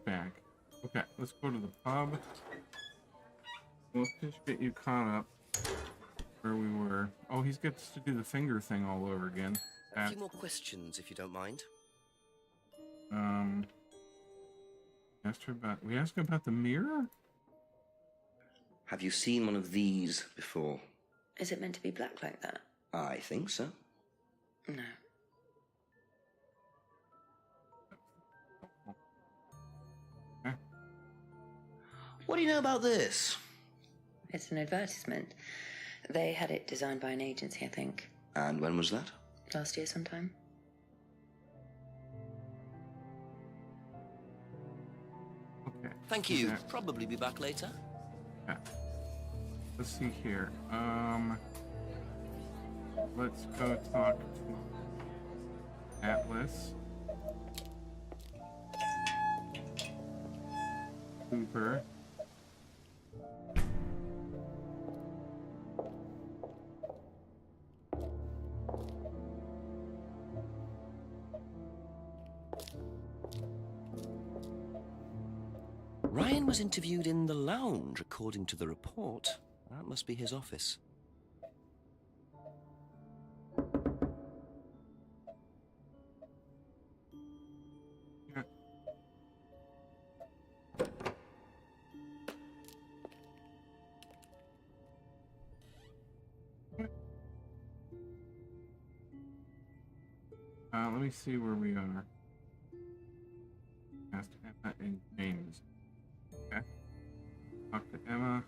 back. Okay, let's go to the pub. Let's just get you caught up where we were. Oh, he gets to do the finger thing all over again. A few more questions, if you don't mind. We asked her about the mirror? Have you seen one of these before? Is it meant to be black like that? I think so. No. Okay. What do you know about this? It's an advertisement. They had it designed by an agency, I think. And when was that? Last year sometime. Okay. Thank you. Okay. Probably be back later. Okay. Let's see here. Let's go talk to Atlas. Cooper. Ryan was interviewed in the lounge, according to the report. That must be his office. Yeah. Let me see where we are. Ask Emma and James. Okay. Talk to Emma.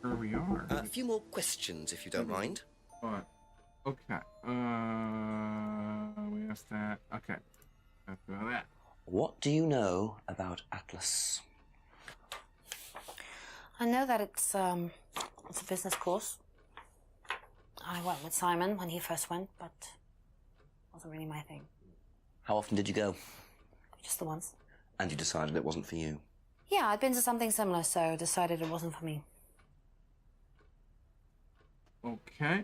Where we are. A few more questions, if you don't mind. But okay. We asked that. Okay. That's about that. What do you know about Atlas? I know that it's a business course. I went with Simon when he first went, but it wasn't really my thing. How often did you go? Just the once. And you decided it wasn't for you? Yeah, I'd been to something similar, so decided it wasn't for me. Okay.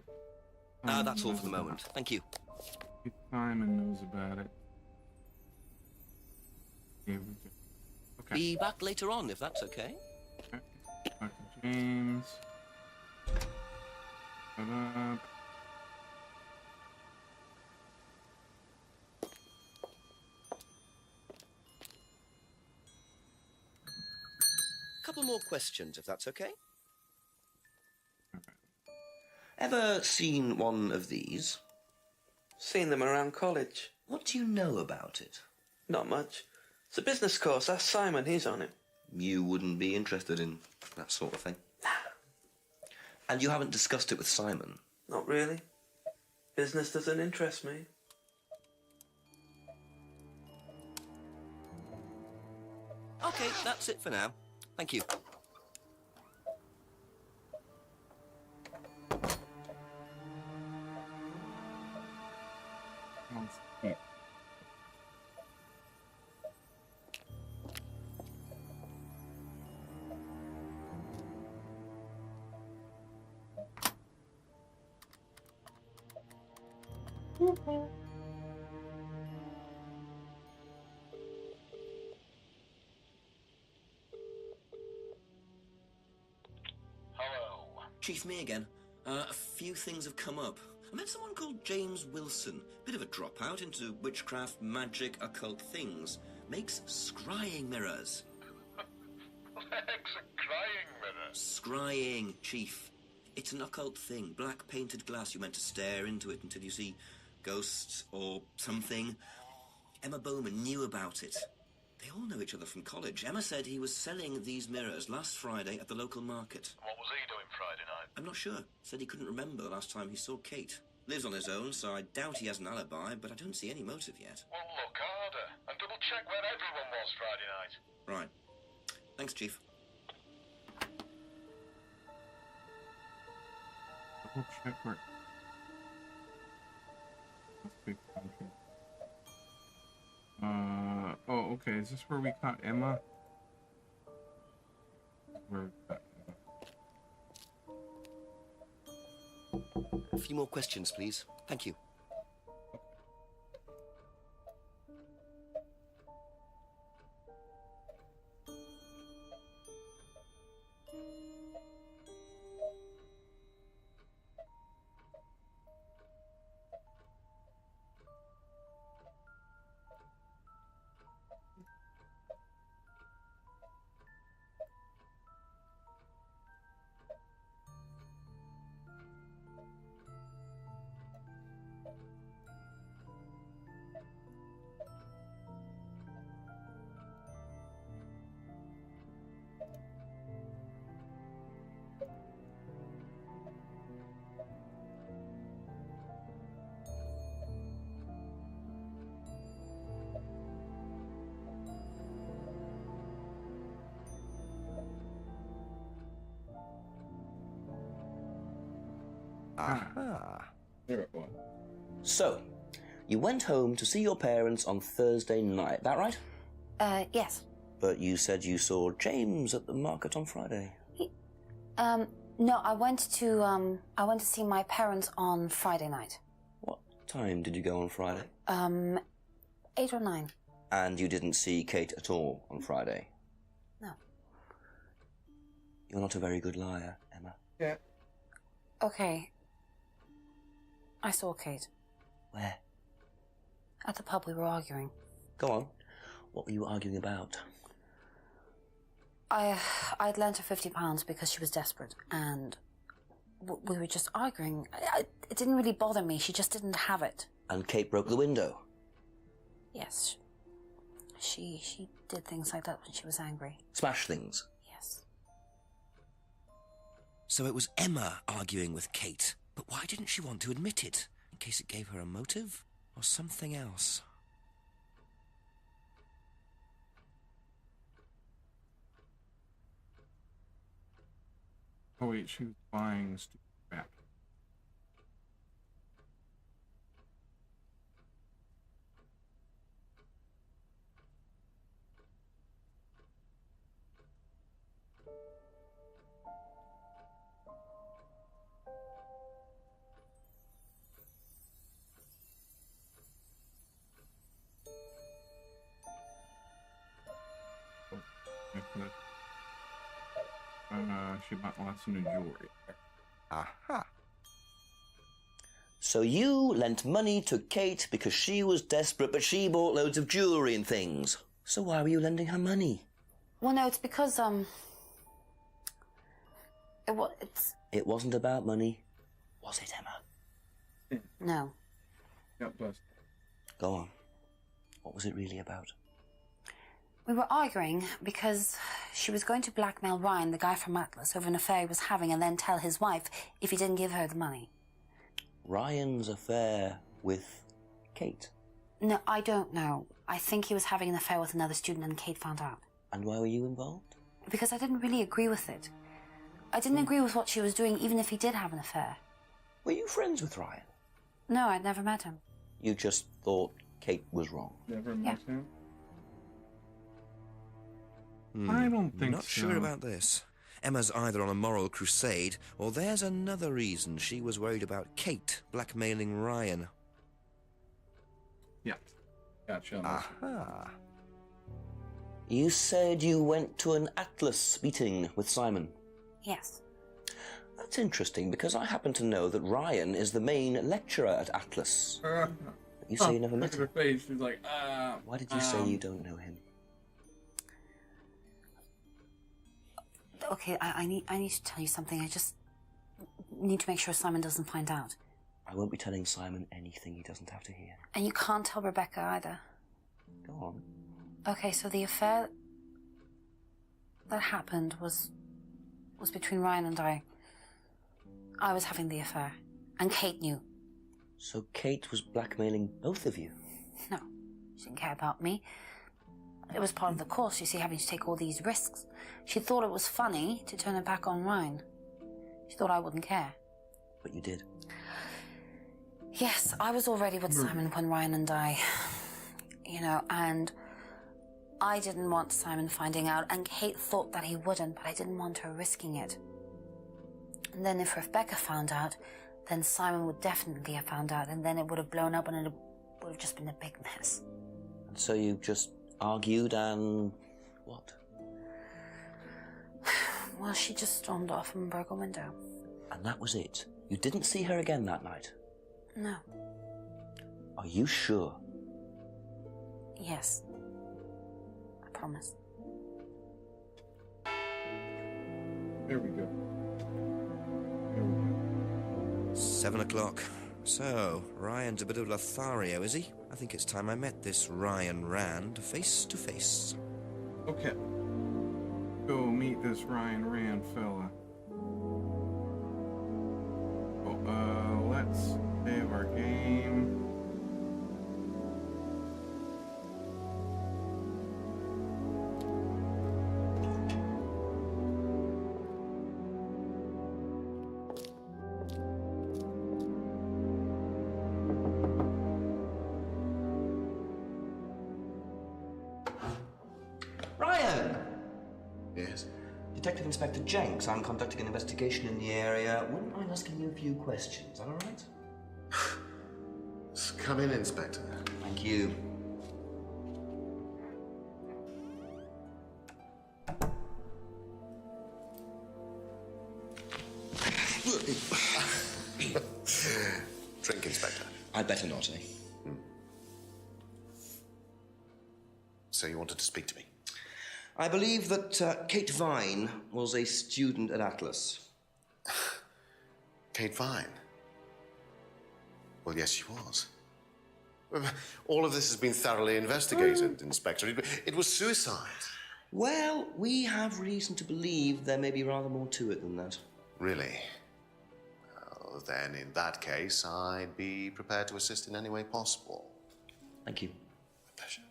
That's all for the moment. Thank you. Simon knows about it. Here we go. Okay. Be back later on, if that's okay. Okay. Talk to James. Shut up. Couple more questions, if that's okay. Okay. Ever seen one of these? Seen them around college. What do you know about it? Not much. It's a business course. Ask Simon, he's on it. You wouldn't be interested in that sort of thing? And you haven't discussed it with Simon? Not really. Business doesn't interest me. Okay, that's it for now. Thank you. Yeah. Chief, me again. A few things have come up. I met someone called James Wilson. Bit of a dropout into witchcraft, magic, occult things. Makes scrying mirrors. Legs and crying mirrors. Scrying, Chief. It's an occult thing. Black painted glass. You're meant to stare into it until you see ghosts or something. Emma Bowman knew about it. They all know each other from college. Emma said he was selling these mirrors last Friday at the local market. What was he doing Friday night? I'm not sure. Said he couldn't remember the last time he saw Kate. Lives on his own, so I doubt he has an alibi, but I don't see any motive yet. Well, look harder and double check where everyone was Friday night. Right. Thanks, Chief. Double check where. That's big country. Oh, okay. Is this where we caught Emma? Where we caught Emma. A few more questions, please. Thank you. There it was. So, you went home to see your parents on Thursday night, that right? Yes. But you said you saw James at the market on Friday. No, I went to see my parents on Friday night. What time did you go on Friday? 8 or 9. And you didn't see Kate at all on Friday? No. You're not a very good liar, Emma. Yeah. Okay. I saw Kate. Where? At the pub we were arguing. Go on. What were you arguing about? I'd lent her £50 because she was desperate, and we were just arguing. It didn't really bother me. She just didn't have it. And Kate broke the window? Yes. She did things like that when she was angry. Smash things? Yes. So it was Emma arguing with Kate. But why didn't she want to admit it? In case it gave her a motive? Or something else? Oh wait, she was buying stupid crap. She bought lots of new jewelry. So you lent money to Kate because she was desperate, but she bought loads of jewellery and things. So why were you lending her money? Well, no, it's because, It wasn't about money, was it, Emma? No. Yep, plus. Go on. What was it really about? We were arguing because she was going to blackmail Ryan, the guy from Atlas, over an affair he was having, and then tell his wife if he didn't give her the money. Ryan's affair with Kate? No, I don't know. I think he was having an affair with another student and Kate found out. And why were you involved? Because I didn't really agree with it. I didn't agree with what she was doing, even if he did have an affair. Were you friends with Ryan? No, I'd never met him. You just thought Kate was wrong? Never met him? I don't think Not so. sure about this. Emma's either on a moral crusade, or there's another reason she was worried about Kate blackmailing Ryan. Yeah. Gotcha. Aha. You said you went to an Atlas meeting with Simon. Yes. That's interesting, because I happen to know that Ryan is the main lecturer at Atlas. But you say you never met Look at her him. face. She's like, Why did you say you don't know him? Okay, I need to tell you something. I just need to make sure Simon doesn't find out. I won't be telling Simon anything he doesn't have to hear. And you can't tell Rebecca either. Go on. Okay, so the affair that happened was between Ryan and I. I was having the affair, and Kate knew. So Kate was blackmailing both of you? No, she didn't care about me. It was part of the course, you see, having to take all these risks. She thought it was funny to turn it back on Ryan. She thought I wouldn't care. But you did. Yes, I was already with Simon when Ryan and I, and I didn't want Simon finding out, and Kate thought that he wouldn't, but I didn't want her risking it. And then if Rebecca found out, then Simon would definitely have found out, and then it would have blown up, and it would have just been a big mess. And so you just argued and... what? Well, she just stormed off and broke a window. And that was it? You didn't see her again that night? No. Are you sure? Yes. I promise. There we go. 7 o'clock. So, Ryan's a bit of Lothario, is he? I think it's time I met this Ryan Rand face to face. Okay. Go meet this Ryan Rand fella. Oh, let's save our game. Detective Inspector Jenks. I'm conducting an investigation in the area. Wouldn't mind asking you a few questions. Is that all right? Come in, Inspector. Thank you. Drink, Inspector. I'd better not, eh? So you wanted to speak to me? I believe that Kate Vine was a student at Atlas. Kate Vine? Well, yes, she was. All of this has been thoroughly investigated, Inspector. It was suicide. Well, we have reason to believe there may be rather more to it than that. Really? Well, then, in that case, I'd be prepared to assist in any way possible. Thank you. My pleasure.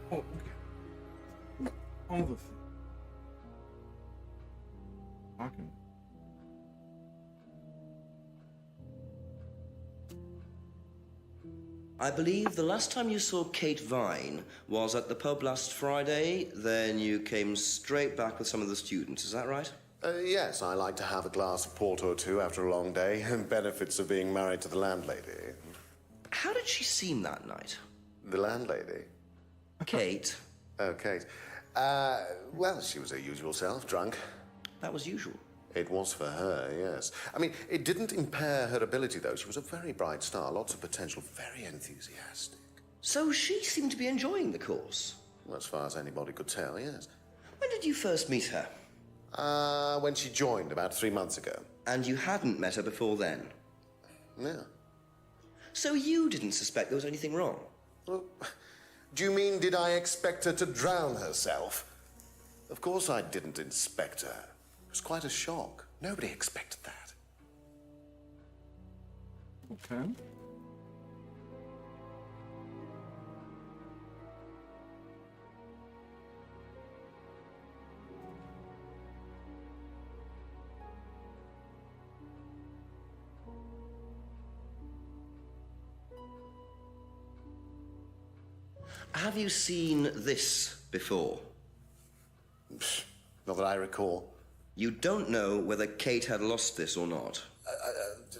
Oh, okay. All the things. Talking. I believe the last time you saw Kate Vine was at the pub last Friday, then you came straight back with some of the students, is that right? Yes, I like to have a glass of port or two after a long day, and benefits of being married to the landlady. How did she seem that night? The landlady? Kate. Oh, Kate. Well, she was her usual self, drunk. That was usual. It was for her, yes. I mean, it didn't impair her ability, though. She was a very bright star, lots of potential, very enthusiastic. So she seemed to be enjoying the course? As far as anybody could tell, yes. When did you first meet her? When she joined, about 3 months ago. And you hadn't met her before then? Yeah. So you didn't suspect there was anything wrong? Well, do you mean, did I expect her to drown herself? Of course I didn't inspect her. It was quite a shock. Nobody expected that. Okay. Have you seen this before? Not that I recall. You don't know whether Kate had lost this or not?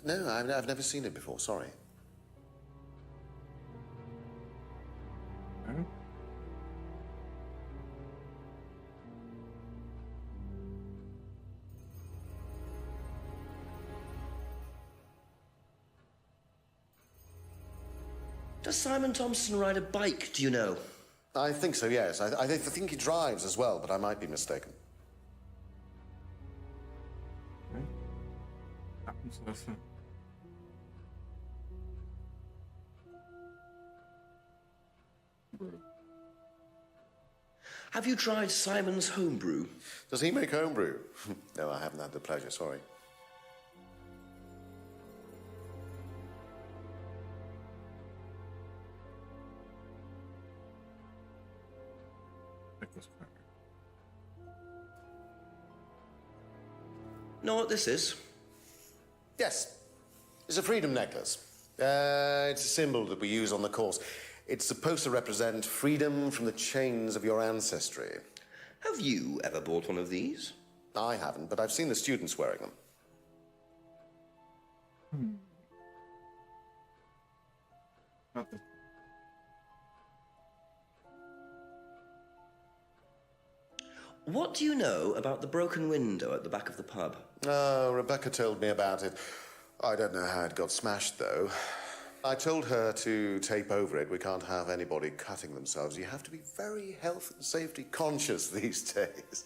No, I've never seen it before, sorry. Okay. Does Simon Thompson ride a bike, do you know? I think so, yes. I think he drives as well, but I might be mistaken. Okay. Happens listen. Have you tried Simon's homebrew? Does he make homebrew? No, I haven't had the pleasure, sorry. Necklace cracker. Know what this is? Yes, it's a freedom necklace. It's a symbol that we use on the course. It's supposed to represent freedom from the chains of your ancestry. Have you ever bought one of these? I haven't, but I've seen the students wearing them. Not the. What do you know about the broken window at the back of the pub? Oh, Rebecca told me about it. I don't know how it got smashed, though. I told her to tape over it. We can't have anybody cutting themselves. You have to be very health and safety conscious these days.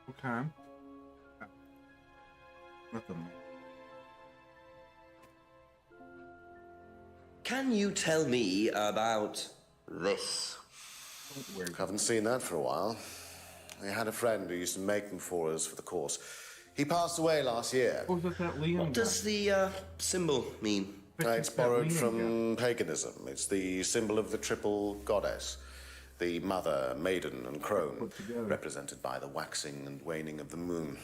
Okay. Nothing. Can you tell me about this? Haven't seen that for a while. We had a friend who used to make them for us for the course. He passed away last year. Oh, was that Liam? What does the symbol mean? It's borrowed from paganism. It's the symbol of the triple goddess. The mother, maiden, and crone, represented by the waxing and waning of the moon.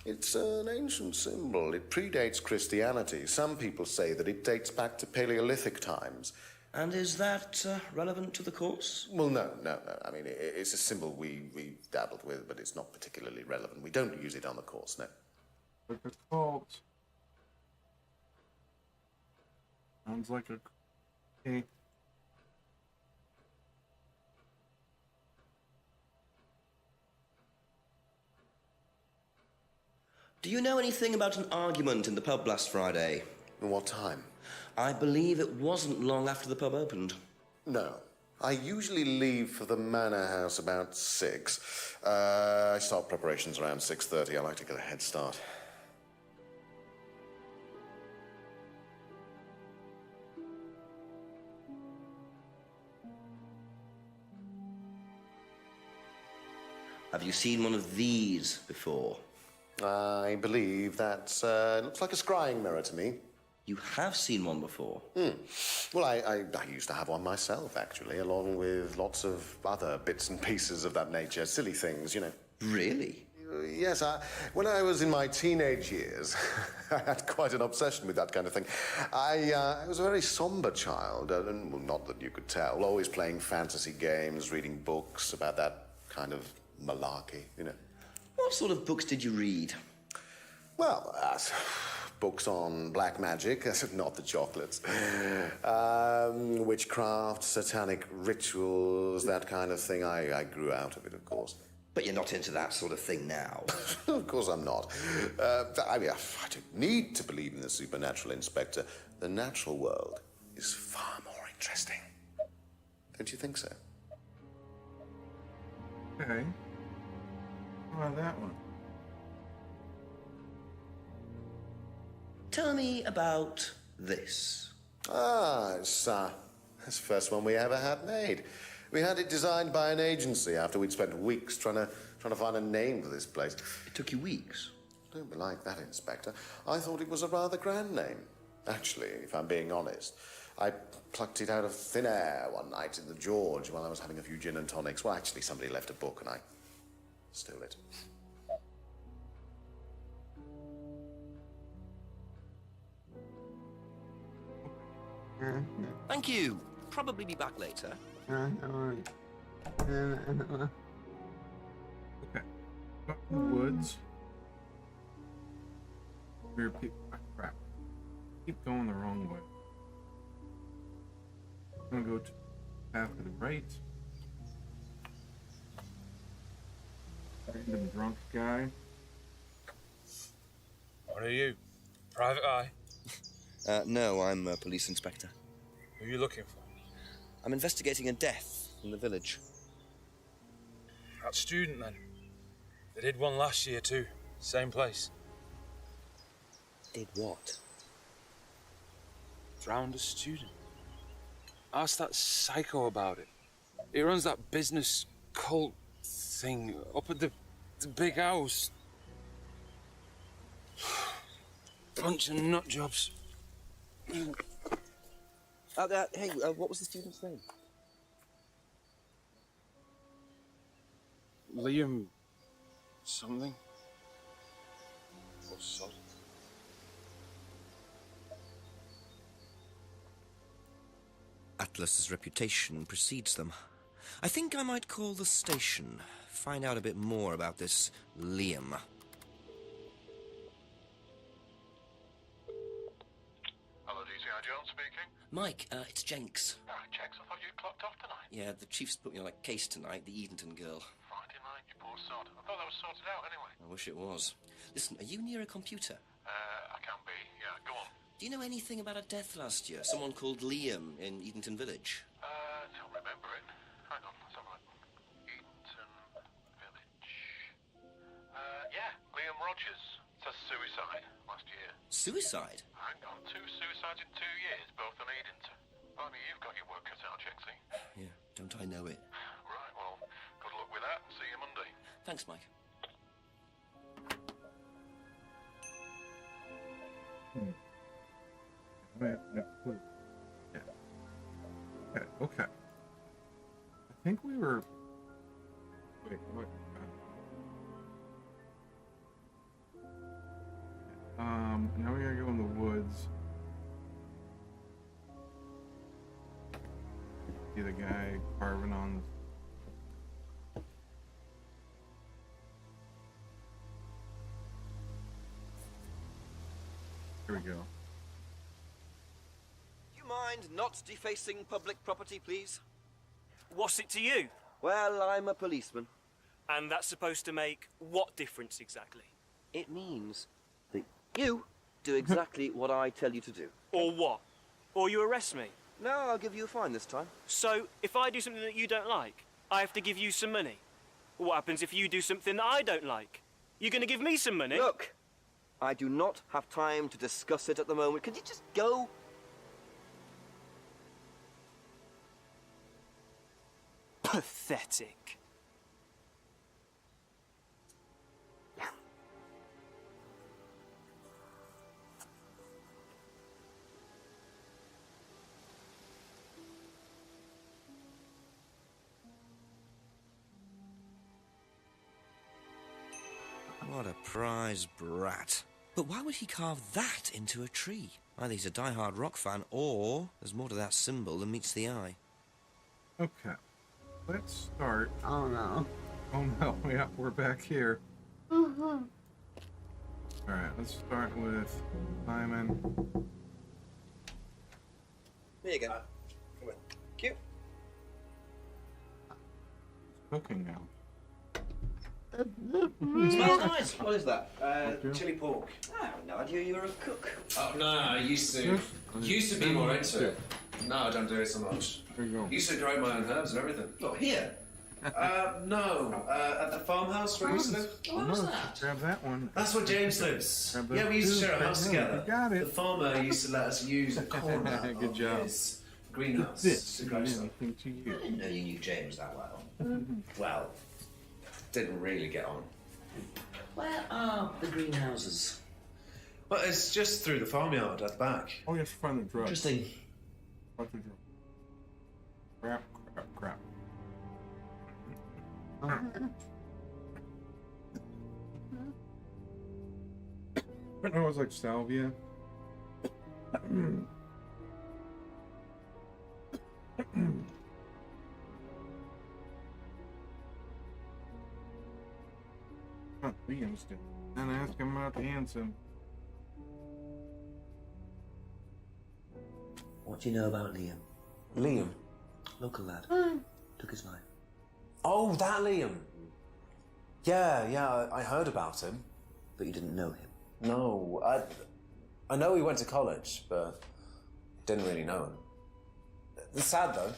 It's an ancient symbol. It predates Christianity. Some people say that it dates back to Paleolithic times. And is that relevant to the course? Well, no. I mean, it's a symbol we dabbled with, but it's not particularly relevant. We don't use it on the course, no. Like a cult. Sounds like a... Okay. Do you know anything about an argument in the pub last Friday? What time? I believe it wasn't long after the pub opened. No. I usually leave for the manor house about 6. I start preparations around 6:30. I like to get a head start. Have you seen one of these before? I believe that looks like a scrying mirror to me. You have seen one before? Well, I used to have one myself, actually, along with lots of other bits and pieces of that nature. Silly things, you know. Really? Yes, when I was in my teenage years, I had quite an obsession with that kind of thing. I was a very somber child, and well, not that you could tell, always playing fantasy games, reading books about that kind of malarkey, you know. What sort of books did you read? Well, books on black magic, not the chocolates. Witchcraft, satanic rituals, that kind of thing. I grew out of it, of course. But you're not into that sort of thing now. Of course I'm not. I mean, I don't need to believe in the supernatural, Inspector. The natural world is far more interesting. Don't you think so? Okay. How about that one? Tell me about this. It's the first one we ever had made. We had it designed by an agency after we'd spent weeks trying to find a name for this place. It took you weeks? Don't be like that, Inspector. I thought it was a rather grand name. Actually, if I'm being honest, I plucked it out of thin air one night in the George while I was having a few gin and tonics. Well, actually, somebody left a book and I stole it. Thank you. Probably be back later. Okay. Got the woods. Weird people. Crap. Keep going the wrong way. I'm gonna go to the path to the right. Random drunk guy. What are you? Private eye? No, I'm a police inspector. Who are you looking for? I'm investigating a death in the village. That student, then. They did one last year, too. Same place. Did what? Drowned a student. Ask that psycho about it. He runs that business cult thing up at the big house. Bunch of nut jobs. Hey, what was the student's name? Liam... something? Or sod? Atlas's reputation precedes them. I think I might call the station, find out a bit more about this Liam. Hello, DCI Jones speaking. Mike, it's Jenks. Ah, Jenks, I thought you'd clocked off tonight. Yeah, the chief's put me on a case tonight, the Edenton girl. Friday night, you poor sod. I thought that was sorted out anyway. I wish it was. Listen, are you near a computer? I can be. Yeah, go on. Do you know anything about a death last year? Someone called Liam in Edenton Village? Don't remember it. Hang on, let's have a look. Edenton Village. Yeah, Liam Rogers. Says suicide last year. Suicide? Hang on, 2 suicides in 2 years, both on Edenton. Blimey, you've got your work cut out, Jenksy. Yeah, don't I know it? Right, well, good luck with that. See you Monday. Thanks, Mike. Yeah. Okay. I think we were. Wait, what? Now we gotta go in the woods. See the guy carving on. Here we go. Do you mind not defacing public property, please? What's it to you? Well, I'm a policeman. And that's supposed to make what difference exactly? It means that you do exactly what I tell you to do. Or what? Or you arrest me? No, I'll give you a fine this time. So, if I do something that you don't like, I have to give you some money? What happens if you do something that I don't like? You gonna give me some money? Look, I do not have time to discuss it at the moment. Could you just go? Pathetic. What a prize brat. But why would he carve that into a tree? Either he's a die-hard rock fan, or there's more to that symbol than meets the eye. Okay. Let's start. Oh no. Oh no, yeah, we're back here. Alright, let's start with Simon. There you go. Come on. Cute. Cooking now. Smells nice. What is that? Chili pork. I have no idea you're a cook. Oh no, I used to be more into it. No, I don't do it so much. There you go. Used to grow my own herbs and everything. Not here. No, at the farmhouse where we used to live. What was that? Grab that one. That's where James lives. Grab those Yeah, we used to two. share a house together. You got it. The farmer used to let us use a corner Good of job. his greenhouse This to is grow stuff. anything to you. I didn't know you knew James that well. Well, didn't really get on. Where are the greenhouses? Well, it's just through the farmyard at the back. Oh, yes, find the drug. Interesting. Find the drug. Crap, crap, crap. I know it was like salvia. Liam's did. And ask him about the Hanson. What do you know about Liam? Liam. Local lad. Took his life. Oh, that Liam. Yeah, I heard about him. But you didn't know him. No, I know he went to college, but didn't really know him. It's sad though.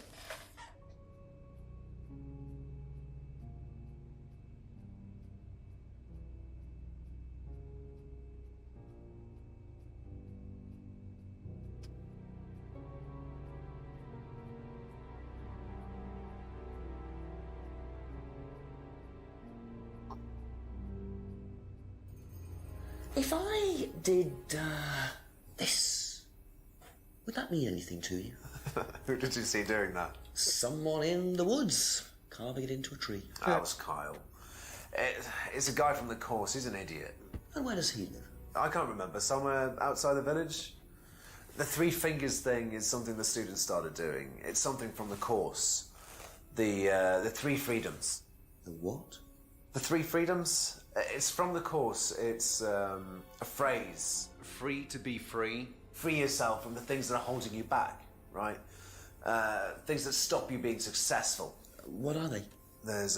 If I did, this, would that mean anything to you? Who did you see doing that? Someone in the woods, carving it into a tree. That was Kyle. It's a guy from the course. He's an idiot. And where does he live? I can't remember. Somewhere outside the village. The three fingers thing is something the students started doing. It's something from the course. The three freedoms. The what? The three freedoms? It's from the course. It's a phrase. Free to be free. Free yourself from the things that are holding you back, right? Things that stop you being successful. What are they? There's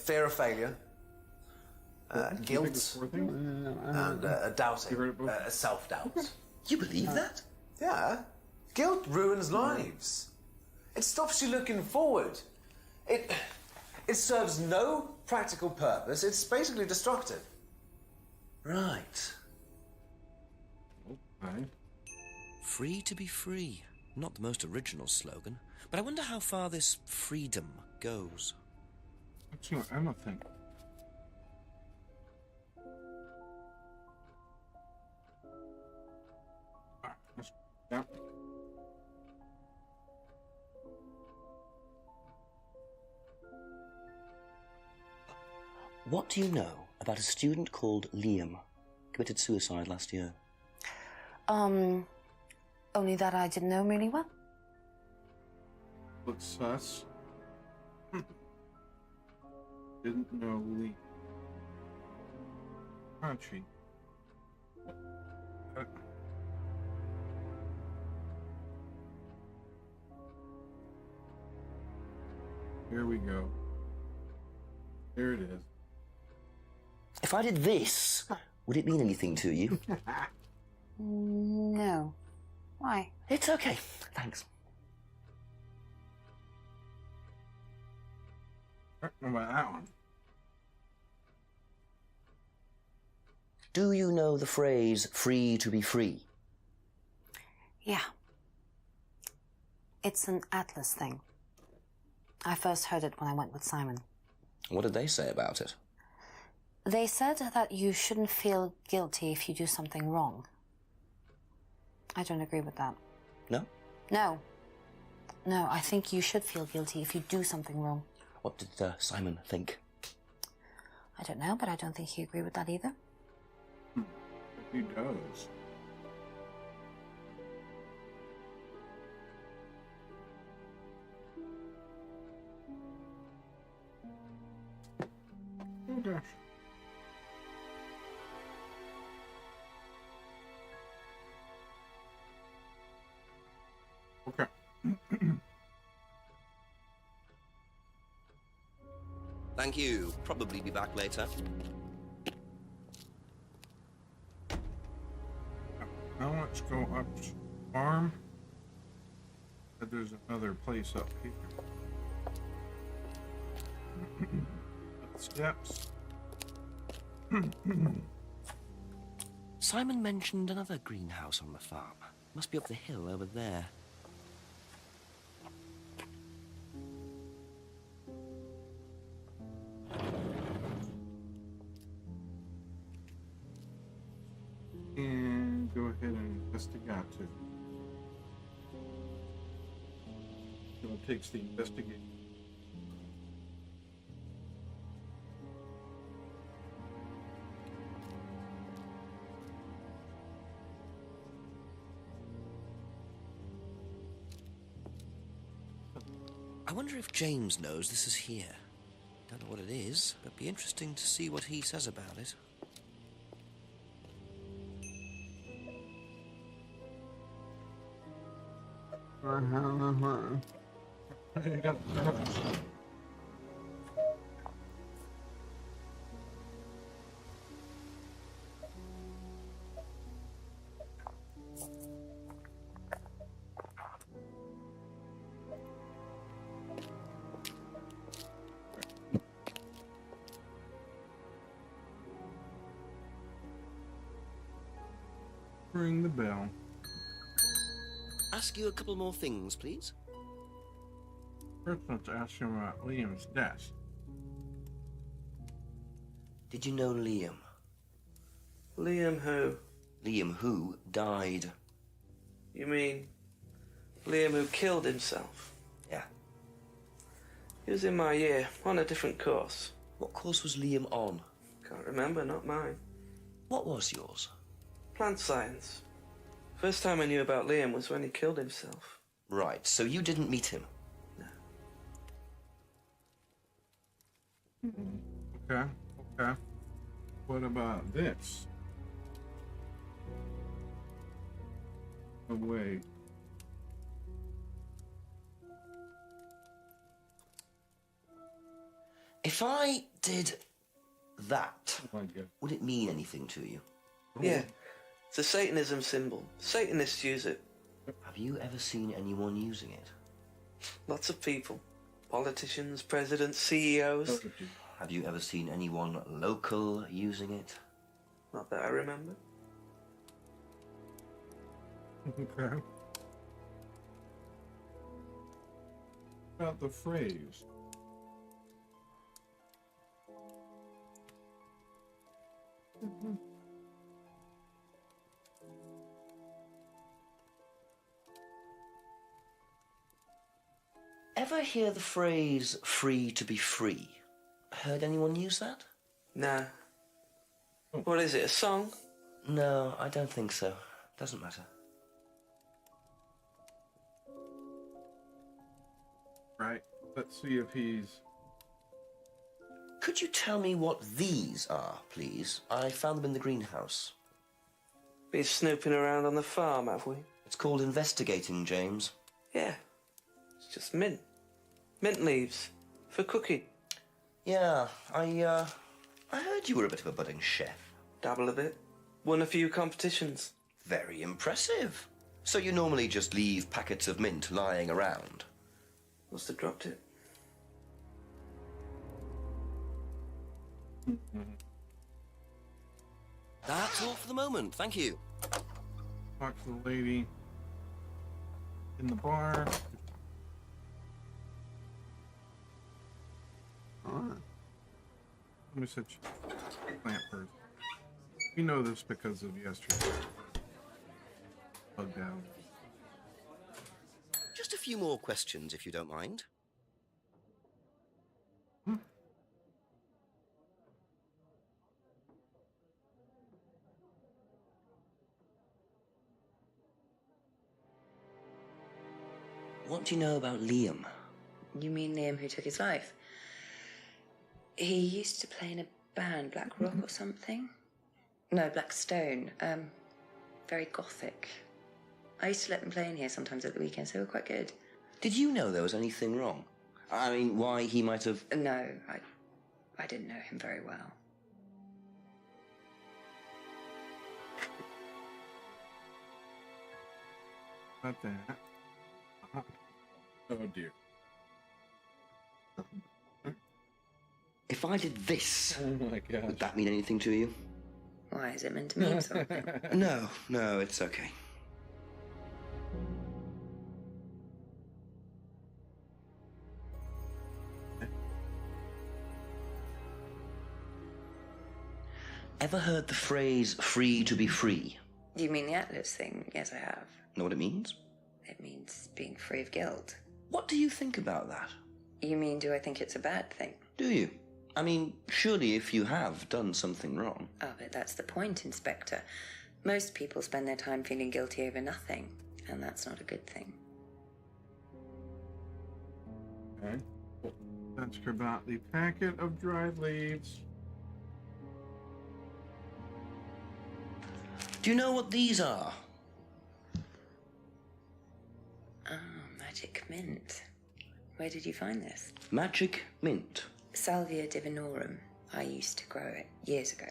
fear of failure, guilt, and doubting, self-doubt. You believe that? Yeah. Guilt ruins lives. It stops you looking forward. It serves no practical purpose. It's basically destructive. Right. Okay. Free to be free. Not the most original slogan, but I wonder how far this freedom goes. Let's see what Emma thinks. Yeah. What do you know about a student called Liam? Committed suicide last year. Only that I didn't know him really well. Looks sus. Didn't know Lee. Crunchy. Here we go. There it is. If I did this, would it mean anything to you? No. Why? It's okay. Thanks. I don't know about that one. Do you know the phrase free to be free? Yeah. It's an Atlas thing. I first heard it when I went with Simon. What did they say about it? They said that you shouldn't feel guilty if you do something wrong. I don't agree with that. No? No. No, I think you should feel guilty if you do something wrong. What did Simon think? I don't know, but I don't think he agreed with that either. He does. Oh gosh. Okay. Thank you. Probably be back later. Now let's go up to farm. But there's another place up here. Steps. Simon mentioned another greenhouse on the farm. Must be up the hill over there. And go ahead and investigate it. So it takes the investigation. I wonder if James knows this is here. Don't know what it is, but be interesting to see what he says about it. Ring the bell. Ask you a couple more things, please. First, let's ask him about Liam's death. Did you know Liam? Liam who? Liam who died. You mean Liam who killed himself? Yeah. He was in my year, on a different course. What course was Liam on? Can't remember, not mine. What was yours? Plant science. First time I knew about Liam was when he killed himself. Right, so you didn't meet him? No. Okay, okay. What about this? Oh, wait. If I did that, Oh my God. would it mean anything to you? Yeah. It's a Satanism symbol. Satanists use it. Have you ever seen anyone using it? Lots of people. Politicians, presidents, CEOs. Have you ever seen anyone local using it? Not that I remember. Okay. About the phrase. Ever hear the phrase free to be free? Heard anyone use that? Nah. What is it, a song? No, I don't think so. Doesn't matter. Right. Let's see if he's... Could you tell me what these are, please? I found them in the greenhouse. Been snooping around on the farm, have we? It's called investigating, James. Yeah. It's just mint. Mint leaves. For cooking. Yeah, I heard you were a bit of a budding chef. Dabble a bit. Won a few competitions. Very impressive. So you normally just leave packets of mint lying around? Must have dropped it. That's all for the moment, thank you. Talk to the lady in the bar. Alright. Let me switch plant first. We know this because of yesterday. Bugged out. Just a few more questions, if you don't mind. What do you know about Liam? You mean Liam who took his life? He used to play in a band, Black Rock or something? No, Black Stone. Very gothic. I used to let them play in here sometimes at the weekends. They were quite good. Did you know there was anything wrong? I mean, why he might have... No, I didn't know him very well. Not that. Oh dear. If I did this, Oh my gosh. would that mean anything to you? Why, is it meant to mean something? No, it's okay. Ever heard the phrase free to be free? You mean the Atlas thing? Yes, I have. Know what it means? It means being free of guilt. What do you think about that? You mean, do I think it's a bad thing? Do you? I mean, surely if you have done something wrong... Oh, but that's the point, Inspector. Most people spend their time feeling guilty over nothing, and that's not a good thing. Okay. That's about the packet of dried leaves. Do you know what these are? Oh, magic mint. Where did you find this? Magic mint. Salvia divinorum. I used to grow it years ago.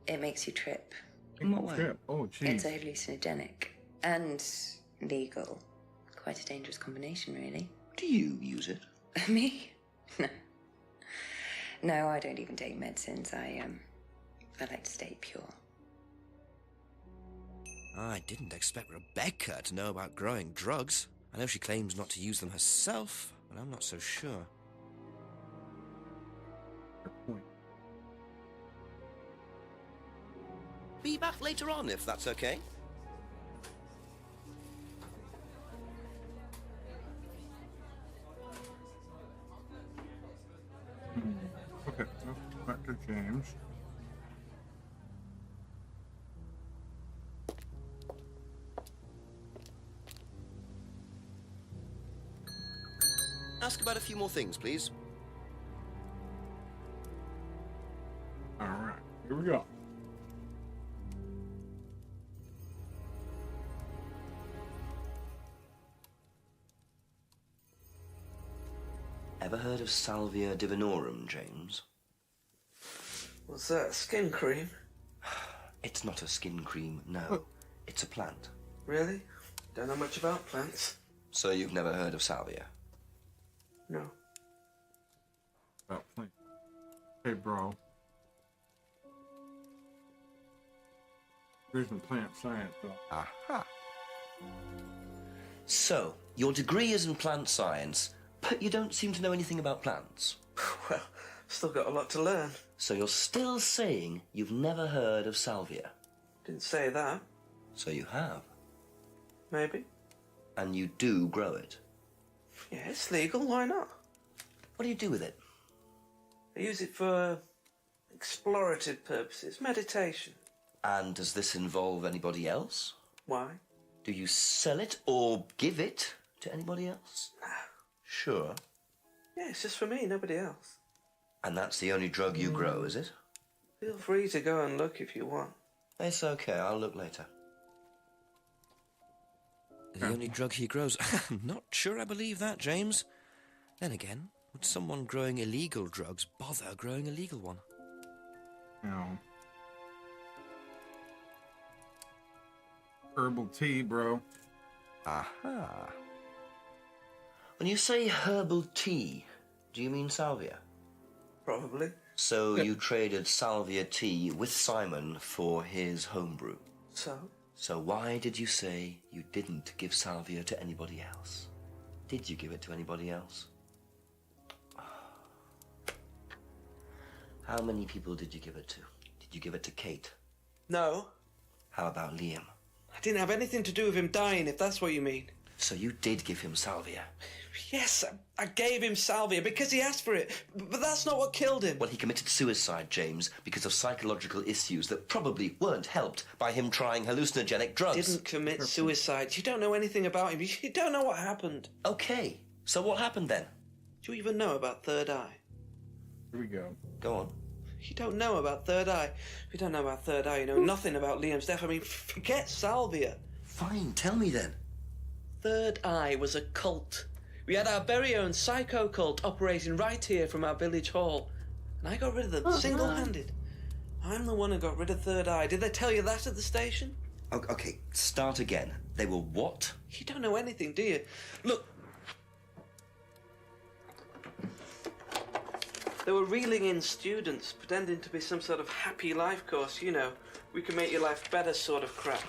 It makes you trip. In what way? Trip. Oh, geez. It's a hallucinogenic and legal. Quite a dangerous combination, really. Do you use it? Me? No. No, I don't even take medicines. I like to stay pure. I didn't expect Rebecca to know about growing drugs. I know she claims not to use them herself, but I'm not so sure. Fair point. Be back later on, if that's okay. Okay, back to James. Ask about a few more things, please. All right, here we go. Ever heard of Salvia divinorum, James? What's that, skin cream? It's not a skin cream, no. It's a plant. Really? Don't know much about plants. So you've never heard of salvia? No. About plant. Hey, bro. There's some plant science, though. Aha. So, your degree is in plant science, but you don't seem to know anything about plants. Well, still got a lot to learn. So you're still saying you've never heard of salvia? Didn't say that. So you have. Maybe. And you do grow it? Yeah, it's legal. Why not? What do you do with it? I use it for explorative purposes, meditation. And does this involve anybody else? Why? Do you sell it or give it to anybody else? No. Sure. Yeah, it's just for me, nobody else. And that's the only drug you grow, is it? Feel free to go and look if you want. It's okay, I'll look later. The only drug he grows. I'm not sure I believe that, James. Then again, would someone growing illegal drugs bother growing a legal one? No. Herbal tea, bro. Aha. When you say herbal tea, do you mean salvia? Probably. So you traded salvia tea with Simon for his homebrew. So? So why did you say you didn't give salvia to anybody else? Did you give it to anybody else? How many people did you give it to? Did you give it to Kate? No. How about Liam? I didn't have anything to do with him dying, if that's what you mean. So you did give him salvia? Yes, I gave him salvia because he asked for it, but that's not what killed him. Well, he committed suicide, James, because of psychological issues that probably weren't helped by him trying hallucinogenic drugs. Didn't commit suicide. You don't know anything about him. You don't know what happened. Okay, so what happened then? Do you even know about Third Eye? Here we go. Go on. You don't know about Third Eye. If you don't know about Third Eye, you know nothing about Liam's death. I mean, forget salvia. Fine, tell me then. Third Eye was a cult. We had our very own psycho cult operating right here from our village hall. And I got rid of them, single-handed. I'm the one who got rid of Third Eye. Did they tell you that at the station? Okay, start again. They were what? You don't know anything, do you? Look. They were reeling in students, pretending to be some sort of happy life course, you know. We can make your life better sort of crap.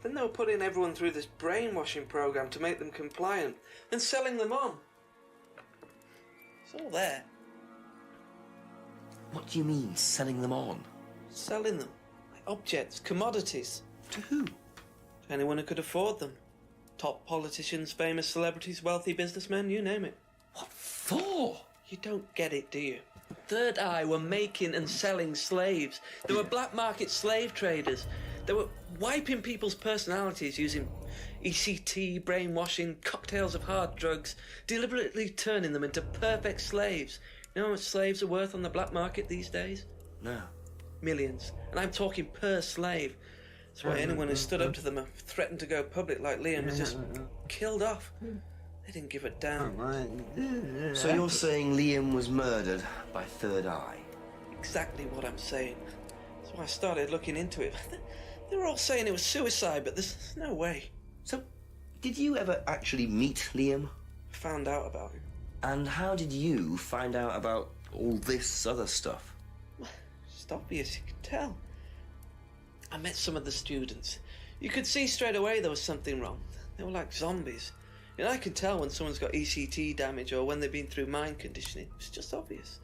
Then they were putting everyone through this brainwashing program to make them compliant and selling them on. It's all there. What do you mean, selling them on? Selling them. Like objects, commodities. To who? To anyone who could afford them. Top politicians, famous celebrities, wealthy businessmen, you name it. What for? You don't get it, do you? Third Eye were making and selling slaves. They were black market slave traders. They were wiping people's personalities using ECT, brainwashing, cocktails of hard drugs, deliberately turning them into perfect slaves. You know how much slaves are worth on the black market these days? No. Millions. And I'm talking per slave. That's why anyone who stood up to them and threatened to go public like Liam was just killed off. They didn't give a damn. So you're saying Liam was murdered by Third Eye? Exactly what I'm saying. That's why I started looking into it. They were all saying it was suicide, but there's no way. So, did you ever actually meet Liam? I found out about him. And how did you find out about all this other stuff? It's obvious, you can tell. I met some of the students. You could see straight away there was something wrong. They were like zombies. And I can tell when someone's got ECT damage or when they've been through mind conditioning. It's just obvious.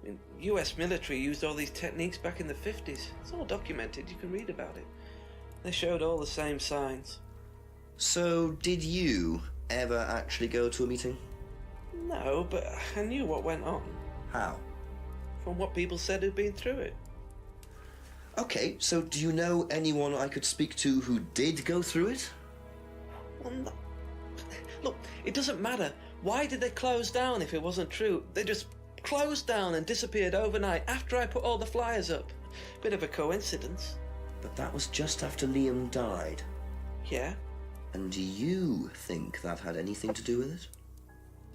I mean, US military used all these techniques back in the 50s. It's all documented, you can read about it. They showed all the same signs. So, did you ever actually go to a meeting? No, but I knew what went on. How? From what people said who'd been through it. Okay, so do you know anyone I could speak to who did go through it? Well, no. Look, it doesn't matter. Why did they close down if it wasn't true? They just closed down and disappeared overnight after I put all the flyers up. Bit of a coincidence. But that was just after Liam died. Yeah, And do you think that had anything to do with it?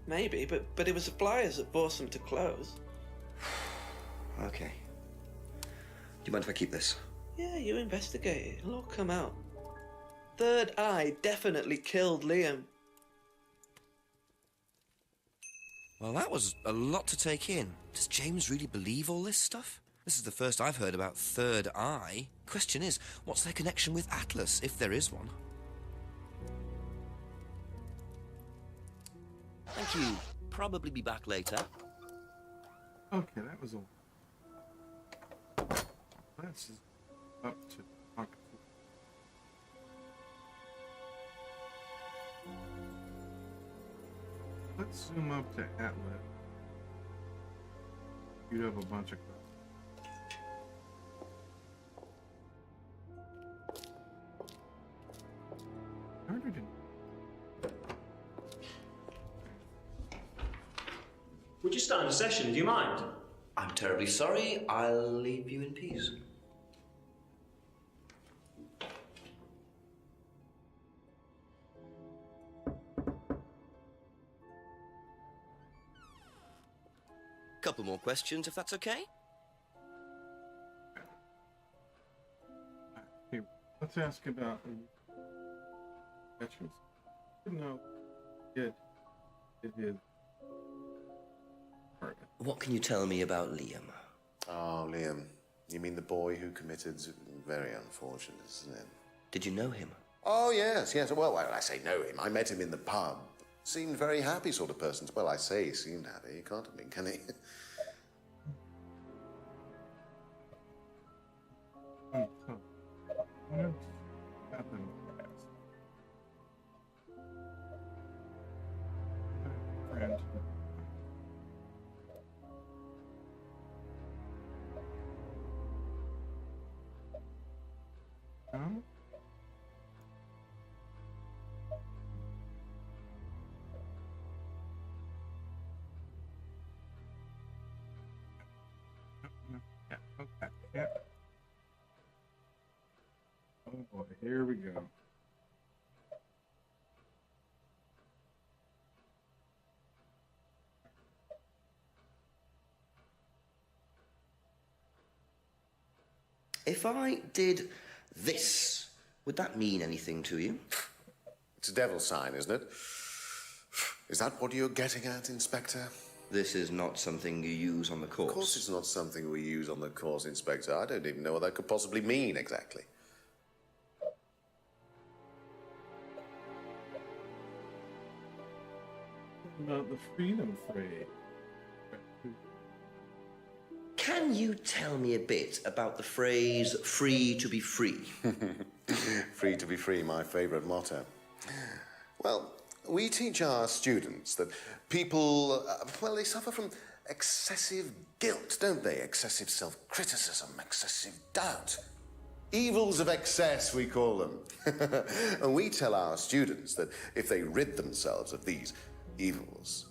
maybe, but it was the flyers that forced them to close. Okay. Do you mind if I keep this? Yeah, you investigate it. It'll all come out. Third Eye definitely killed Liam. Well, that was a lot to take in. Does James really believe all this stuff? This is the first I've heard about Third Eye. Question is, what's their connection with Atlas, if there is one? Thank you. Probably be back later. Okay, that was all. That's just up to talk to. let's zoom up to Atlas. You have a bunch of crap. Harder to. We're just starting a session, do you mind? I'm terribly sorry. I'll leave you in peace. Couple more questions, if that's okay? Okay, let's ask about veterans. No, it is. What can you tell me about Liam? Oh, Liam. You mean the boy who committed... Very unfortunate, isn't it? Did you know him? Oh, yes, yes. Well, when I say know him, I met him in the pub. Seemed very happy sort of person. Well, I say he seemed happy. He can't have been, can he? What happened? Friend. Huh? Yeah, okay. Yeah. Oh boy, here we go. If I did this, would that mean anything to you? It's a devil's sign, isn't it? Is that what you're getting at, Inspector? This is not something you use on the course. Of course it's not something we use on the course, Inspector. I don't even know what that could possibly mean, exactly. About the freedom phrase. Can you tell me a bit about the phrase free to be free? Free to be free, my favourite motto. Well, we teach our students that people, well, they suffer from excessive guilt, don't they? Excessive self-criticism, excessive doubt. Evils of excess, we call them. And we tell our students that if they rid themselves of these evils,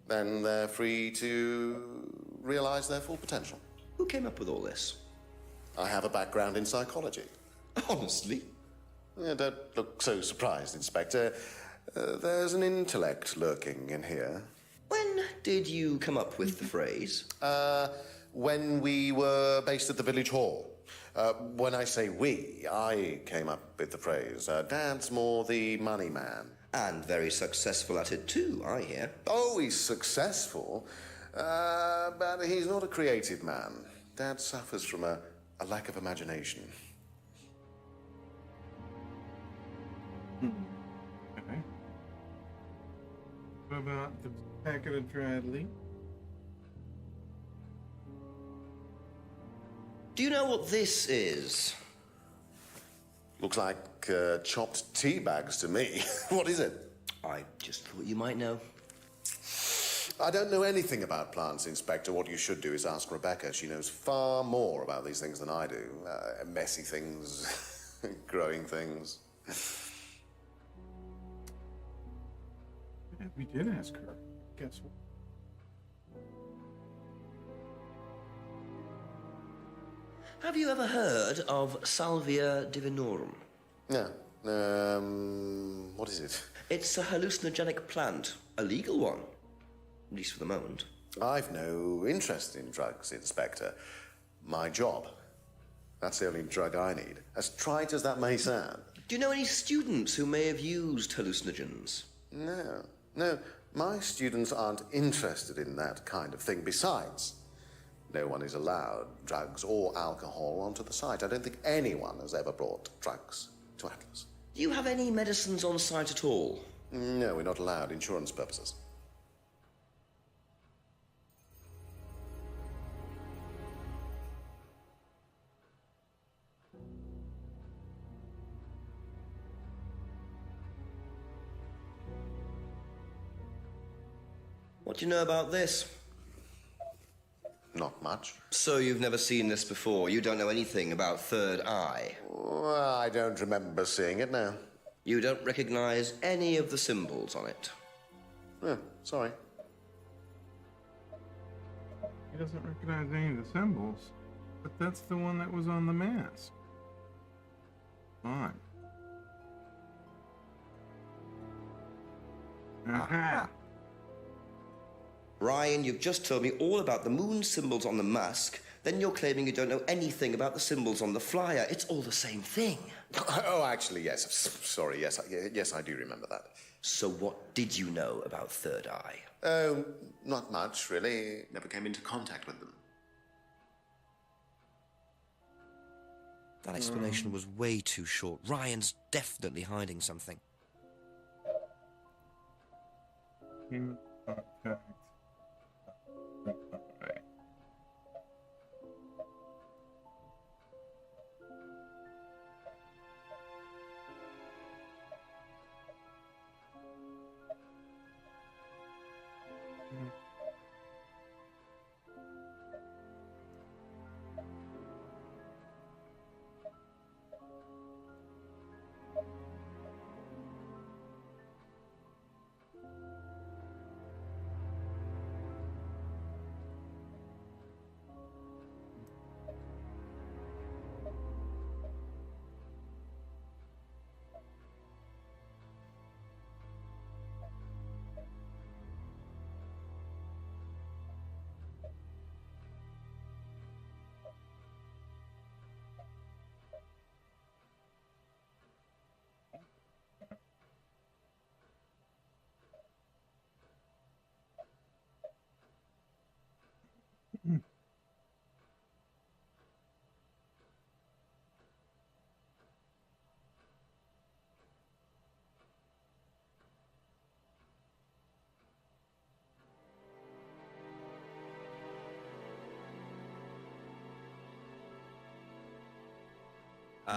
then they're free to realise their full potential. Who came up with all this? I have a background in psychology. Honestly? Yeah, don't look so surprised, Inspector. There's an intellect lurking in here. When did you come up with the phrase? When we were based at the village hall. When I say we, I came up with the phrase. Dad's more the money man. And very successful at it too, I hear. Oh, he's successful, but he's not a creative man. Dad suffers from a lack of imagination. Okay. What about the packet of dried leaf? Do you know what this is? Looks like chopped tea bags to me. What is it? I just thought you might know. I don't know anything about plants, Inspector. What you should do is ask Rebecca. She knows far more about these things than I do. Messy things, growing things. Yeah, we did ask her. Guess what? Have you ever heard of Salvia divinorum? No. What is it? It's a hallucinogenic plant. A legal one. At least for the moment. I've no interest in drugs, Inspector. My job. That's the only drug I need. As trite as that may sound. Do you know any students who may have used hallucinogens? No. No, my students aren't interested in that kind of thing. Besides, no one is allowed drugs or alcohol onto the site. I don't think anyone has ever brought drugs to Atlas. Do you have any medicines on site at all? No, we're not allowed. Insurance purposes. What do you know about this? Not much. So you've never seen this before? You don't know anything about Third Eye? Well, I don't remember seeing it now. You don't recognize any of the symbols on it? Sorry. He doesn't recognize any of the symbols, but that's the one that was on the mask. On. Aha! Ryan, you've just told me all about the moon symbols on the mask, then you're claiming you don't know anything about the symbols on the flyer. It's all the same thing. Oh, actually, yes. Sorry, yes, yes, I do remember that. So what did you know about Third Eye? Oh, not much, really. Never came into contact with them. That explanation was way too short. Ryan's definitely hiding something. In contact. Alright.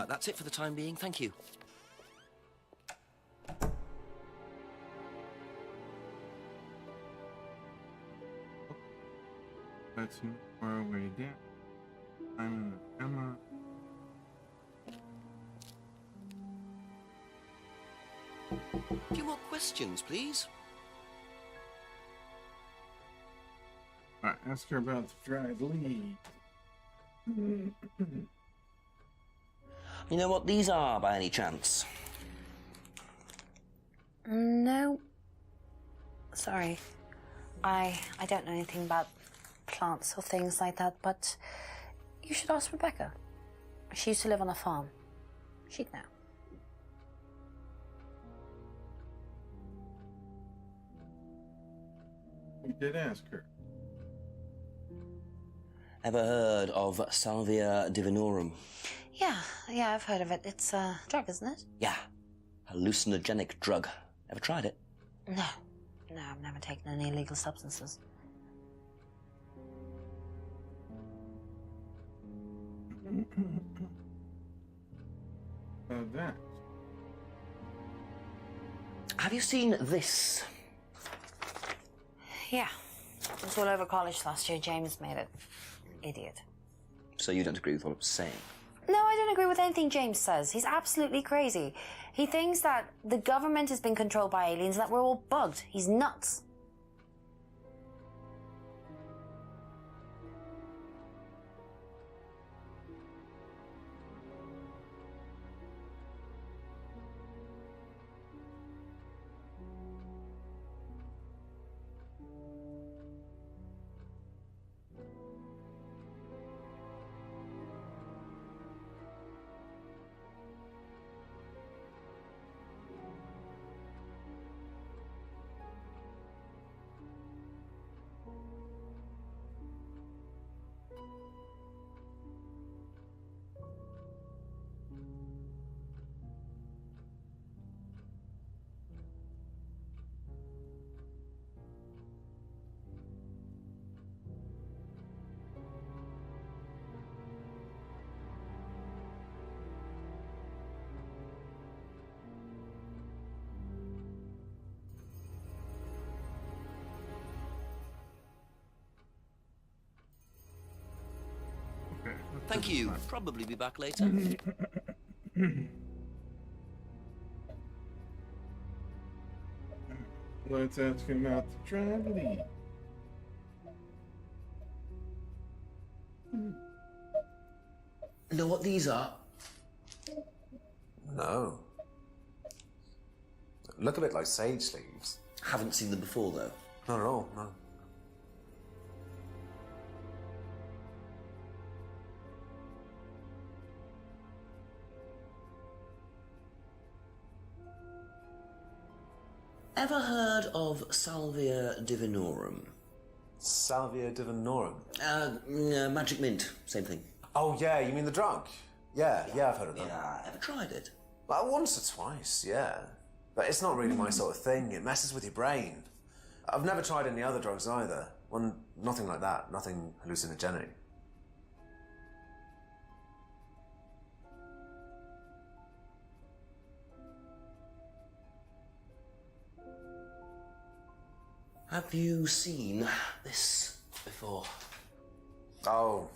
That's it for the time being. Thank you. Let's move our way down. I'm in the camera. A few more questions, please. Alright, ask her about the dried lead. You know what these are, by any chance? No. Sorry. I don't know anything about plants or things like that, but you should ask Rebecca. She used to live on a farm. She'd know. We did ask her. Ever heard of Salvia divinorum? Yeah, I've heard of it. It's a drug, isn't it? Yeah, hallucinogenic drug. Ever tried it? No, I've never taken any illegal substances. That. Have you seen this? Yeah, it was all over college last year. James made it. Idiot. So you don't agree with what I'm saying? No, I don't agree with anything James says. He's absolutely crazy. He thinks that the government has been controlled by aliens and that we're all bugged. He's nuts. Thank you. Probably be back later. Let's ask him out to drive lead. Know what these are? No. Look a bit like sage leaves. Haven't seen them before, though. Not at all, no. Ever heard of Salvia divinorum? Salvia divinorum? Magic mint, same thing. Oh, yeah, you mean the drug? Yeah, I've heard of that. Yeah, ever tried it? Like once or twice, yeah. But it's not really my sort of thing. It messes with your brain. I've never tried any other drugs either. Well, nothing like that. Nothing hallucinogenic. Have you seen this before? Oh,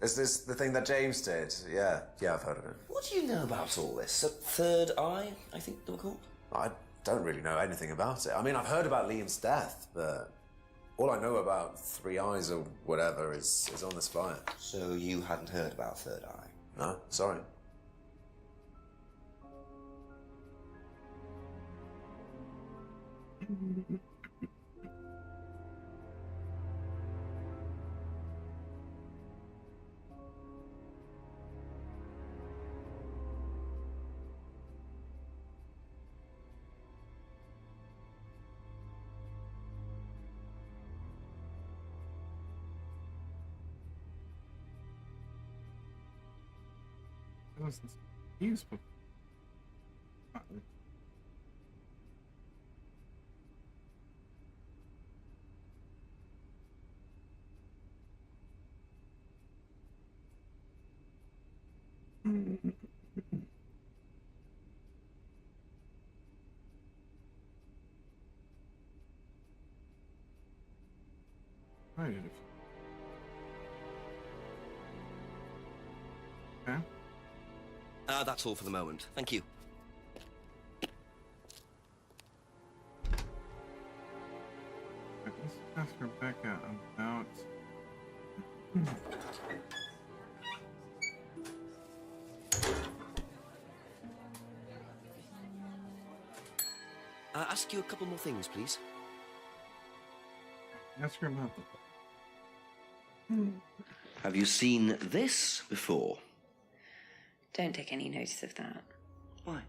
is this the thing that James did? Yeah, I've heard of it. What do you know about all this? A third eye, I think they were called? I don't really know anything about it. I mean, I've heard about Liam's death, but all I know about Three Eyes or whatever is on this flyer. So you hadn't heard about Third Eye? No, sorry. Wasn't useful. I did it. Okay. That's all for the moment. Thank you. Let's ask Rebecca about... Ask you a couple more things, please. Ask her about Have you seen this before? Don't take any notice of that. Why?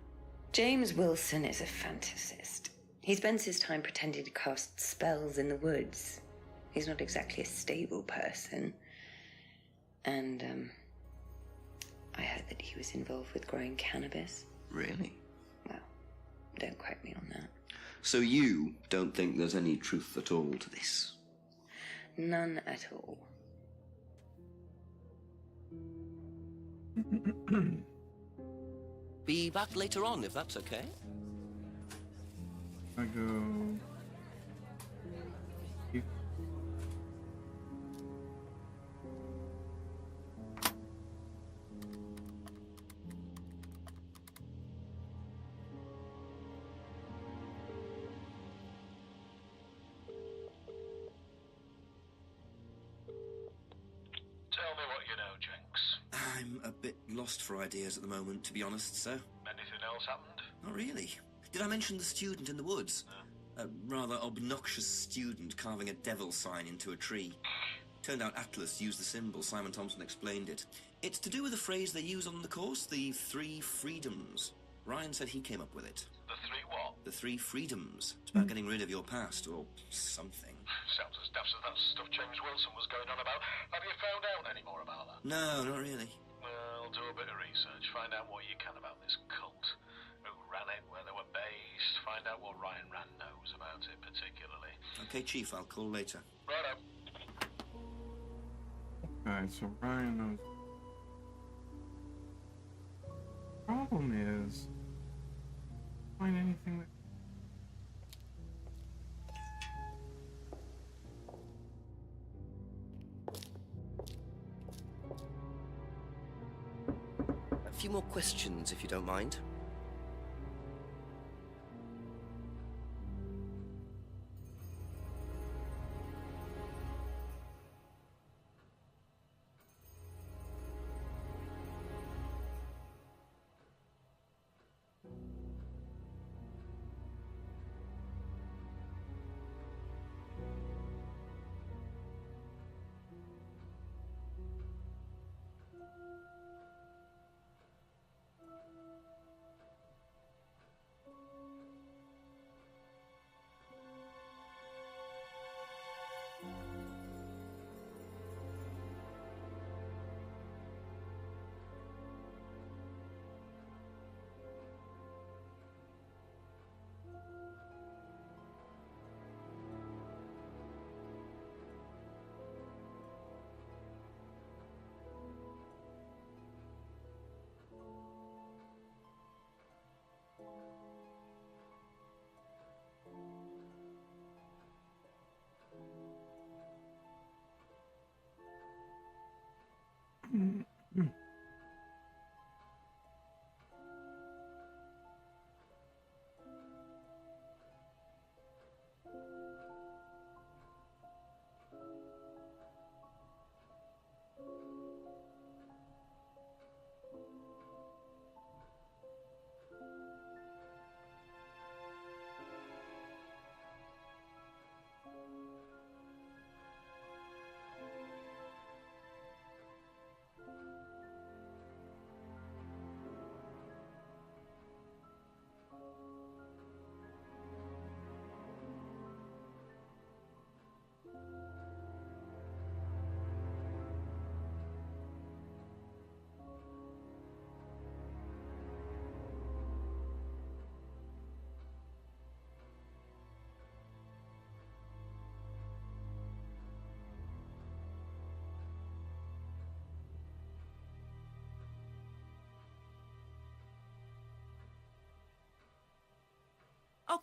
James Wilson is a fantasist. He spends his time pretending to cast spells in the woods. He's not exactly a stable person. And, I heard that he was involved with growing cannabis. Really? Well, don't quote me on that. So you don't think there's any truth at all to this? None at all. Be back later on, if that's okay. I go... Tell me what you know, Jenks. I'm a bit lost for ideas at the moment, to be honest, sir. Anything else happened? Not really. Did I mention the student in the woods? A rather obnoxious student carving a devil sign into a tree. Turned out Atlas used the symbol. Simon Thompson explained it. It's to do with a phrase they use on the course, the 3 freedoms. Ryan said he came up with it. The 3 what? The 3 freedoms. It's about getting rid of your past, or something. Sounds as daft as that stuff James Wilson was going on about. Have you found out any more about that? No, not really. Well, do a bit of research. Find out what you can about this cult. Who ran it, where they were based. Find out what Ryan Rand knows about it, particularly. Okay, Chief, I'll call later. Righto. Okay, so Ryan knows. Problem is, find anything that. few more questions, if you don't mind.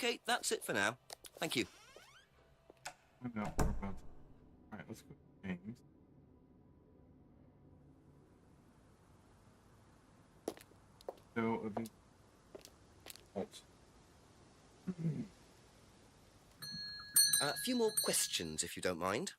Okay, that's it for now. Thank you. No, we're about to... Alright, let's go to games. So, alt. A few more questions, if you don't mind.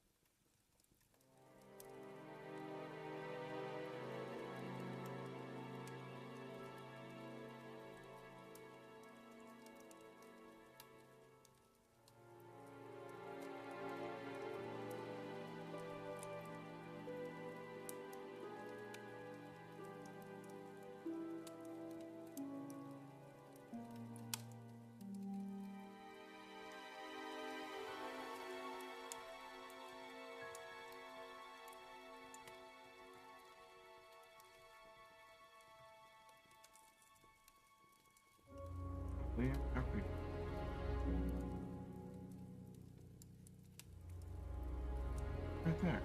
Right there.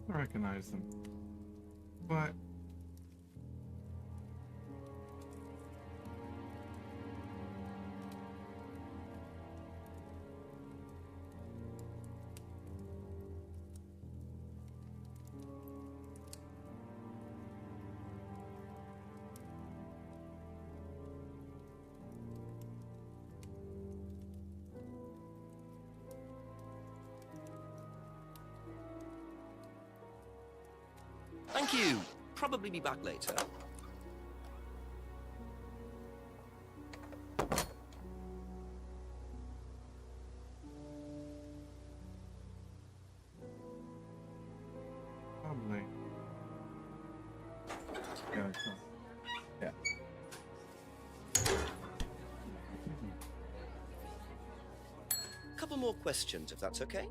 I recognize them, but Thank you. Probably be back later. probably. Yeah, it's not. Yeah. Couple more questions, if that's okay.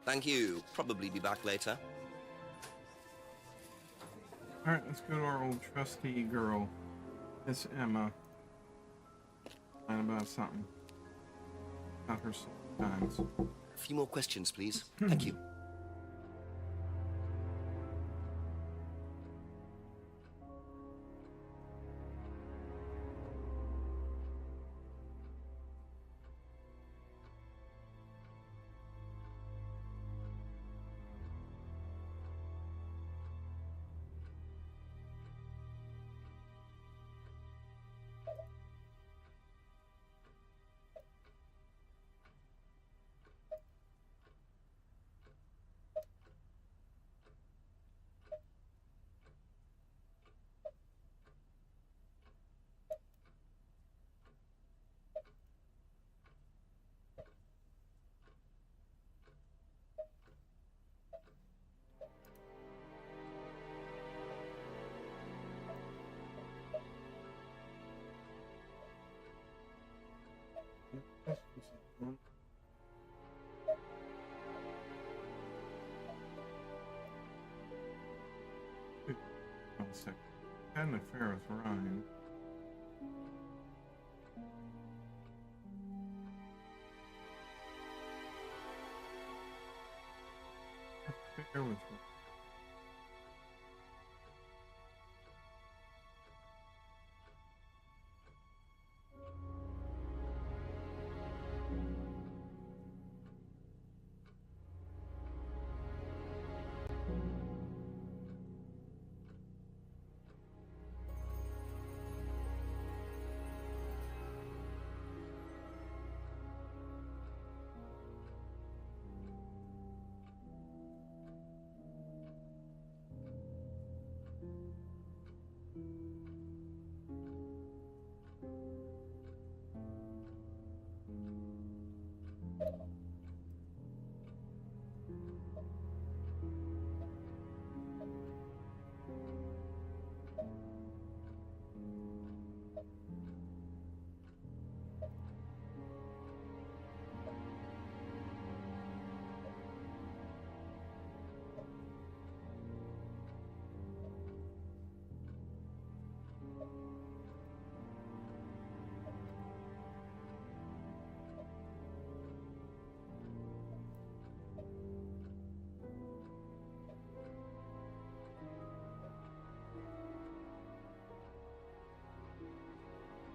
Thank you. Probably be back later. Alright, let's go to our old trusty girl, Miss Emma. And about something. Got her sometimes. A few more questions, please. Thank you. One second. Had an affair with Ryan. Affair with Ryan.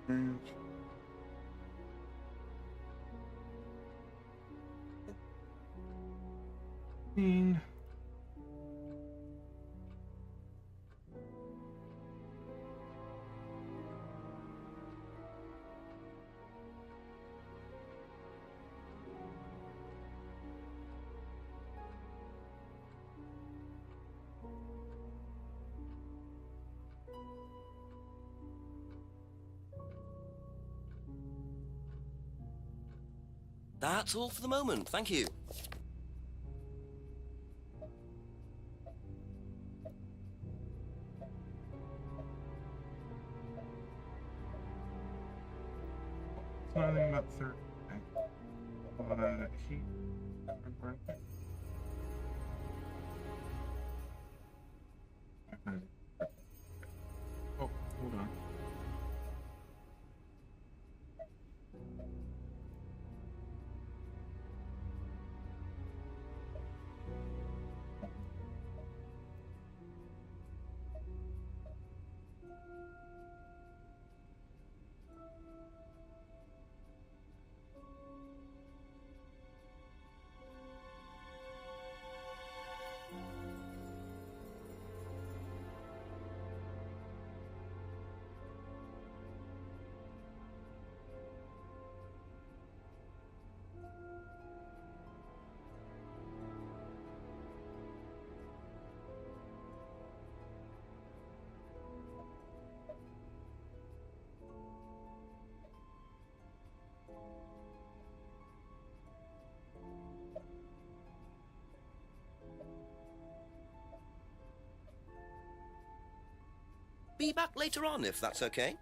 And That's all for the moment. Thank you. it's not anything about Thursday. He. Oh, hold on. Be back later on, if that's okay.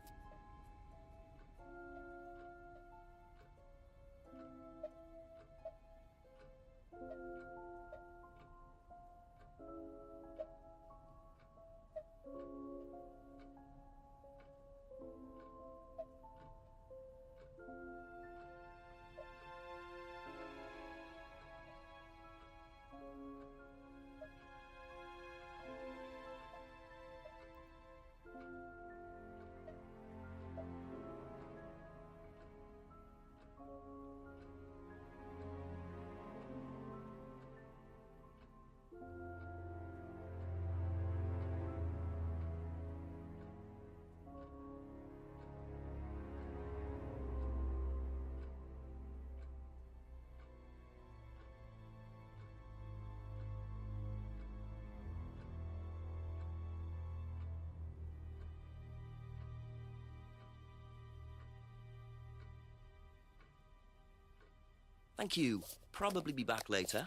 Thank you. Probably be back later.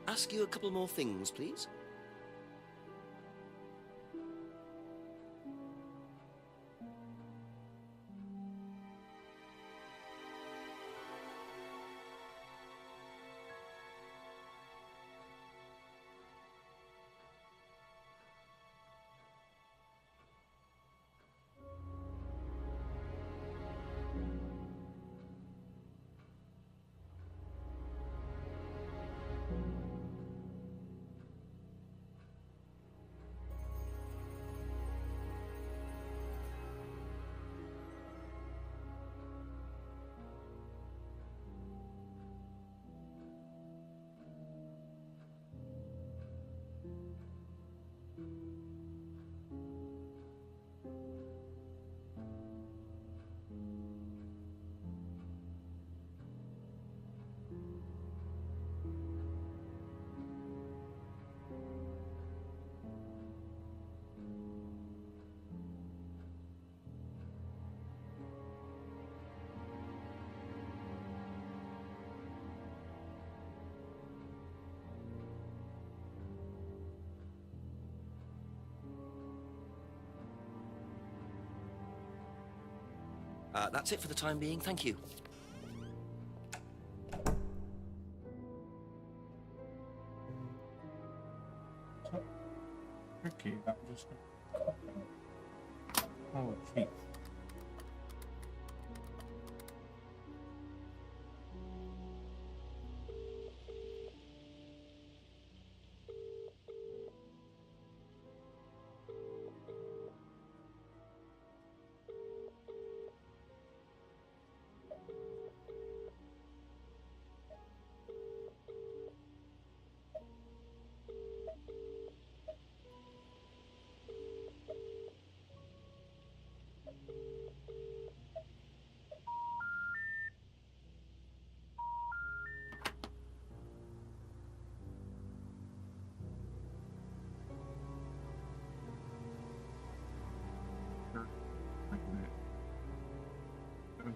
Ask you a couple more things, please. That's it for the time being. Thank you. Okay, that was just... Oh, cheap.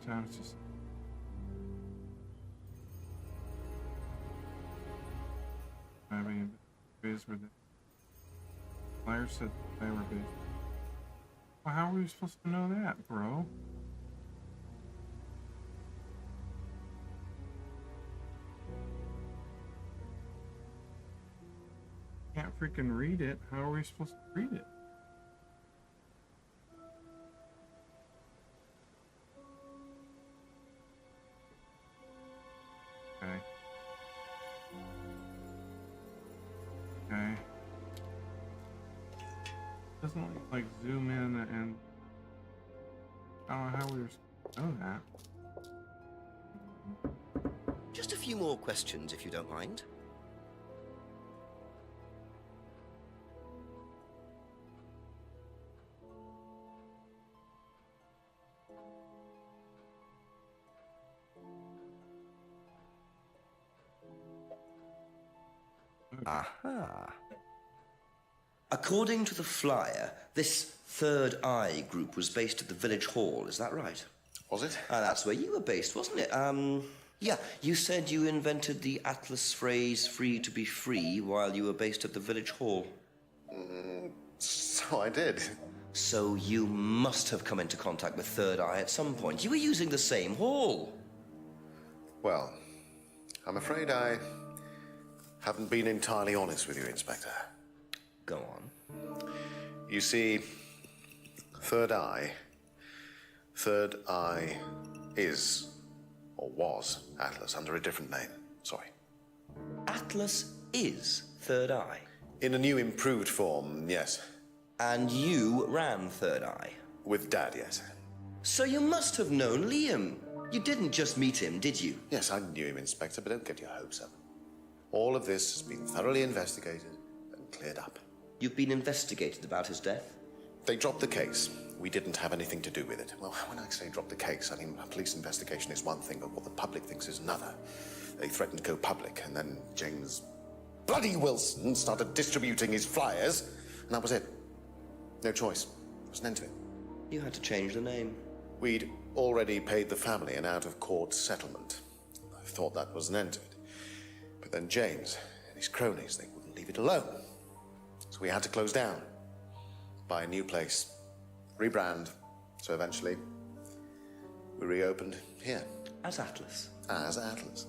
Sometimes just I mean, biz were the players said they were busy. Well, how were we supposed to know that, bro? Can't freaking read it. How are we supposed to read it? Okay. Okay. Doesn't like zoom in and I don't know how we were supposed to know that. Just a few more questions, if you don't mind. Aha. According to the flyer, this Third Eye group was based at the village hall, is that right? Was it? That's where you were based, wasn't it? Yeah, you said you invented the Atlas phrase, free to be free, while you were based at the village hall. So I did. So you must have come into contact with Third Eye at some point. You were using the same hall. Well, I'm afraid I haven't been entirely honest with you, Inspector. Go on. You see, Third Eye is, or was, Atlas under a different name. Sorry. Atlas is Third Eye? In a new improved form, yes. And you ran Third Eye? With Dad, yes. So you must have known Liam. You didn't just meet him, did you? Yes, I knew him, Inspector, but don't get your hopes up. All of this has been thoroughly investigated and cleared up. You've been investigated about his death? They dropped the case. We didn't have anything to do with it. Well, when I say drop the case, I mean a police investigation is one thing, but what the public thinks is another. They threatened to go public, and then James bloody Wilson started distributing his flyers, and that was it. No choice. There was an end to it. You had to change the name. We'd already paid the family an out-of-court settlement. I thought that was an end to it. But then James and his cronies, they wouldn't leave it alone. So we had to close down, buy a new place, rebrand. So eventually, we reopened here. As Atlas? As Atlas.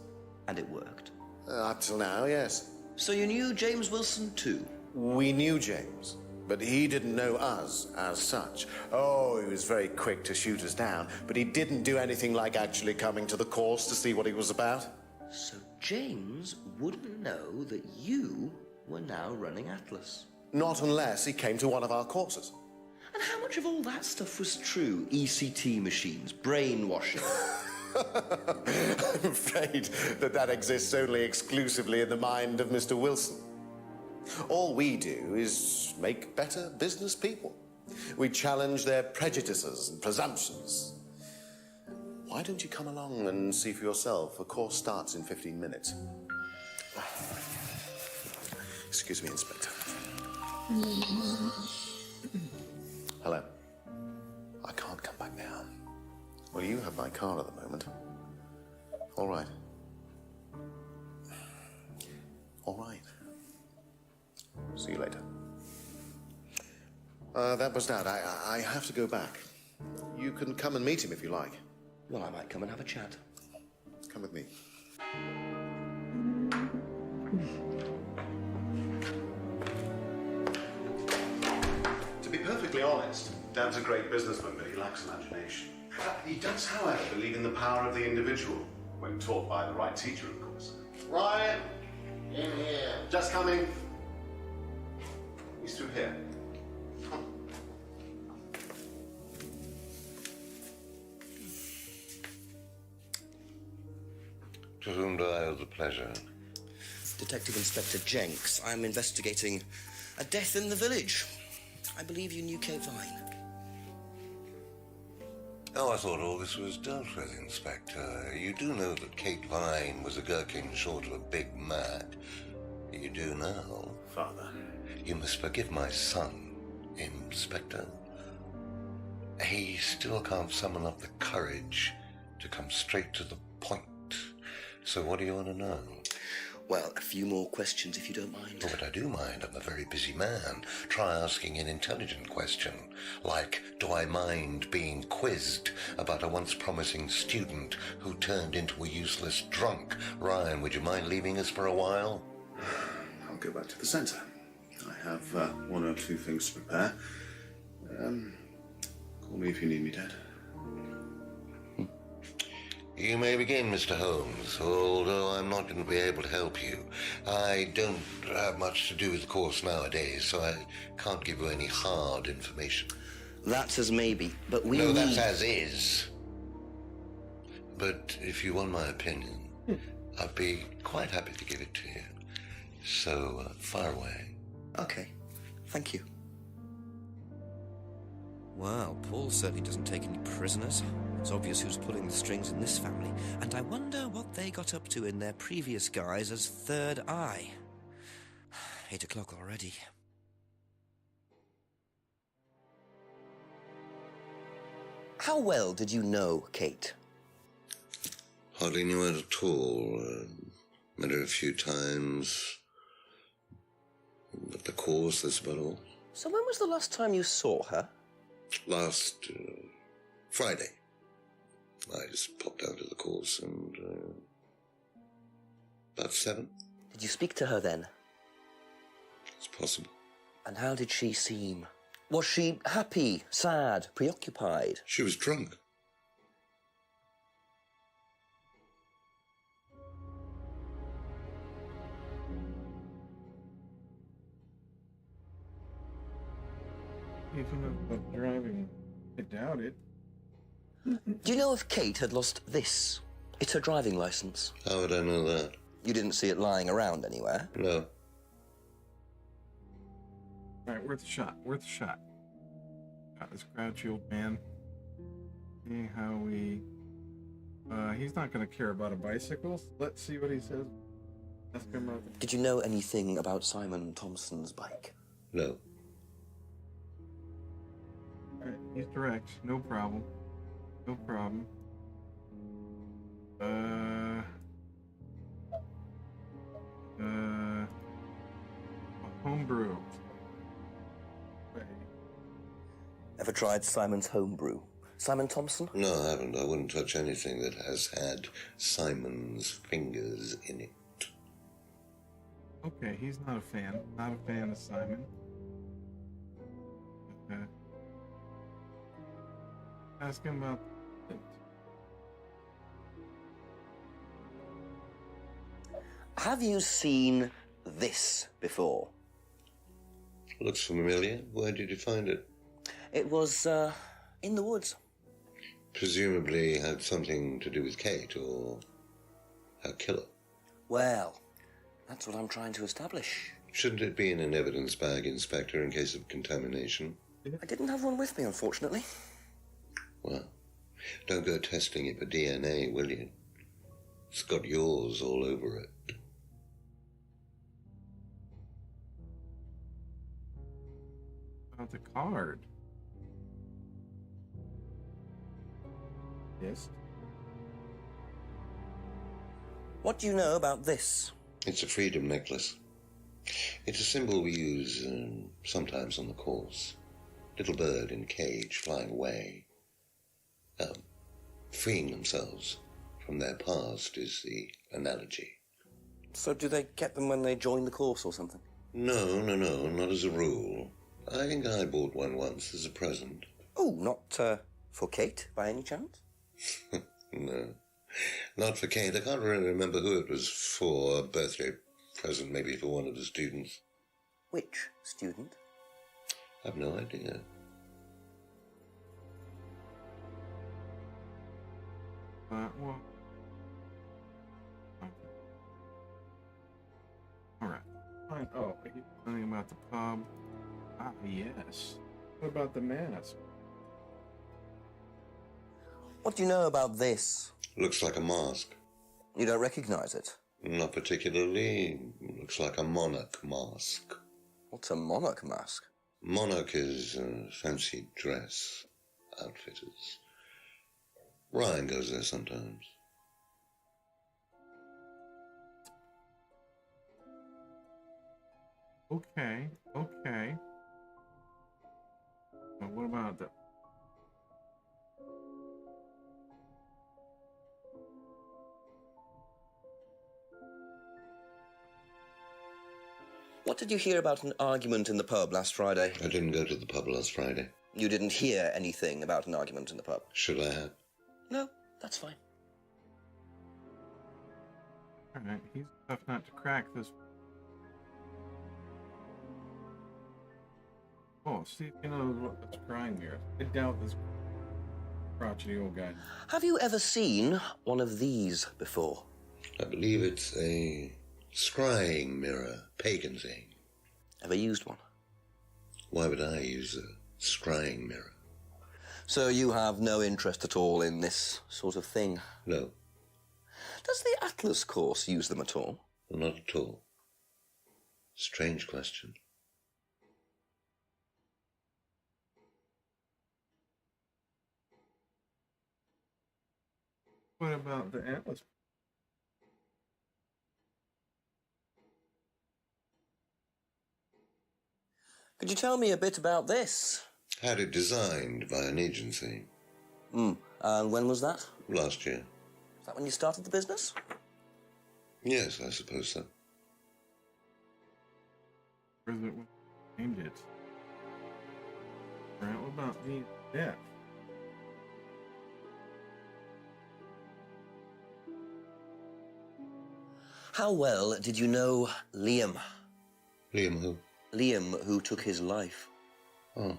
And it worked? Up till now, yes. So you knew James Wilson too? We knew James, but he didn't know us as such. Oh, he was very quick to shoot us down, but he didn't do anything like actually coming to the course to see what he was about. So James wouldn't know that you were now running Atlas? Not unless he came to one of our courses. And how much of all that stuff was true? ECT machines, brainwashing? I'm afraid that exists only exclusively in the mind of Mr. Wilson. All we do is make better business people. We challenge their prejudices and presumptions. Why don't you come along and see for yourself? The course starts in 15 minutes. Excuse me, Inspector. Hello. I can't come back now. Well, you have my car at the moment. All right. All right. See you later. That was Dad. I have to go back. You can come and meet him if you like. Well, I might come and have a chat. Come with me. To be perfectly honest, Dad's a great businessman, but he lacks imagination. He does, however, believe in the power of the individual, when taught by the right teacher, of course. Ryan! In here. Just coming. He's through here. Come. To whom do I owe the pleasure? Detective Inspector Jenks. I'm investigating a death in the village. I believe you knew Kate Vine. Oh, I thought all this was dealt with, Inspector. You do know that Kate Vine was a gherkin short of a Big Mac. You do now. Father. You must forgive my son, Inspector. He still can't summon up the courage to come straight to the point. So what do you want to know? Well, a few more questions, if you don't mind. Oh, but I do mind. I'm a very busy man. Try asking an intelligent question, like, do I mind being quizzed about a once promising student who turned into a useless drunk? Ryan, would you mind leaving us for a while? I'll go back to the centre. I have one or two things to prepare. Call me if you need me, Dad. You may begin, Mr. Holmes, although I'm not going to be able to help you. I don't have much to do with the course nowadays, so I can't give you any hard information. That's as maybe, but we No, need... that's as is. But if you want my opinion, I'd be quite happy to give it to you. So, fire away. Okay, thank you. Wow, Paul certainly doesn't take any prisoners. It's obvious who's pulling the strings in this family, and I wonder what they got up to in their previous guise as Third Eye. 8 o'clock already. How well did you know Kate? Hardly knew her at all. Met her a few times. At the course, that's about all. So when was the last time you saw her? Last Friday. I just popped down to the course and about 7. Did you speak to her then? It's possible. And how did she seem? Was she happy, sad, preoccupied? She was drunk. Even if driving, I doubt it. Do you know if Kate had lost this? It's her driving license. How would I know that? You didn't see it lying around anywhere? No. Alright, worth a shot. Worth a shot. Got this grouchy old man. See how we... he's not going to care about a bicycle. So let's see what he says. Ask him about... Did you know anything about Simon Thompson's bike? No. Alright, he's direct. No problem. No problem. A homebrew. Wait. Ever tried Simon's homebrew? Simon Thompson? No, I haven't. I wouldn't touch anything that has had Simon's fingers in it. Okay, he's not a fan. Not a fan of Simon. Okay. Ask him about it. Have you seen this before? Looks familiar. Where did you find it? It was, in the woods. Presumably had something to do with Kate or her killer. Well, that's what I'm trying to establish. Shouldn't it be in an evidence bag, Inspector, in case of contamination? I didn't have one with me, unfortunately. Well, don't go testing it for DNA, will you? It's got yours all over it. About the card. Yes. What do you know about this? It's a freedom necklace. It's a symbol we use sometimes on the course. Little bird in cage flying away. Freeing themselves from their past is the analogy. So do they get them when they join the course or something? No, not as a rule. I think I bought one once as a present. Oh, not for Kate, by any chance? No, not for Kate. I can't really remember who it was for. A birthday present, maybe for one of the students. Which student? I've no idea. Well... Alright. Fine. Oh, he's something about the pub. Ah, yes. What about the mask? What do you know about this? Looks like a mask. You don't recognize it? Not particularly. Looks like a monarch mask. What's a monarch mask? Monarch is fancy dress outfitters. Ryan goes there sometimes. Okay. Well, what about the... What did you hear about an argument in the pub last Friday? I didn't go to the pub last Friday. You didn't hear anything about an argument in the pub? Should I have? No, that's fine. Alright, he's tough not to crack this. Oh, see if you know what's crying here. I doubt this crotchety old guy. Have you ever seen one of these before? I believe it's a scrying mirror, pagan thing. Ever used one? Why would I use a scrying mirror? So you have no interest at all in this sort of thing? No. Does the Atlas course use them at all? Not at all. Strange question. What about the Atlas? Could you tell me a bit about this? Had it designed by an agency. And when was that? Last year. Is that when you started the business? Yes, I suppose so. Where's it named it? Right, what about the death? How well did you know Liam? Liam who? Liam, who took his life. Oh.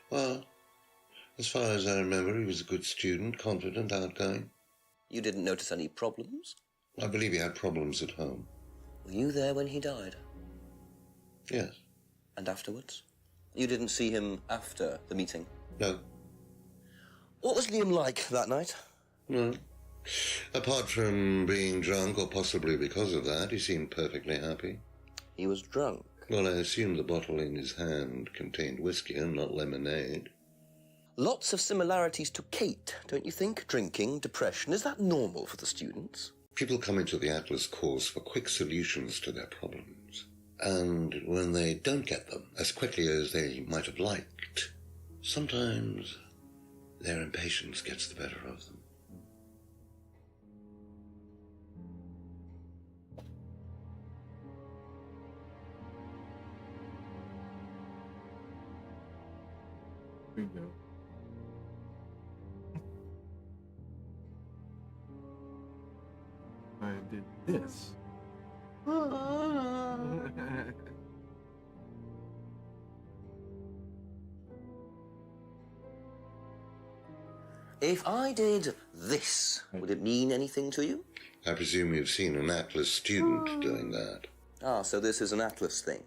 Well, As far as I remember, he was a good student, confident, outgoing. You didn't notice any problems? I believe he had problems at home. Were you there when he died? Yes. And afterwards? You didn't see him after the meeting? No. What was Liam like that night? No. Apart from being drunk, or possibly because of that, he seemed perfectly happy. He was drunk? Well, I assume the bottle in his hand contained whiskey and not lemonade. Lots of similarities to Kate, don't you think? Drinking, depression. Is that normal for the students? People come into the Atlas course for quick solutions to their problems. And when they don't get them as quickly as they might have liked, sometimes their impatience gets the better of them. We go. I did this. If I did this, would it mean anything to you? I presume you've seen an Atlas student doing that. Ah, so this is an Atlas thing.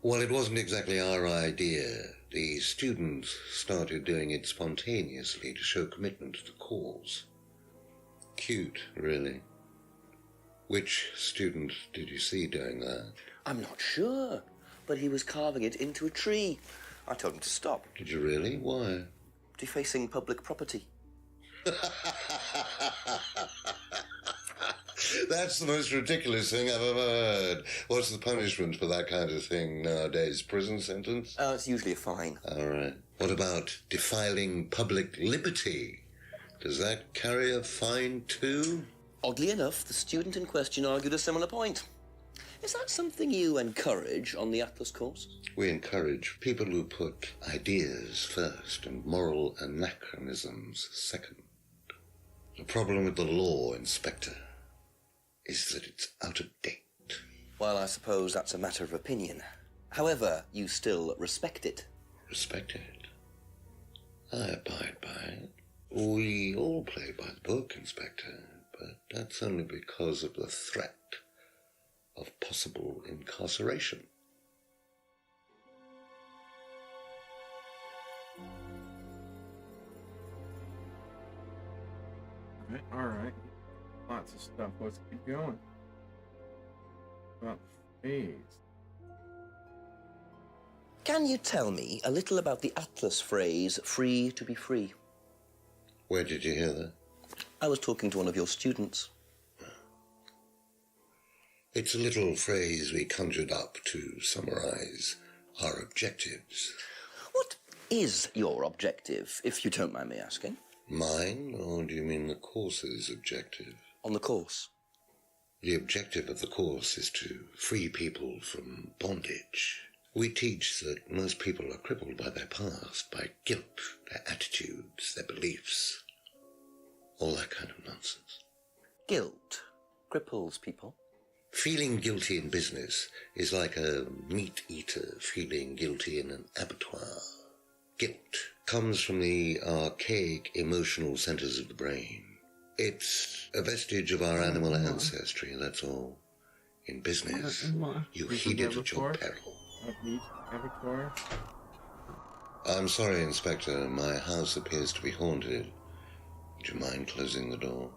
Well, it wasn't exactly our idea. The students started doing it spontaneously to show commitment to the cause. Cute, really. Which student did you see doing that? I'm not sure, but he was carving it into a tree. I told him to stop. Did you really? Why? Defacing public property. That's the most ridiculous thing I've ever heard. What's the punishment for that kind of thing nowadays? Prison sentence? It's usually a fine. All right. What about defiling public liberty? Does that carry a fine too? Oddly enough, the student in question argued a similar point. Is that something you encourage on the Atlas course? We encourage people who put ideas first and moral anachronisms second. The problem with the law, Inspector, is that it's out of date. Well, I suppose that's a matter of opinion. However, you still respect it. Respect it? I abide by it. We all play by the book, Inspector, but that's only because of the threat of possible incarceration. All right. Lots of stuff. Let's keep going. About phase. Can you tell me a little about the Atlas phrase, free to be free? Where did you hear that? I was talking to one of your students. It's a little phrase we conjured up to summarize our objectives. What is your objective, if you don't mind me asking? Mine, or do you mean the course's objective? On the course. The objective of the course is to free people from bondage. We teach that most people are crippled by their past, by guilt, their attitudes, their beliefs. All that kind of nonsense. Guilt cripples people. Feeling guilty in business is like a meat eater feeling guilty in an abattoir. Guilt comes from the archaic emotional centers of the brain. It's a vestige of our animal ancestry, that's all. In business, you heed it at your peril. Abattoir. I'm sorry, Inspector. My house appears to be haunted. Would you mind closing the door?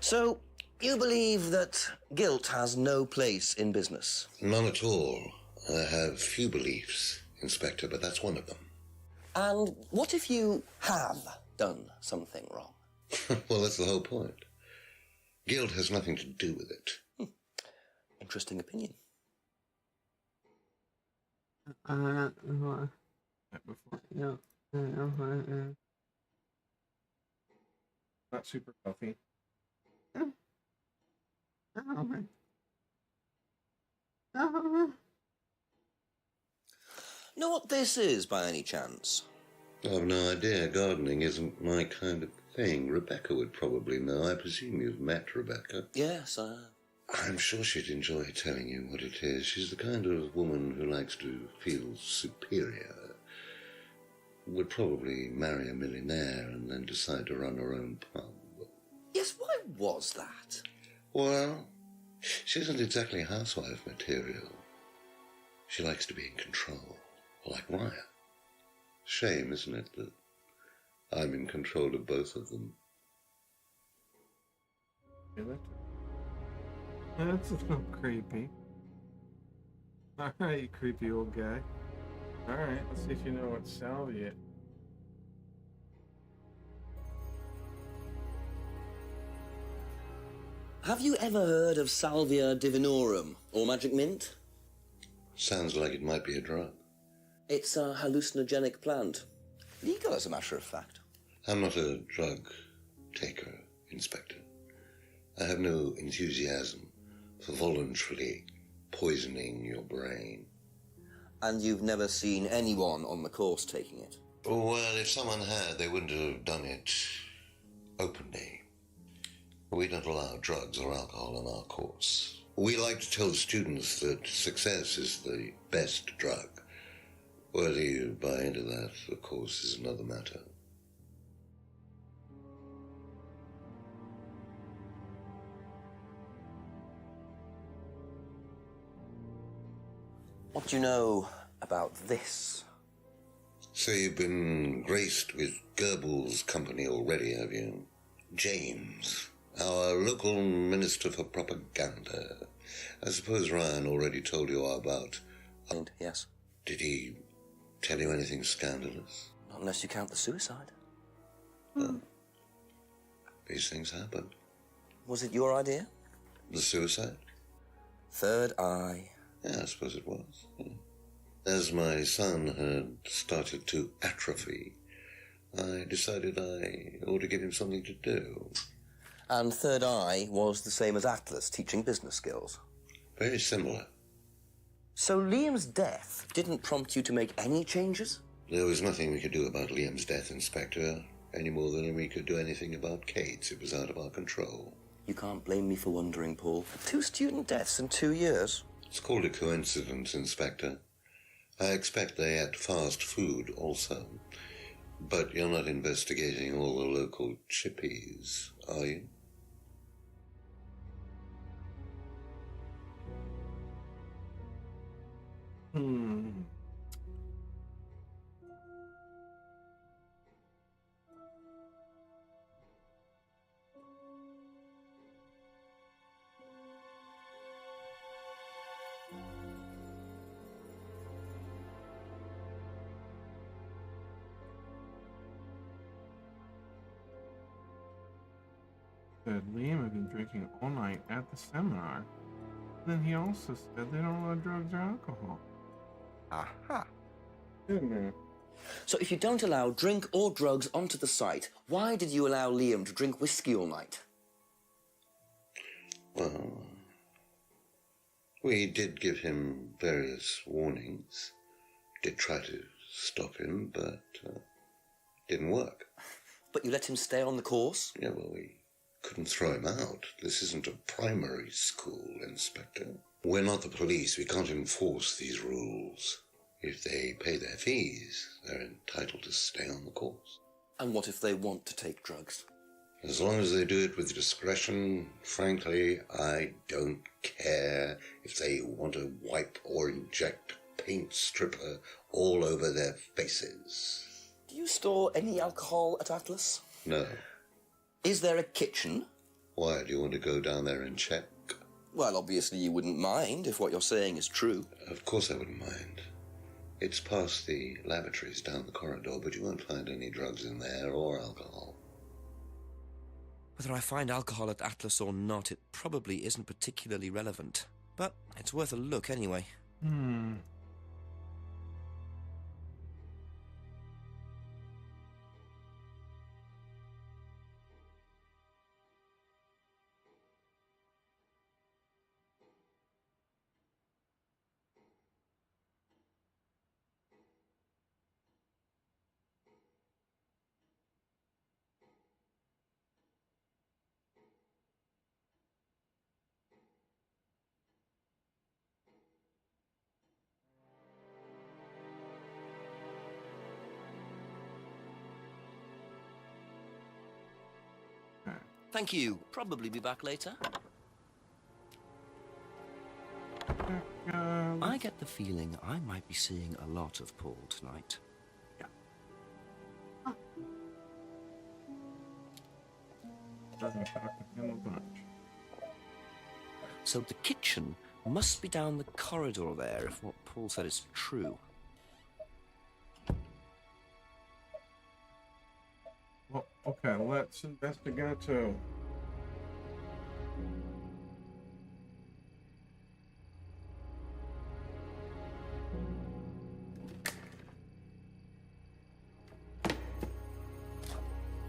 So, you believe that guilt has no place in business? None at all. I have few beliefs, Inspector, but that's one of them. And what if you have done something wrong? Well, that's the whole point. Guilt has nothing to do with it. Interesting opinion. Not super healthy. Know what this is, by any chance? I've no idea. Gardening isn't my kind of thing. Rebecca would probably know. I presume you've met Rebecca. Yes, I'm sure she'd enjoy telling you what it is. She's the kind of woman who likes to feel superior. Would probably marry a millionaire and then decide to run her own pub. Yes, why was that? Well, she isn't exactly housewife material. She likes to be in control, like Ryan. Shame, isn't it, that I'm in control of both of them? That's a little creepy. Alright, you creepy old guy. Alright, let's see if you know what salvia. Have you ever heard of Salvia divinorum, or magic mint? Sounds like it might be a drug. It's a hallucinogenic plant. Legal, as a matter of fact. I'm not a drug taker, Inspector. I have no enthusiasm for voluntarily poisoning your brain. And you've never seen anyone on the course taking it? Well, if someone had, they wouldn't have done it openly. We don't allow drugs or alcohol on our course. We like to tell students that success is the best drug. Whether you buy into that, of course, is another matter. What do you know about this? So you've been graced with Goebbels' company already, have you? James, our local minister for propaganda. I suppose Ryan already told you all about... Yes. Did he tell you anything scandalous? Not unless you count the suicide. These things happen. Was it your idea? The suicide? Third eye. Yeah, I suppose it was. Yeah. As my son had started to atrophy, I decided I ought to give him something to do. And Third Eye was the same as Atlas, teaching business skills. Very similar. So Liam's death didn't prompt you to make any changes? There was nothing we could do about Liam's death, Inspector, any more than we could do anything about Kate's. It was out of our control. You can't blame me for wondering, Paul. 2 student deaths in 2 years. It's called a coincidence, Inspector. I expect they ate fast food also. But you're not investigating all the local chippies, are you? Said Liam had been drinking all night at the seminar. Then he also said they don't allow drugs or alcohol. Aha. Didn't it? So if you don't allow drink or drugs onto the site, why did you allow Liam to drink whiskey all night? Well, we did give him various warnings. Did try to stop him, but didn't work. But you let him stay on the course? Yeah, well, we couldn't throw him out. This isn't a primary school, Inspector. We're not the police. We can't enforce these rules. If they pay their fees, they're entitled to stay on the course. And what if they want to take drugs? As long as they do it with discretion, frankly, I don't care if they want to wipe or inject paint stripper all over their faces. Do you store any alcohol at Atlas? No. Is there a kitchen? Why, do you want to go down there and check? Well, obviously you wouldn't mind if what you're saying is true. Of course I wouldn't mind. It's past the lavatories down the corridor, but you won't find any drugs in there or alcohol. Whether I find alcohol at Atlas or not, it probably isn't particularly relevant. But it's worth a look anyway. Thank you. Probably be back later. I get the feeling I might be seeing a lot of Paul tonight. So the kitchen must be down the corridor there, if what Paul said is true. Well, okay, let's investigate too.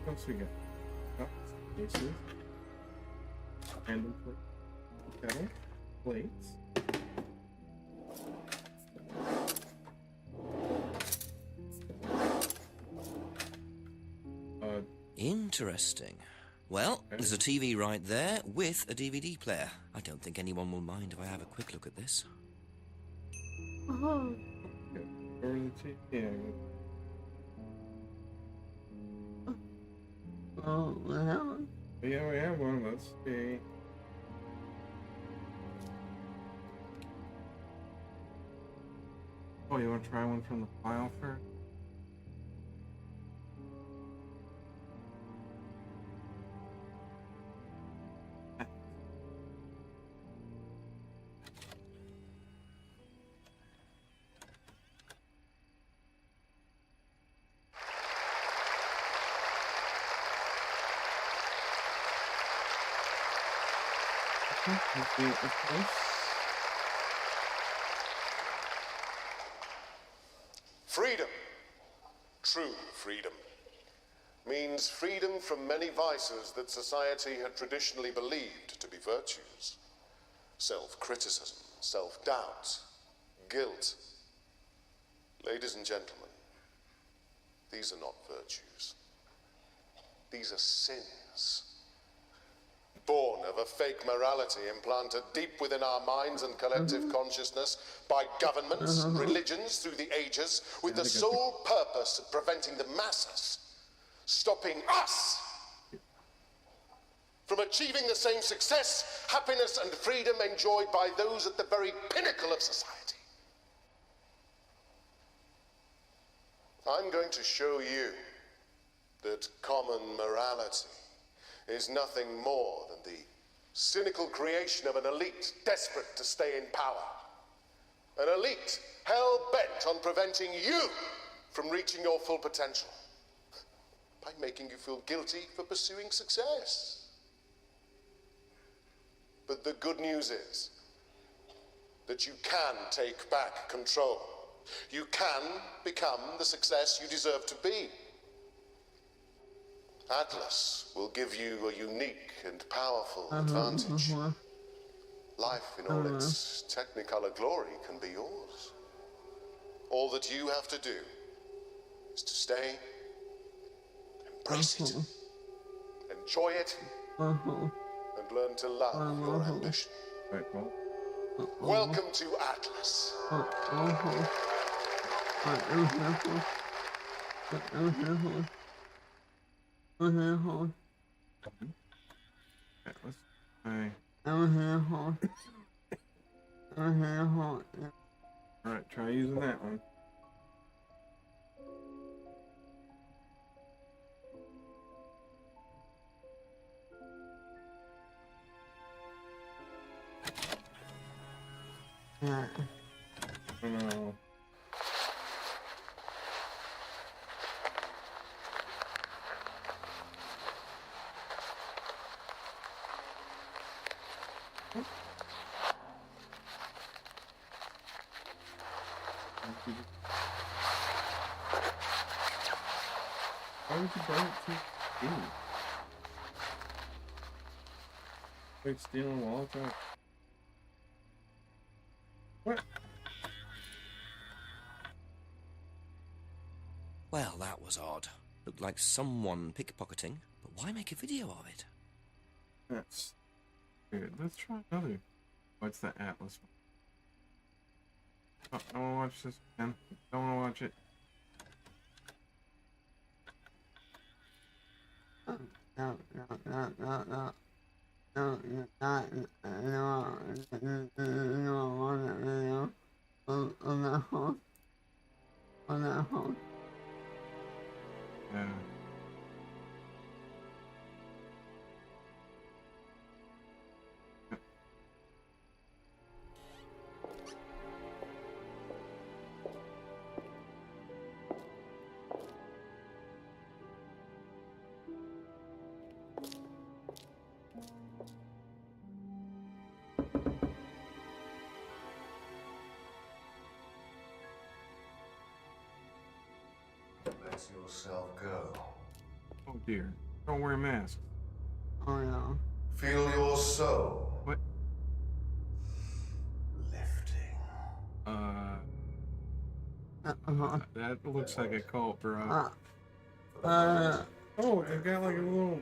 What else we got? Oh, cases. Random plate. Kettle. Plates. Interesting. Well, there's a TV right there with a DVD player. I don't think anyone will mind if I have a quick look at this. Okay. Over the TV. Oh, well. Yeah, we have one. Let's see. Oh, you want to try one from the file first? Freedom, true freedom, means freedom from many vices that society had traditionally believed to be virtues. Self-criticism, self-doubt, guilt. Ladies and gentlemen, these are not virtues. These are sins. Born of a fake morality implanted deep within our minds and collective consciousness by governments, religions through the ages, with the sole purpose of preventing the masses, stopping us from achieving the same success, happiness, and freedom enjoyed by those at the very pinnacle of society. I'm going to show you that common morality is nothing more than the cynical creation of an elite desperate to stay in power. An elite hell-bent on preventing you from reaching your full potential by making you feel guilty for pursuing success. But the good news is that you can take back control. You can become the success you deserve to be. Atlas will give you a unique and powerful advantage. Life in all its technicolor glory can be yours. All that you have to do is to stay, embrace it, enjoy it, and learn to love your ambition. Welcome to Atlas. Alright, try using that one. No. Why would you buy it to me? Like stealing wallets out. What? Well, that was odd. Looked like someone pickpocketing, but why make a video of it? That's good. Let's try another. What's the Atlas one? Oh, I want to watch this again. Don't want to watch it. Yeah. Let yourself go. Oh dear. Don't wear a mask. Feel your soul. What? Lifting. That looks like a cult, bro. Oh, they've got like a little.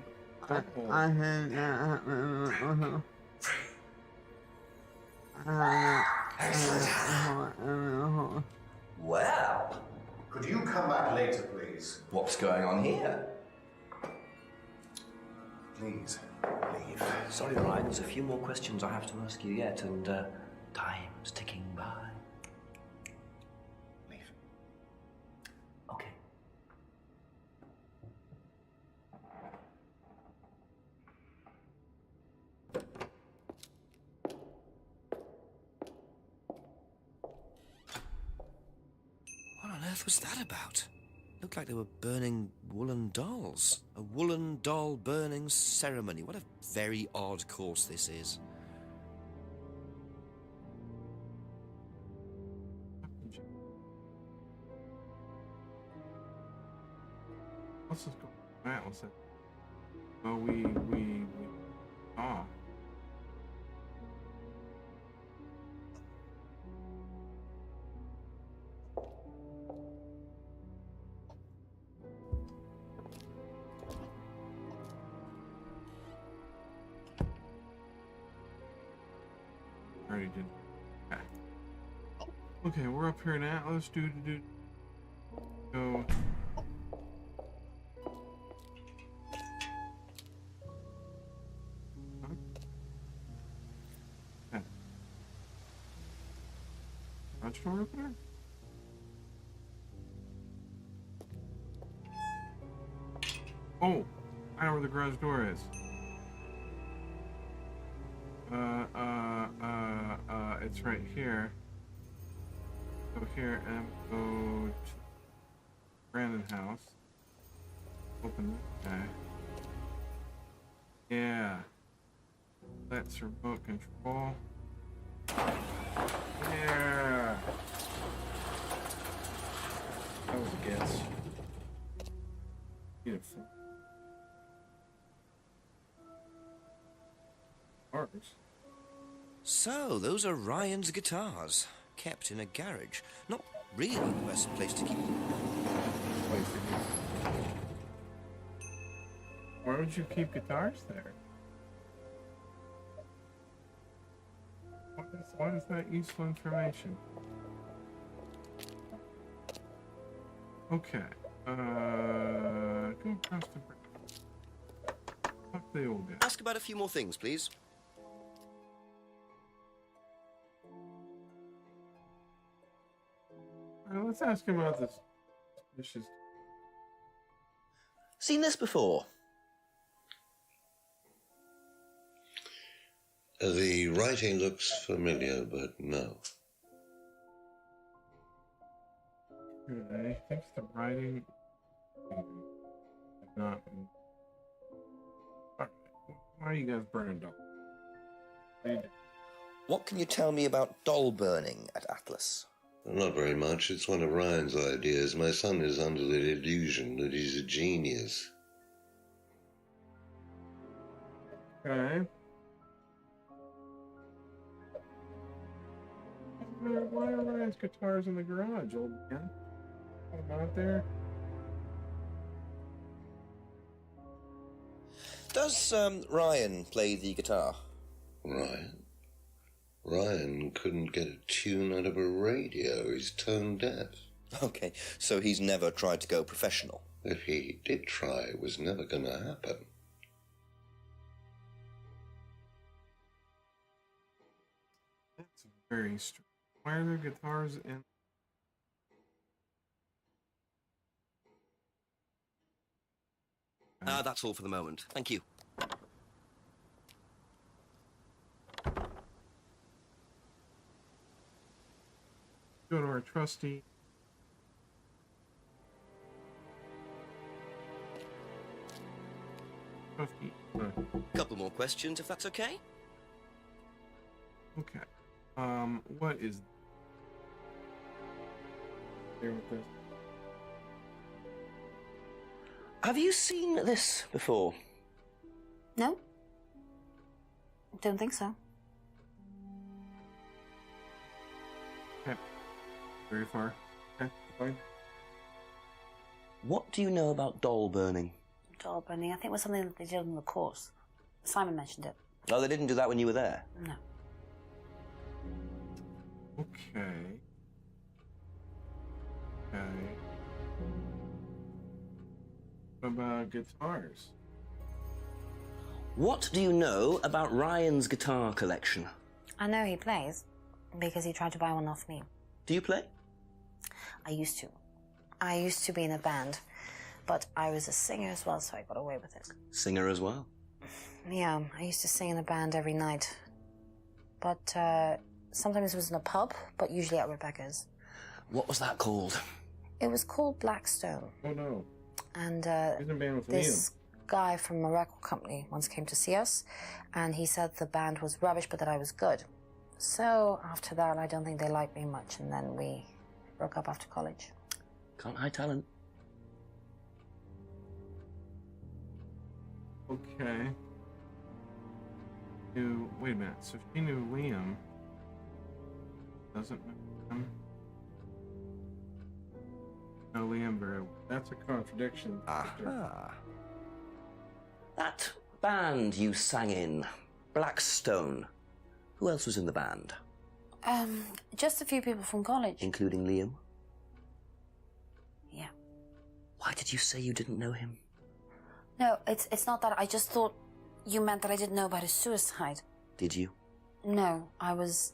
Well, Could you come back later, please? what's going on here? Please, leave. Sorry, Ryan, there's a few more questions I have to ask you yet, and time's ticking by. Leave. Okay. What on earth was that about? Looked like they were burning woolen dolls. A woolen doll burning ceremony. What a very odd course this is. What's this going on? What's that? Oh, ah. Already did. Okay, we're up here in Atlas. Go. Garage door opener? Oh, I know where the garage door is. It's right here. Go here and go to Brandon house. Open this guy. Yeah. That's remote control. Yeah. That was a guess. Beautiful. Ours. So, those are Ryan's guitars, kept in a garage. Not really the best place to keep them. Why would you keep guitars there? What is that useful information? Okay. Go across the bridge. Fuck the old guy. Ask about a few more things, please. Let's ask him about this. Suspicious. Seen this before? The writing looks familiar, but no. I think the writing has not been. Alright. Why are you guys burning dolls? What are you doing? What can you tell me about doll burning at Atlas? Not very much. It's one of Ryan's ideas. My son is under the illusion that he's a genius. Okay. Why are Ryan's guitars in the garage, old man? I'm out there. Does Ryan play the guitar? Ryan? Ryan couldn't get a tune out of a radio. He's tone deaf. Okay, so he's never tried to go professional. If he did try, it was never going to happen. Very strange. Why are there guitars in? That's all for the moment. Thank you. Go to our trusty. Couple more questions, if that's okay. Okay. What is there with this? Have you seen this before? No? Don't think so. Okay. Very far. Okay, fine. What do you know about doll burning? Doll burning, I think it was something that they did in the course. Simon mentioned it. Oh, they didn't do that when you were there? No. Okay. Okay. What about guitars? What do you know about Ryan's guitar collection? I know he plays, because he tried to buy one off me. Do you play? I used to. I used to be in a band, but I was a singer as well, so I got away with it. Singer as well? Yeah, I used to sing in a band every night. But sometimes it was in a pub, but usually at Rebecca's. What was that called? It was called Blackstone. Oh no. And He's in a band with this guy from a record company once came to see us, and he said the band was rubbish, but that I was good. So after that, I don't think they liked me much, and then we broke up after college. Can't hide talent. Okay. Wait a minute. So she knew Liam. Doesn't know him. No, Liam very well. That's a contradiction. Aha. That band you sang in, Blackstone. Who else was in the band? Just a few people from college. Including Liam? Yeah. Why did you say you didn't know him? No, it's not that. I just thought you meant that I didn't know about his suicide. Did you? No, I was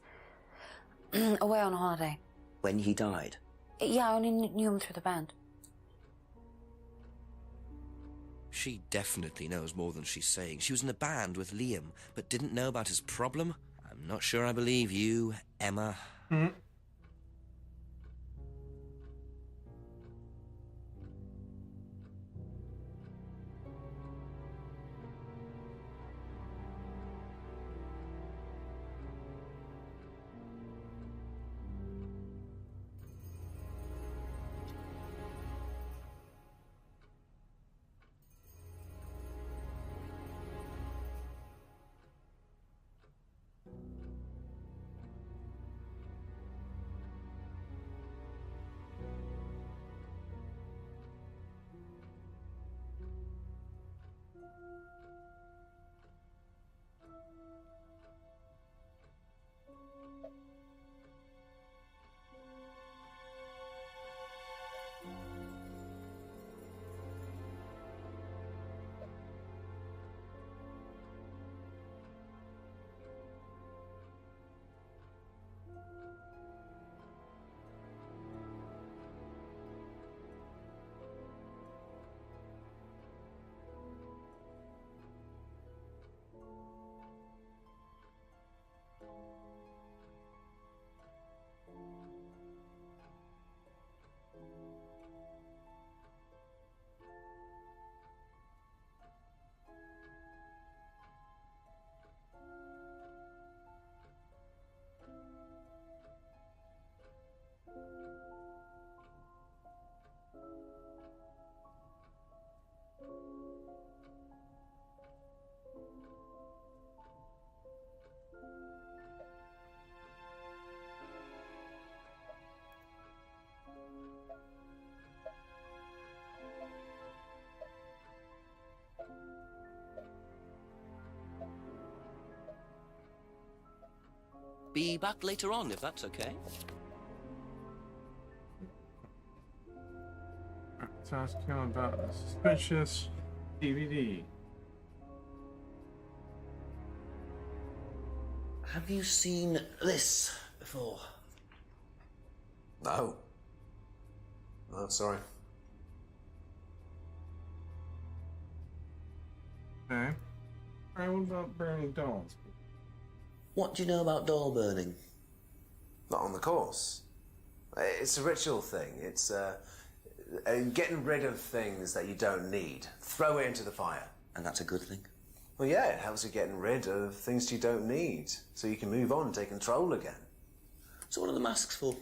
away on holiday. When he died? Yeah, I only knew him through the band. She definitely knows more than she's saying. She was in a band with Liam, but didn't know about his problem? I'm not sure I believe you, Emma. Be back later on, if that's okay. Let's ask him about the suspicious DVD. Have you seen this before? No. No, sorry. Okay. Alright, what about burning dolls? What do you know about doll burning? Not on the course. It's a ritual thing. It's getting rid of things that you don't need. Throw it into the fire. And that's a good thing? Well, yeah, it helps you getting rid of things you don't need, so you can move on and take control again. So what are the masks for?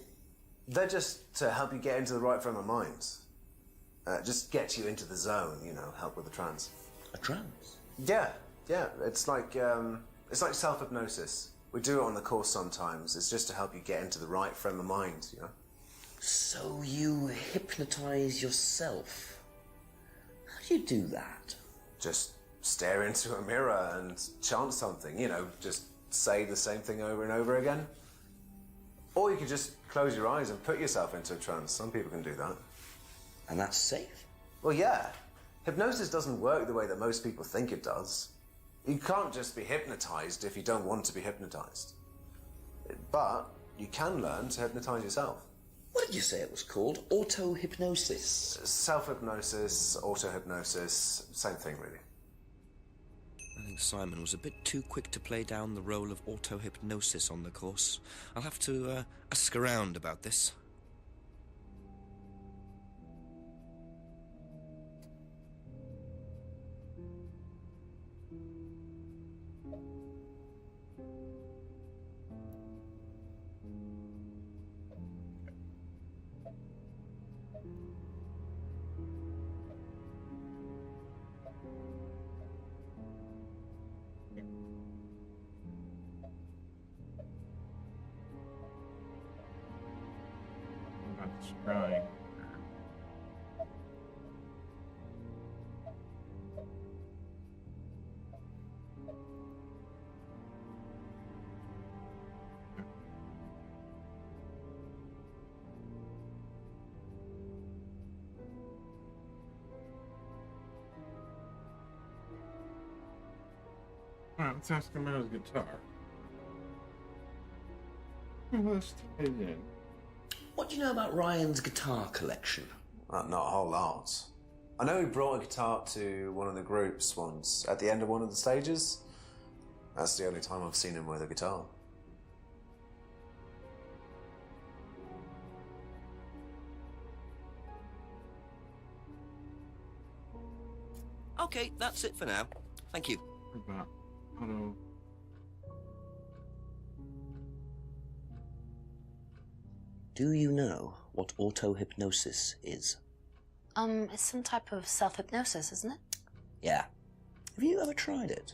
They're just to help you get into the right frame of mind. Just get you into the zone, you know, help with the trance. A trance? Yeah. It's like self-hypnosis. We do it on the course sometimes. It's just to help you get into the right frame of mind, you know. So you hypnotize yourself? How do you do that? Just stare into a mirror and chant something, you know, just say the same thing over and over again. Or you could just close your eyes and put yourself into a trance. Some people can do that. And that's safe? Well, yeah. Hypnosis doesn't work the way that most people think it does. You can't just be hypnotized if you don't want to be hypnotized. But you can learn to hypnotize yourself. What did you say it was called? Auto-hypnosis? Self-hypnosis, auto-hypnosis, same thing, really. I think Simon was a bit too quick to play down the role of auto-hypnosis on the course. I'll have to ask around about this. Right. Alright, let's ask him about his guitar. Let's tie it in. What do you know about Ryan's guitar collection? Not a whole lot. I know he brought a guitar to one of the groups once, at the end of one of the stages. That's the only time I've seen him with a guitar. Okay, that's it for now. Thank you. About auto. Do you know what auto-hypnosis is? It's some type of self-hypnosis, isn't it? Yeah. Have you ever tried it?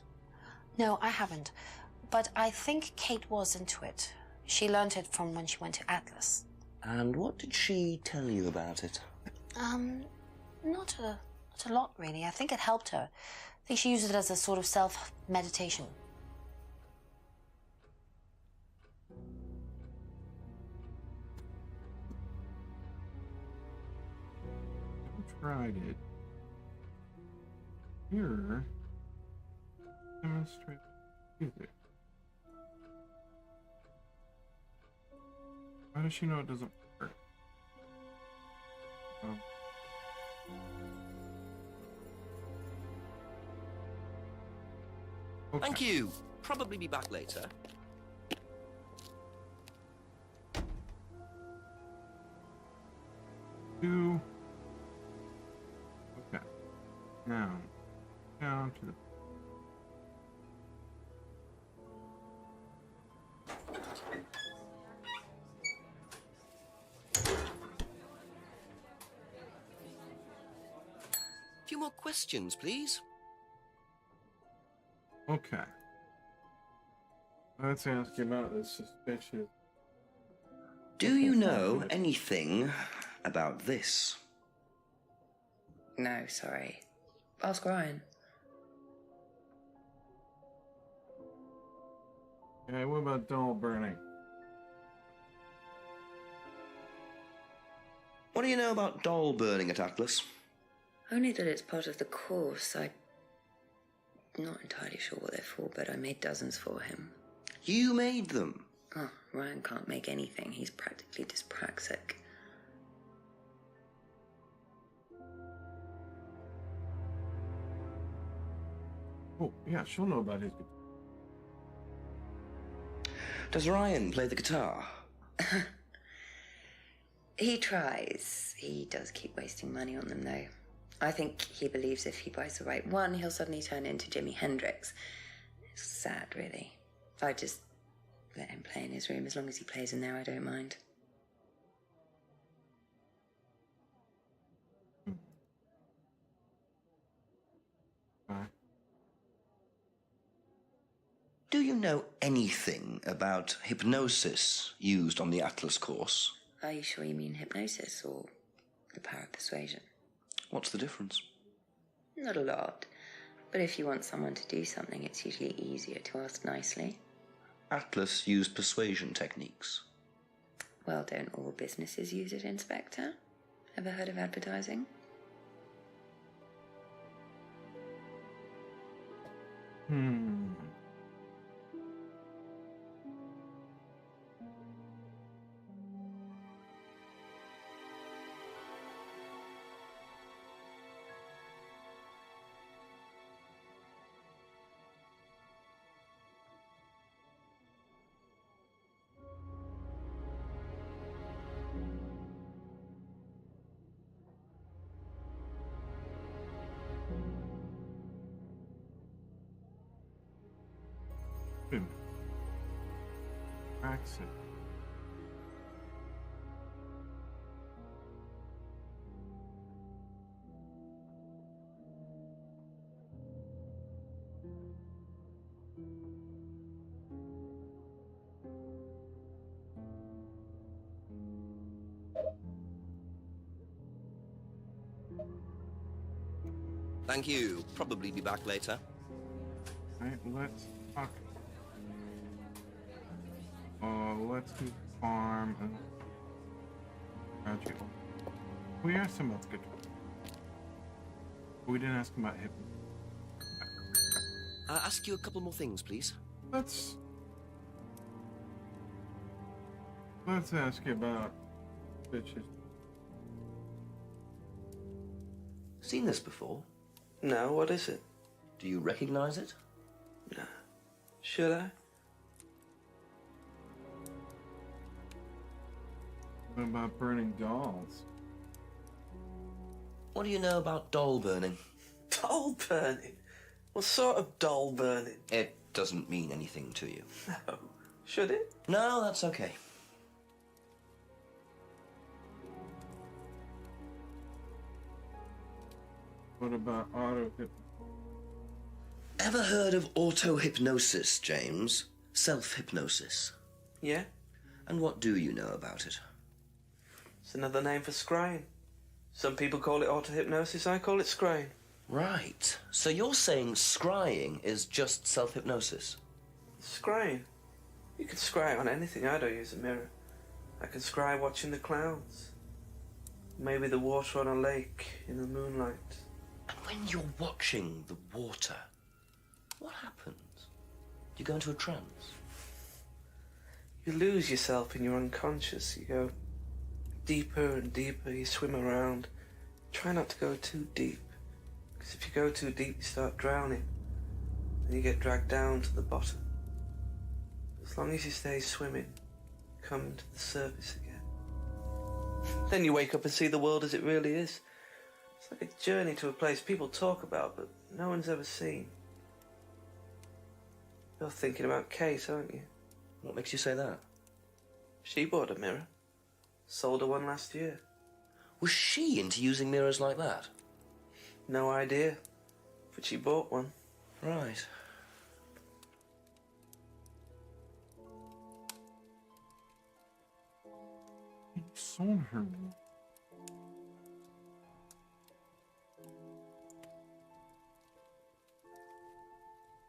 No, I haven't. But I think Kate was into it. She learned it from when she went to Atlas. And what did she tell you about it? Not a lot, really. I think it helped her. I think she used it as a sort of self-meditation. Tried it. Here, demonstrate music. How does she know it doesn't work? Oh. Okay. Thank you. Probably be back later. Two. Okay. Now, down to the. A few more questions, please. Okay. Let's ask you about this suspicious. Do you know anything about this? No, sorry. Ask Ryan. Okay, what about doll burning? What do you know about doll burning at Atlas? Only that it's part of the course. I'm not entirely sure what they're for, but I made dozens for him. You made them? Oh, Ryan can't make anything. He's practically dyspraxic. Oh, yeah, she'll know about his guitar. Does Ryan play the guitar? He tries. He does keep wasting money on them, though. I think he believes if he buys the right one, he'll suddenly turn into Jimi Hendrix. It's sad, really. I just let him play in his room. As long as he plays in there, I don't mind. Do you know anything about hypnosis used on the Atlas course? Are you sure you mean hypnosis or the power of persuasion? What's the difference? Not a lot. But if you want someone to do something, it's usually easier to ask nicely. Atlas used persuasion techniques. Well, don't all businesses use it, Inspector? Ever heard of advertising? Accent. Thank you. Probably be back later. Alright, let's talk. Let's do farm and graduate. We asked him about the guitar. We didn't ask him about hip. Ask you a couple more things, please. Let's ask you about bitches. Seen this before? No, what is it? Do you recognize it? No. Should I? What about burning dolls? What do you know about doll burning? Doll burning? What sort of doll burning? It doesn't mean anything to you. No. Should it? No, that's okay. What about auto-hypnosis? Ever heard of auto-hypnosis, James? Self-hypnosis. Yeah? And what do you know about it? It's another name for scrying. Some people call it auto-hypnosis, I call it scrying. Right. So you're saying scrying is just self-hypnosis? Scrying? You can scry on anything. I don't use a mirror. I can scry watching the clouds. Maybe the water on a lake in the moonlight. And when you're watching the water, what happens? You go into a trance? You lose yourself in your unconscious. You go deeper and deeper. You swim around. Try not to go too deep. Because if you go too deep, you start drowning. And you get dragged down to the bottom. As long as you stay swimming, you come to the surface again. Then you wake up and see the world as it really is. It's like a journey to a place people talk about, but no one's ever seen. You're thinking about Kate, aren't you? What makes you say that? She bought a mirror. Sold her one last year. Was she into using mirrors like that? No idea. But she bought one. Right. He sold her.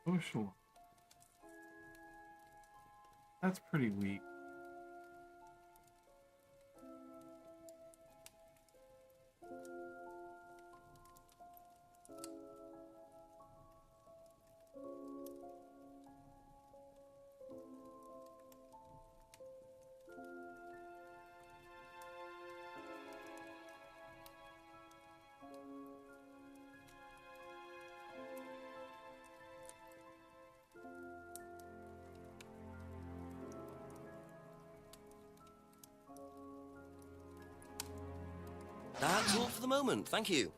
Social. That's pretty weak. That's all for the moment, thank you.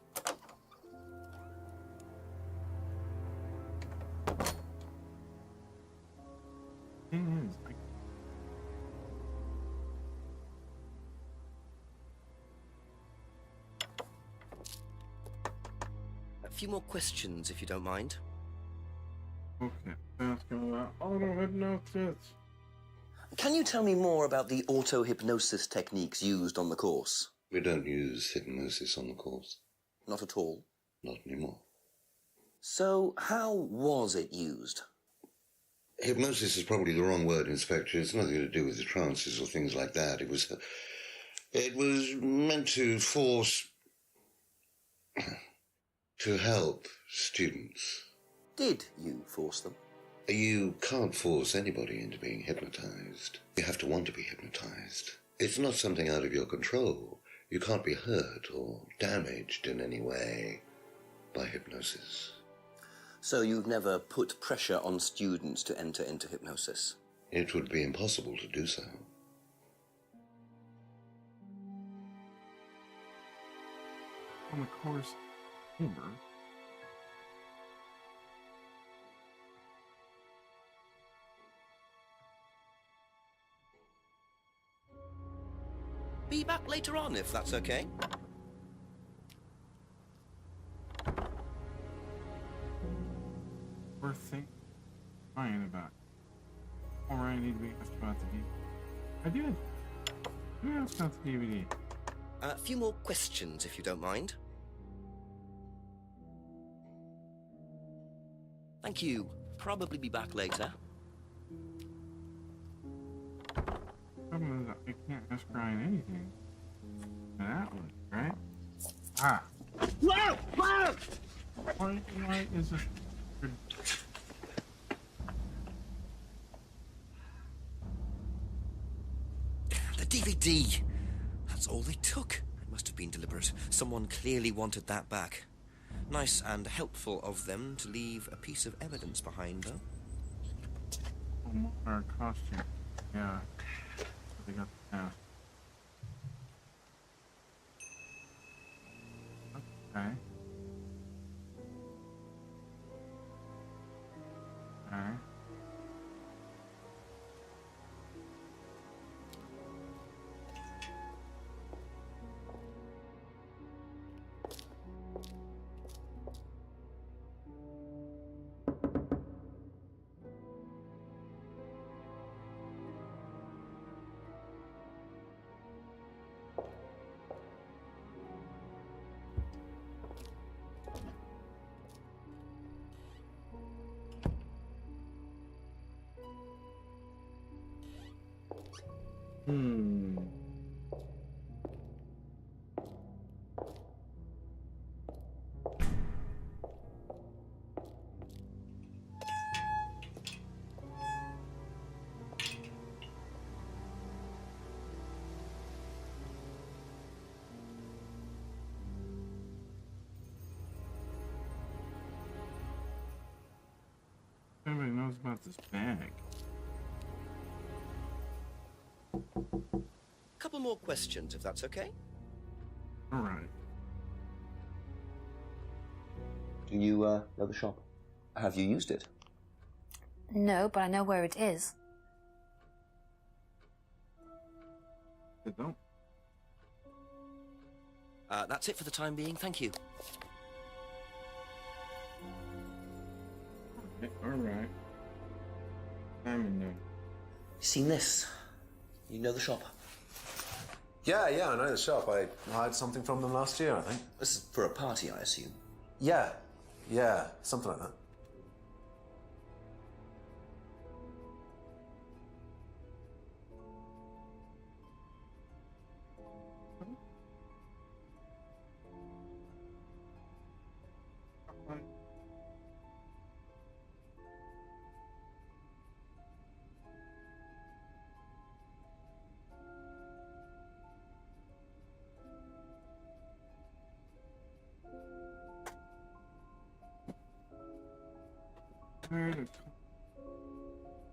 A few more questions, if you don't mind. Okay, asking about auto-hypnosis. Can you tell me more about the auto-hypnosis techniques used on the course? We don't use hypnosis on the course. Not at all. Not anymore. So, how was it used? Hypnosis is probably the wrong word, Inspector. It's nothing to do with the trances or things like that. It was meant to force... to help students. Did you force them? You can't force anybody into being hypnotized. You have to want to be hypnotized. It's not something out of your control. You can't be hurt or damaged in any way by hypnosis. So you've never put pressure on students to enter into hypnosis? It would be impossible to do so. On the course, humor. Be back later on, if that's okay. We're fine about. Or I need to be asked about the DVD. I did. Who asked about the DVD? A few more questions, if you don't mind. Thank you. Probably be back later. Problem is, I can't ask Ryan anything. That one, right? Ah. Whoa! Whoa! Why is this? The DVD! That's all they took. It must have been deliberate. Someone clearly wanted that back. Nice and helpful of them to leave a piece of evidence behind, though. Oh, our costume. Yeah. They got the mask. Okay. Alright. Everybody knows about this bag. Couple more questions, if that's okay. Alright. Do you know the shop? Have you used it? No, but I know where it is. They don't. That's it for the time being, thank you. Alright. Seen this? You know the shop? Yeah, I know the shop. I hired something from them last year, I think. This is for a party, I assume. Yeah, something like that.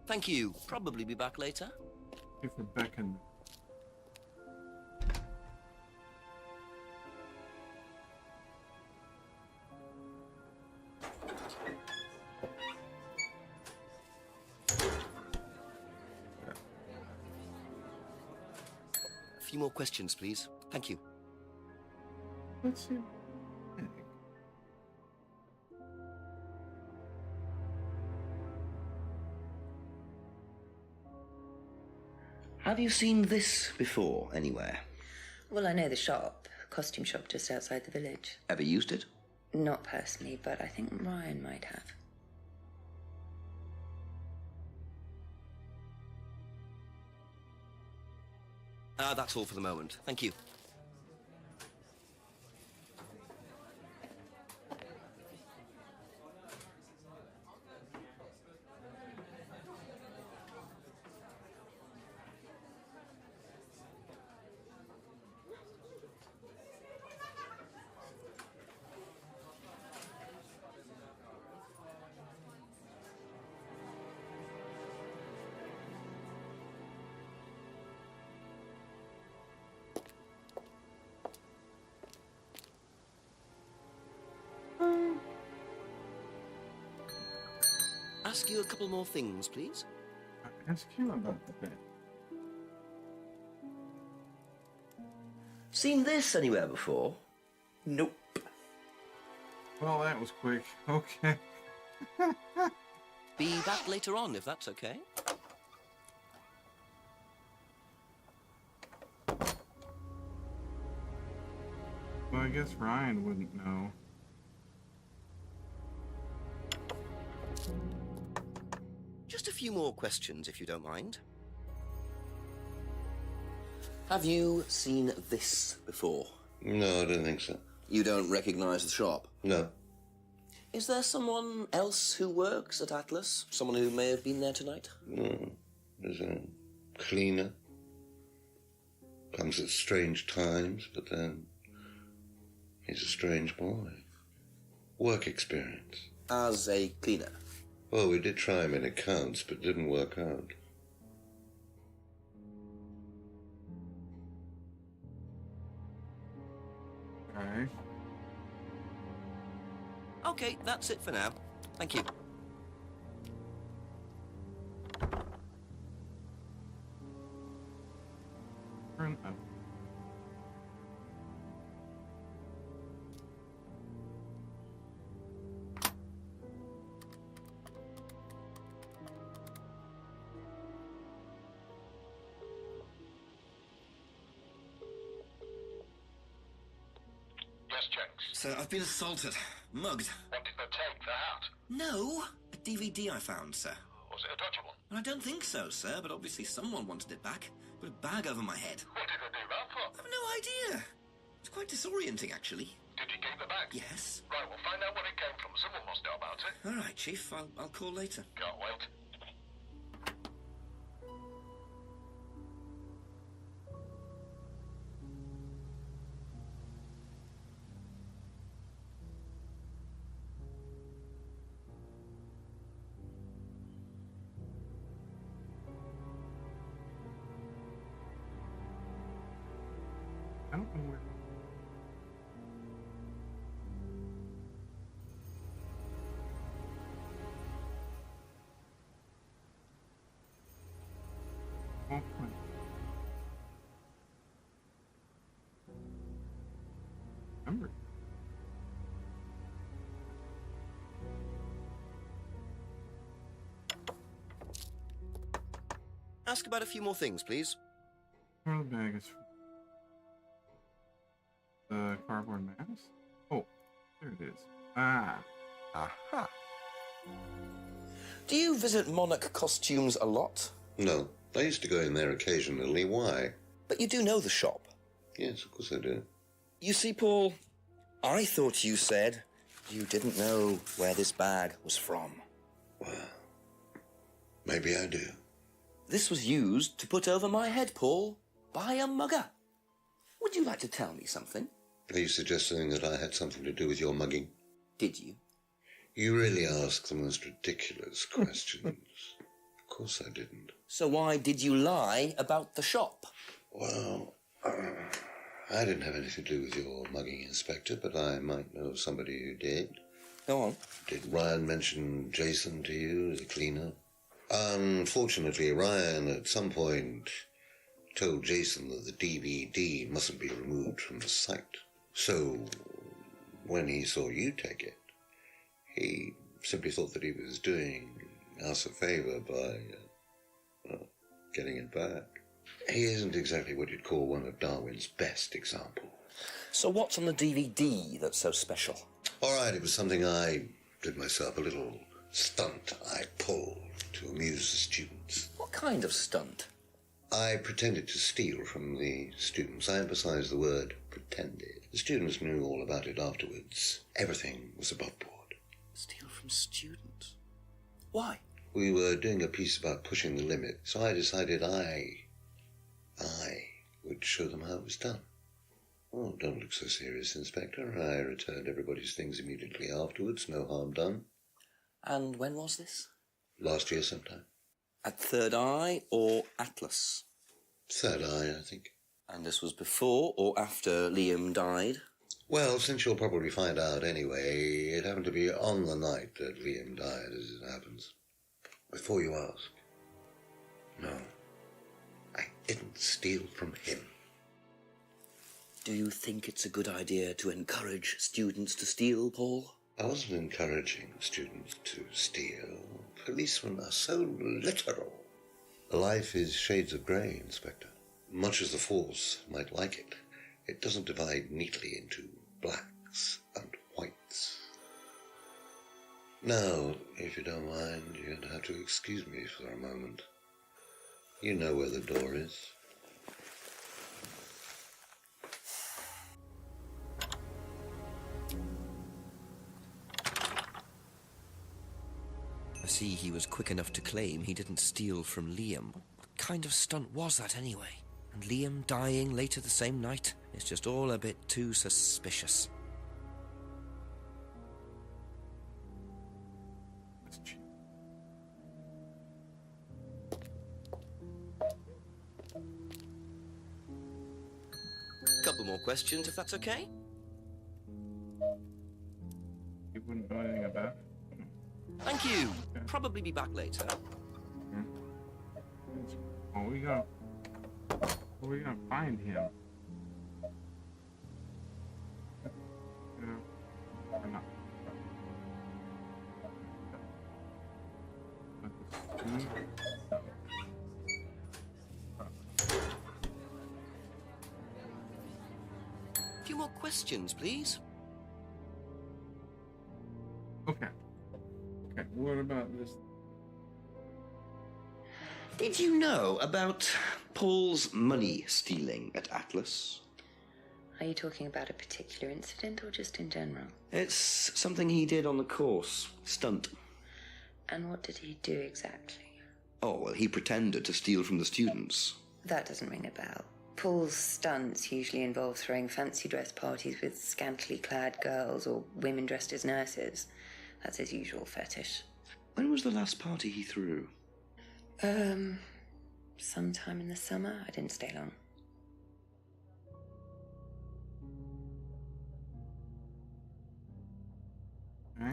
Thank you. Probably be back later. If we're back in. few more questions, please. Thank you. Let's see. Have you seen this before, anywhere? Well, I know the shop, costume shop just outside the village. Ever used it? Not personally, but I think Ryan might have. That's all for the moment. Thank you. Ask you a couple more things, please. Ask you about the bed. Seen this anywhere before? Nope. Well, that was quick. Okay. Be back later on, if that's okay. Well, I guess Ryan wouldn't know. Just a few more questions, if you don't mind. Have you seen this before? No, I don't think so. You don't recognize the shop? No. Is there someone else who works at Atlas? Someone who may have been there tonight? No. There's a cleaner. Comes at strange times, but then he's a strange boy. Work experience. As a cleaner? Well, we did try him in accounts, but it didn't work out. Okay. Okay, that's it for now. Thank you. Turn up. Yes, Jenks. Sir, I've been assaulted. Mugged. What did they take? The hat? No! A DVD I found, sir. Was it a dodgy one? Well, I don't think so, sir, but obviously someone wanted it back. Put a bag over my head. What did they do that for? I've no idea. It's quite disorienting, actually. Did you keep the bag? Yes. Right, we'll find out where it came from. Someone must know about it. All right, Chief. I'll call later. Can't wait. I don't know where. Oh, point. Remember. Ask about a few more things, please. Where the bag is from? The cardboard mask? Oh, there it is. Ah. Aha. Do you visit Monarch Costumes a lot? No. I used to go in there occasionally. Why? But you do know the shop. Yes, of course I do. You see, Paul, I thought you said you didn't know where this bag was from. Well, maybe I do. This was used to put over my head, Paul, by a mugger. Would you like to tell me something? Are you suggesting that I had something to do with your mugging? Did you? You really ask the most ridiculous questions. Of course I didn't. So why did you lie about the shop? Well, I didn't have anything to do with your mugging, Inspector, but I might know somebody who did. Go on. Did Ryan mention Jason to you as a cleaner? Unfortunately, Ryan at some point told Jason that the DVD mustn't be removed from the site. So, when he saw you take it, he simply thought that he was doing us a favour by, getting it back. He isn't exactly what you'd call one of Darwin's best examples. So what's on the DVD that's so special? All right, it was something I did myself, a little stunt I pulled to amuse the students. What kind of stunt? I pretended to steal from the students. I emphasise the word pretended. The students knew all about it afterwards. Everything was above board. Steal from students? Why? We were doing a piece about pushing the limit, so I decided I would show them how it was done. Oh, don't look so serious, Inspector. I returned everybody's things immediately afterwards. No harm done. And when was this? Last year sometime. At Third Eye or Atlas? Third Eye, I think. And this was before or after Liam died? Well, since you'll probably find out anyway, it happened to be on the night that Liam died, as it happens. Before you ask, no, I didn't steal from him. Do you think it's a good idea to encourage students to steal, Paul? I wasn't encouraging students to steal. Policemen are so literal. Life is shades of grey, Inspector. Much as the Force might like it, it doesn't divide neatly into blacks and whites. Now, if you don't mind, you're going to have to excuse me for a moment. You know where the door is. I see he was quick enough to claim he didn't steal from Liam. What kind of stunt was that anyway? And Liam dying later the same night? It's just all a bit too suspicious. Couple more questions, if that's okay? You wouldn't know anything about it? Thank you. Probably be back later. Well, we're gonna find him. Or not. A few more questions, please. Okay. Okay, what about this? Did you know about Paul's money stealing at Atlas? Are you talking about a particular incident or just in general? It's something he did on the course. Stunt. And what did he do exactly? Oh, well, he pretended to steal from the students. That doesn't ring a bell. Paul's stunts usually involve throwing fancy dress parties with scantily clad girls or women dressed as nurses. That's his usual fetish. When was the last party he threw? Sometime in the summer. I didn't stay long.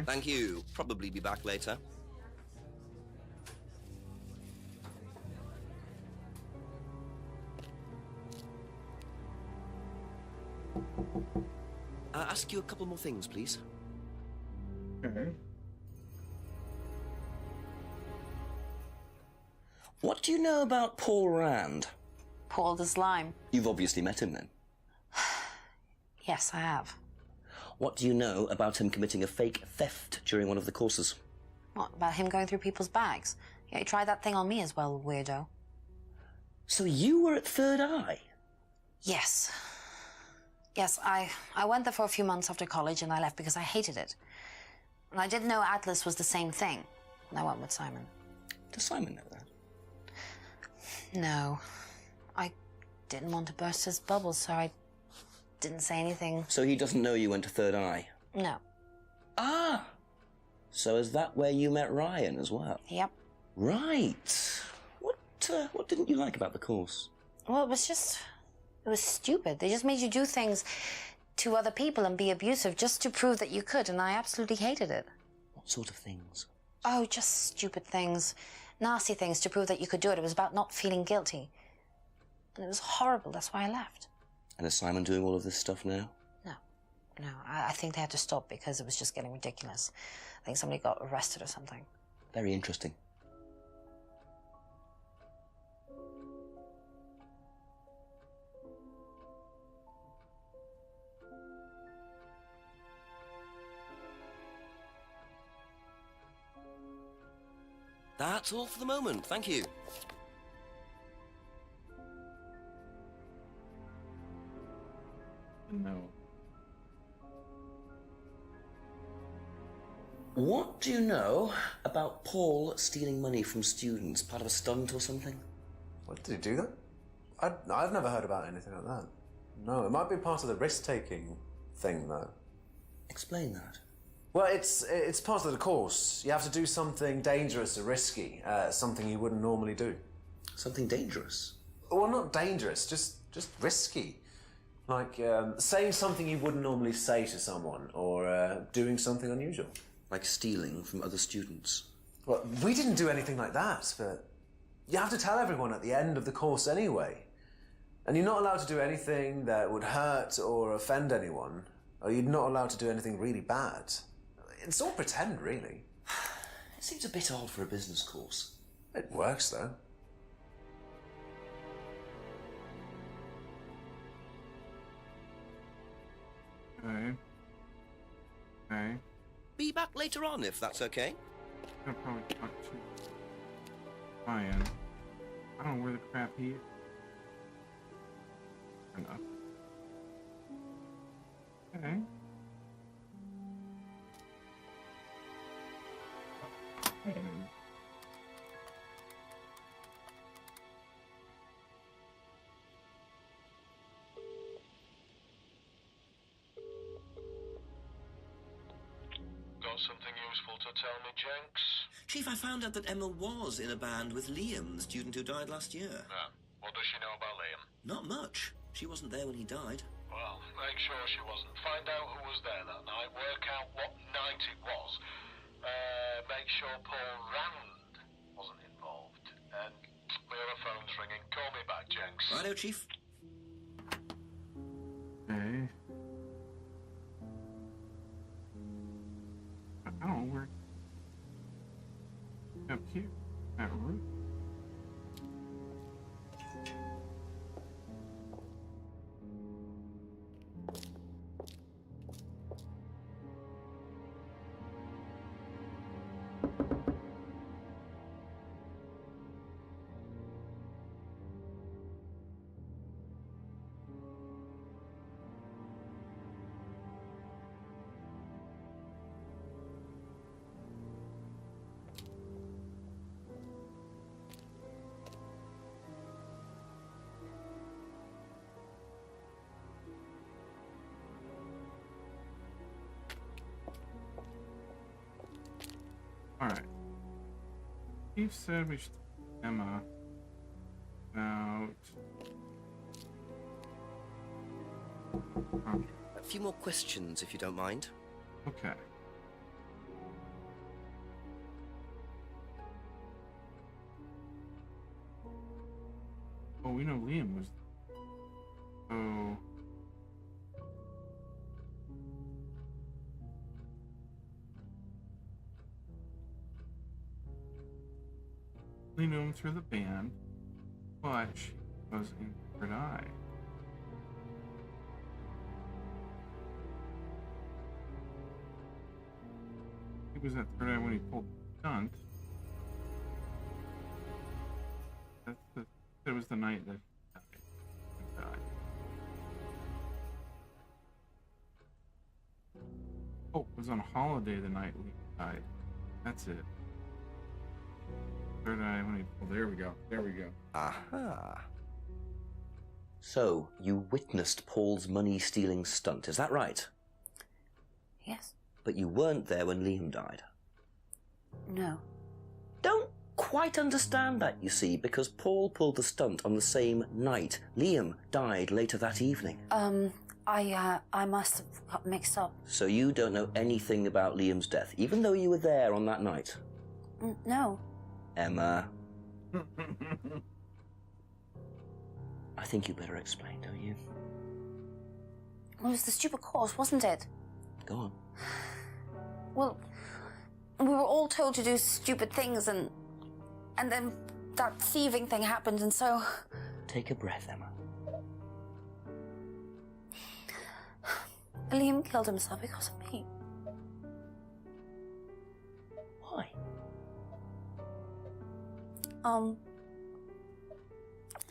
Thank you. Probably be back later. Ask you a couple more things, please. Okay. What do you know about Paul Rand? Paul the Slime. You've obviously met him then. Yes, I have. What do you know about him committing a fake theft during one of the courses? What, about him going through people's bags? Yeah, he tried that thing on me as well, weirdo. So you were at Third Eye? Yes. Yes, I went there for a few months after college and I left because I hated it. And I didn't know Atlas was the same thing. And I went with Simon. Does Simon know that? No. I didn't want to burst his bubble, so I didn't say anything. So he doesn't know you went to Third Eye? No. Ah! So is that where you met Ryan as well? Yep. Right. What didn't you like about the course? Well, it was stupid. They just made you do things to other people and be abusive just to prove that you could, and I absolutely hated it. What sort of things? Oh, just stupid things. Nasty things to prove that you could do it. It was about not feeling guilty. And it was horrible. That's why I left. And is Simon doing all of this stuff now? No, I think they had to stop because it was just getting ridiculous. I think somebody got arrested or something. Very interesting. That's all for the moment, thank you. No. What do you know about Paul stealing money from students? Part of a stunt or something? What, did he do that? I've never heard about anything like that. No, it might be part of the risk-taking thing, though. Explain that. Well, it's part of the course. You have to do something dangerous or risky, something you wouldn't normally do. Something dangerous? Well, not dangerous, just risky. Like saying something you wouldn't normally say to someone, or doing something unusual. Like stealing from other students? Well, we didn't do anything like that, but you have to tell everyone at the end of the course anyway. And you're not allowed to do anything that would hurt or offend anyone, or you're not allowed to do anything really bad. It's all pretend, really. It seems a bit odd for a business course. It works, though. Okay. Be back later on, if that's okay. I'll probably talk to Ryan. I don't know where the crap he is. Enough. Okay. Got something useful to tell me, Jenks? Chief, I found out that Emma was in a band with Liam, the student who died last year. Yeah. What does she know about Liam? Not much. She wasn't there when he died. Well, make sure she wasn't. Find out who was there that night. Work out what night it was. Make sure Paul Rand wasn't involved. And my other phone's ringing. Call me back, Jenks. Righto, Chief. Okay. I don't know where. Up here. That roof. Alright. Steve said we should tell Emma about... Okay. A few more questions, if you don't mind. Okay. Oh, we know Liam was... Oh... We knew him through the band, but she was in Third Eye. He was at Third Eye when he pulled the stunt. It was the night that he died. Oh, it was on holiday the night Lee died. That's it. Third Eye when he... Oh, there we go. There we go. Aha. So, you witnessed Paul's money-stealing stunt, is that right? Yes. But you weren't there when Liam died. No. Don't quite understand that, you see, because Paul pulled the stunt on the same night. Liam died later that evening. I must have got mixed up. So you don't know anything about Liam's death, even though you were there on that night? No. Emma. I think you better explain, don't you? It was the stupid course, wasn't it? Go on. Well, we were all told to do stupid things, and then that thieving thing happened, and so... Take a breath, Emma. Liam killed himself because of me. Why?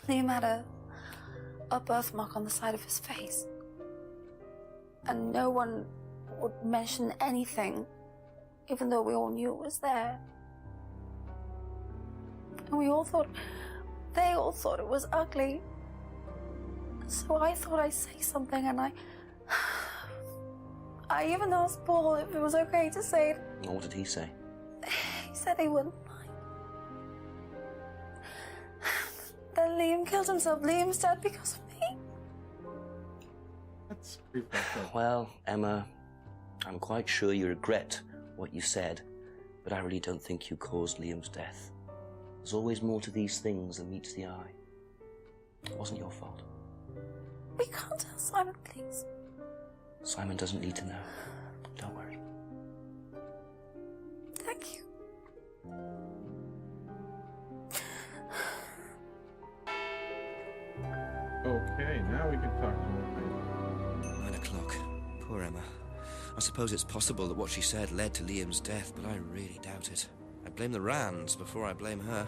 Liam had a birthmark on the side of his face. And no one would mention anything, even though we all knew it was there. And they all thought it was ugly. So I thought I'd say something, and I even asked Paul if it was okay to say it. What did he say? He said he wouldn't mind. Then Liam killed himself. Liam's dead because of me. That's pretty fucked up. Well, Emma, I'm quite sure you regret what you said, but I really don't think you caused Liam's death. There's always more to these things than meets the eye. It wasn't your fault. We can't tell Simon, please. Simon doesn't need to know. Don't worry. Thank you. Okay, now we can talk to her. 9 o'clock. Poor Emma. I suppose it's possible that what she said led to Liam's death, but I really doubt it. I blame the Rands before I blame her.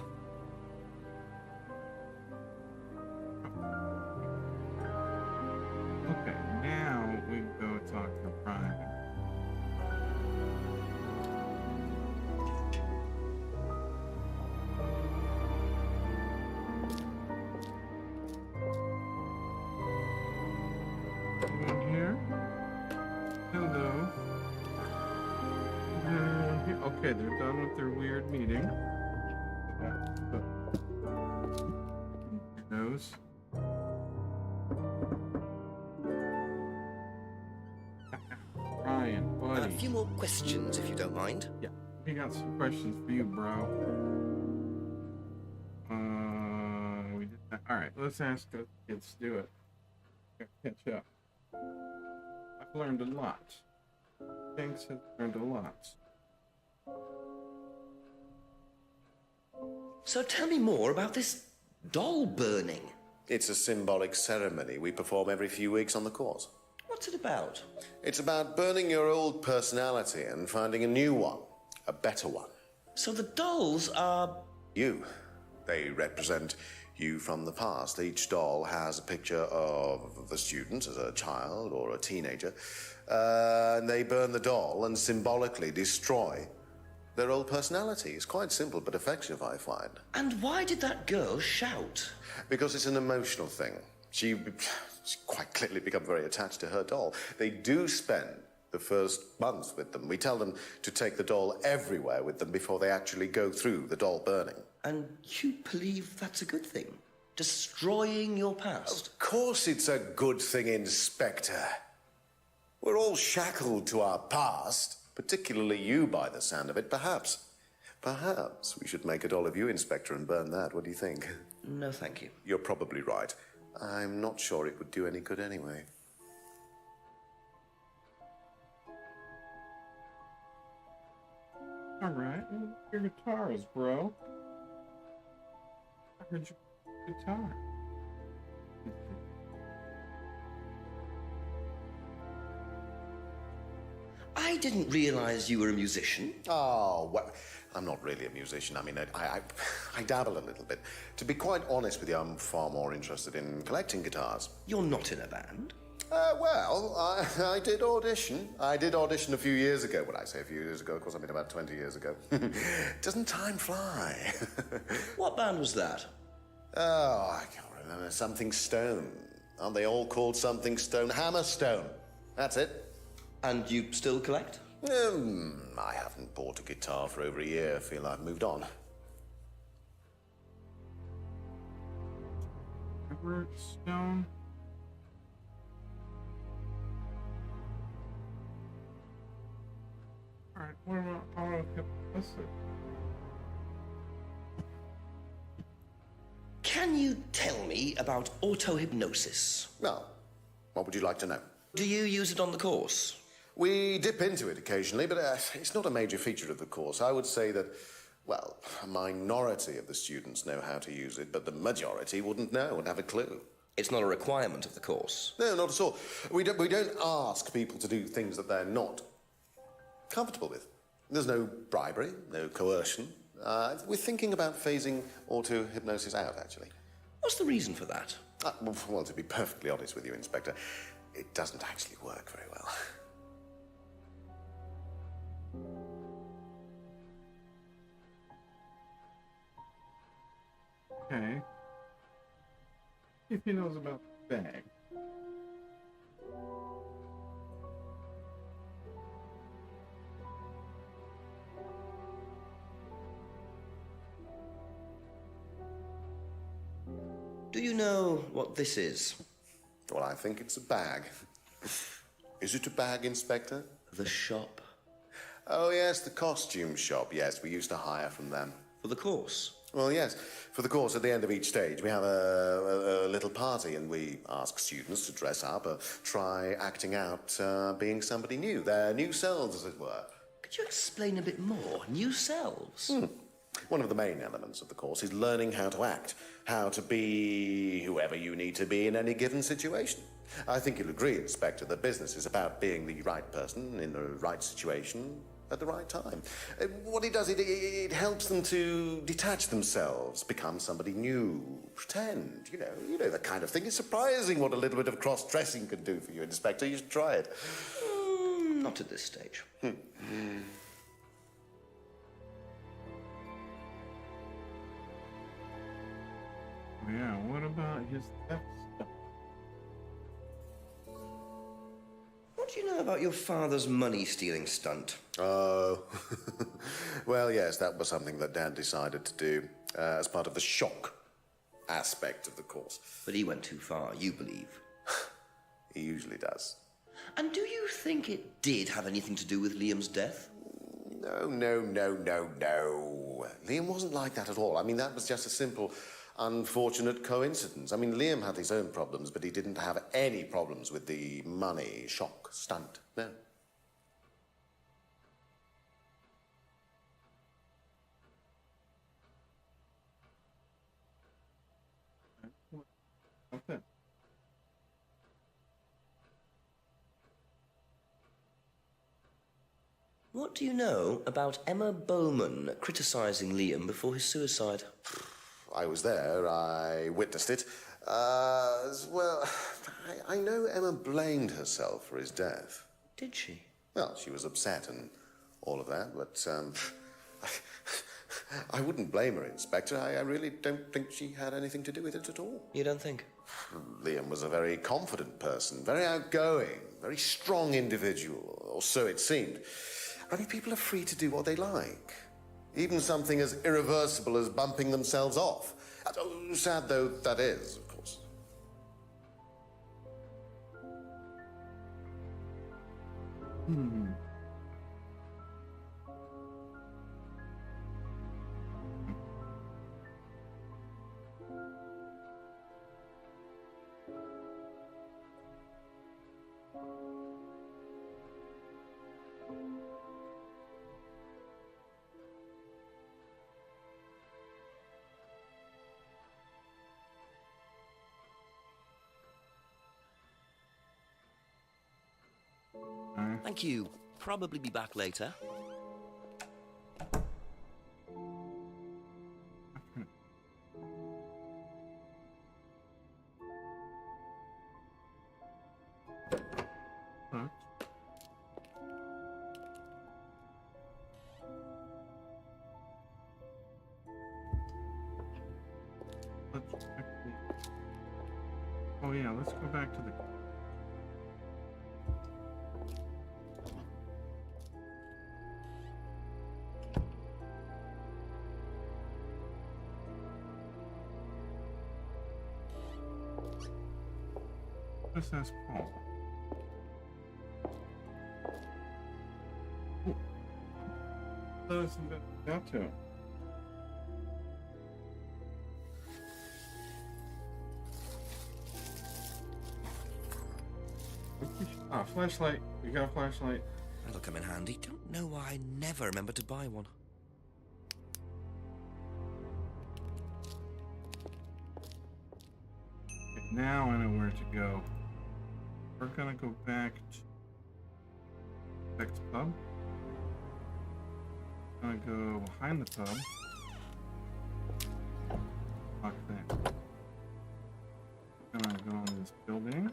Okay, now we can go talk to Brian. Anyone here? Hello. Okay, they're done with their weird meeting. Nose. Ryan, buddy. A few more questions, if you don't mind. Yeah, we got some questions for you, bro. We did that. All right, let's ask the kids. Do it. Gotta catch up. I've learned a lot. Jinx has learned a lot. So tell me more about this doll burning. It's a symbolic ceremony we perform every few weeks on the course. What's it about? It's about burning your old personality and finding a new one, a better one. So the dolls are... You. They represent you from the past. Each doll has a picture of the student as a child or a teenager. And they burn the doll and symbolically destroy their old personality. It's quite simple but effective, I find. And why did that girl shout? Because it's an emotional thing. She's quite clearly become very attached to her doll. They do spend the first month with them. We tell them to take the doll everywhere with them before they actually go through the doll burning. And you believe that's a good thing? Destroying your past? Of course it's a good thing, Inspector. We're all shackled to our past, particularly you by the sound of it. Perhaps we should make a doll of you, Inspector, and burn that. What do you think? No, thank you. You're probably right. I'm not sure it would do any good anyway. Alright, your guitars, bro. I heard your guitar. I didn't realize you were a musician. Oh, well, I'm not really a musician. I mean, I dabble a little bit. To be quite honest with you, I'm far more interested in collecting guitars. You're not in a band? Well, I did audition. I did audition a few years ago. When I say a few years ago, of course, I mean about 20 years ago. Doesn't time fly? What band was that? Oh, I can't remember. Something Stone. Aren't they all called Something Stone? Hammerstone. That's it. And you still collect? I haven't bought a guitar for over a year. I feel I've moved on. Edward Stone. Alright, what about auto hypnosis? can you tell me about auto-hypnosis? Well, what would you like to know? Do you use it on the course? We dip into it occasionally, but it's not a major feature of the course. I would say that, well, a minority of the students know how to use it, but the majority wouldn't know and have a clue. It's not a requirement of the course? No, not at all. We don't ask people to do things that they're not comfortable with. There's no bribery, no coercion. We're thinking about phasing auto-hypnosis out, actually. What's the reason for that? Well, to be perfectly honest with you, Inspector, it doesn't actually work very well. Okay. If he knows about the bag. Do you know what this is? Well, I think it's a bag. Is it a bag, Inspector? The shop. Oh, yes, the costume shop. Yes, we used to hire from them. For the course? Well, yes. For the course, at the end of each stage, we have a little party, and we ask students to dress up or try acting out being somebody new, their new selves, as it were. Could you explain a bit more? New selves? One of the main elements of the course is learning how to act, how to be whoever you need to be in any given situation. I think you'll agree, Inspector, that business is about being the right person in the right situation at the right time. What it does, it helps them to detach themselves, become somebody new, pretend, you know, that kind of thing. It's surprising what a little bit of cross-dressing can do for you, Inspector. You should try it. Not at this stage. Yeah, what about his theft stuff? What do you know about your father's money-stealing stunt? Oh, well, yes, that was something that Dad decided to do as part of the shock aspect of the course. But he went too far, you believe. He usually does. And do you think it did have anything to do with Liam's death? No. Liam wasn't like that at all. I mean, that was just a simple, unfortunate coincidence. I mean, Liam had his own problems, but he didn't have any problems with the money shock stunt. No. Okay. What do you know about Emma Bowman criticising Liam before his suicide? I was there. I witnessed it. Well, I know Emma blamed herself for his death. Did she? Well, she was upset and all of that, but I wouldn't blame her, Inspector. I really don't think she had anything to do with it at all. You don't think? Liam was a very confident person, very outgoing, very strong individual, or so it seemed. I mean, people are free to do what they like. Even something as irreversible as bumping themselves off. Sad though that is, of course. Thank you. Probably be back later. Huh? Let's check the... Oh yeah, let's go back to the... Let's ask Paul. Got to. Ah, flashlight. We got a flashlight. That'll come in handy. Don't know why I never remember to buy one. Okay, now I know where to go. We're gonna go back to Beck's pub. Gonna go behind the pub. Lock that. Gonna go in this building.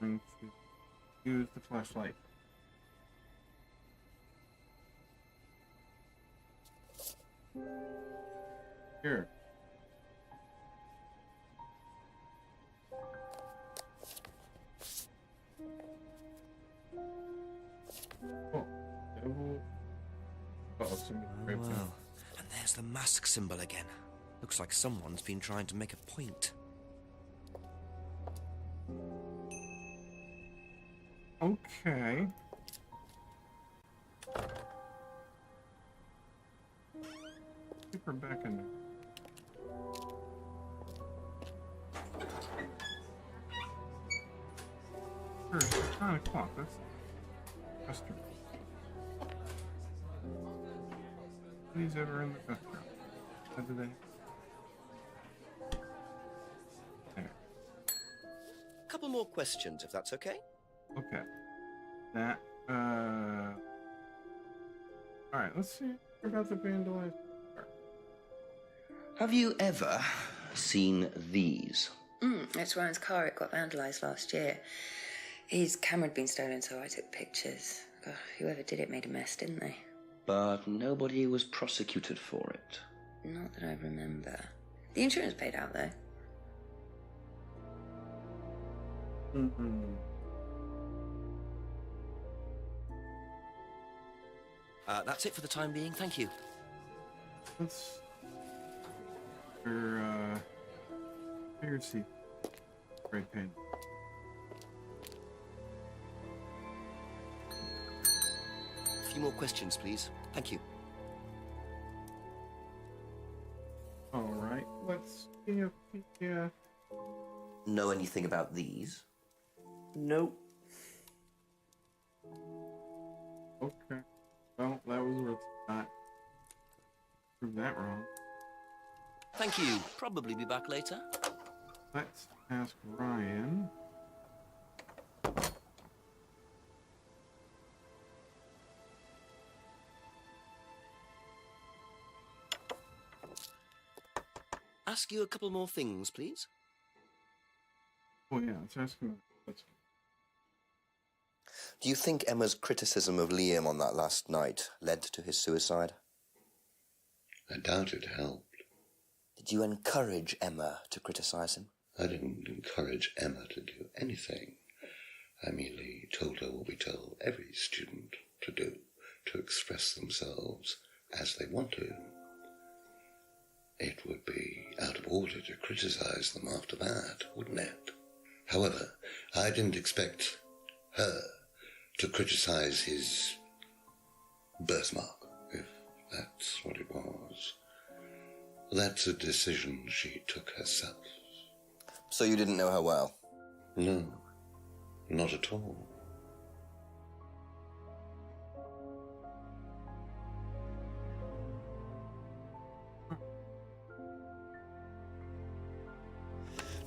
Going to use the flashlight. Here. Oh, devil. Uh-oh, somebody raped him. Well, and there's the mask symbol again. Looks like someone's been trying to make a point. Okay. Keep her back in there. Sure, it's 9 o'clock. That's Western. Nobody's ever in the restaurant. How do they? There. Couple more questions, if that's okay. Okay. That, Alright, let's see about the vandalized part. Have you ever seen these? It's Ryan's car. It got vandalised last year. His camera had been stolen, so I took pictures. God, whoever did it made a mess, didn't they? But nobody was prosecuted for it. Not that I remember. The insurance paid out, though. That's it for the time being, thank you. Let's... Here's the great pain. A few more questions, please. Thank you. Alright, let's see if the, Know anything about these? Nope. Okay. Well, that was worth not. Prove that wrong. Thank you. Probably be back later. Let's ask Ryan. Ask you a couple more things, please. Oh yeah, let's ask him. Do you think Emma's criticism of Liam on that last night led to his suicide? I doubt it helped. Did you encourage Emma to criticize him? I didn't encourage Emma to do anything. I merely told her what we tell every student to do, to express themselves as they want to. It would be out of order to criticize them after that, wouldn't it? However, I didn't expect her to criticize his birthmark, if that's what it was. That's a decision she took herself. So you didn't know her well? No, not at all.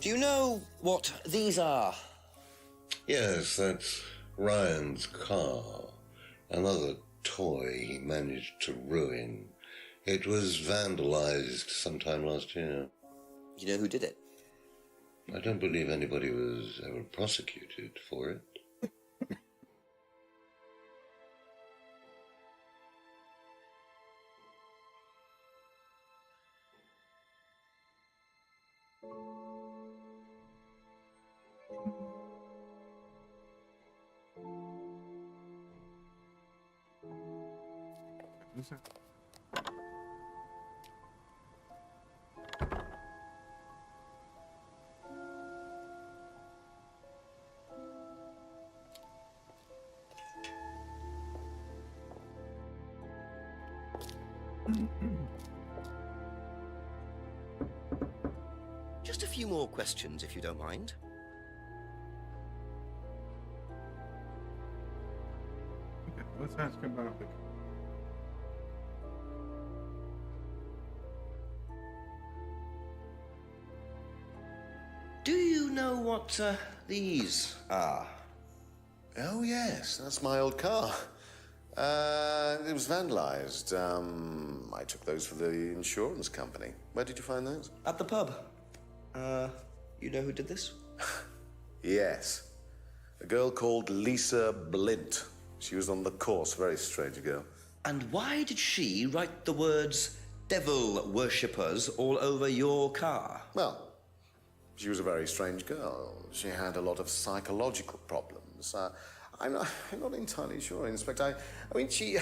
Do you know what these are? Yes, that's Ryan's car. Another toy he managed to ruin. It was vandalized sometime last year. You know who did it? I don't believe anybody was ever prosecuted for it. Just a few more questions, if you don't mind. Let's ask about the. Do you know what these are? Oh, yes, that's my old car. It was vandalized. I took those for the insurance company. Where did you find those? At the pub. You know who did this? Yes. A girl called Lisa Blint. She was on the course, very strange girl. And why did she write the words devil worshippers all over your car? Well, she was a very strange girl. She had a lot of psychological problems. I'm not entirely sure, Inspector. I mean, she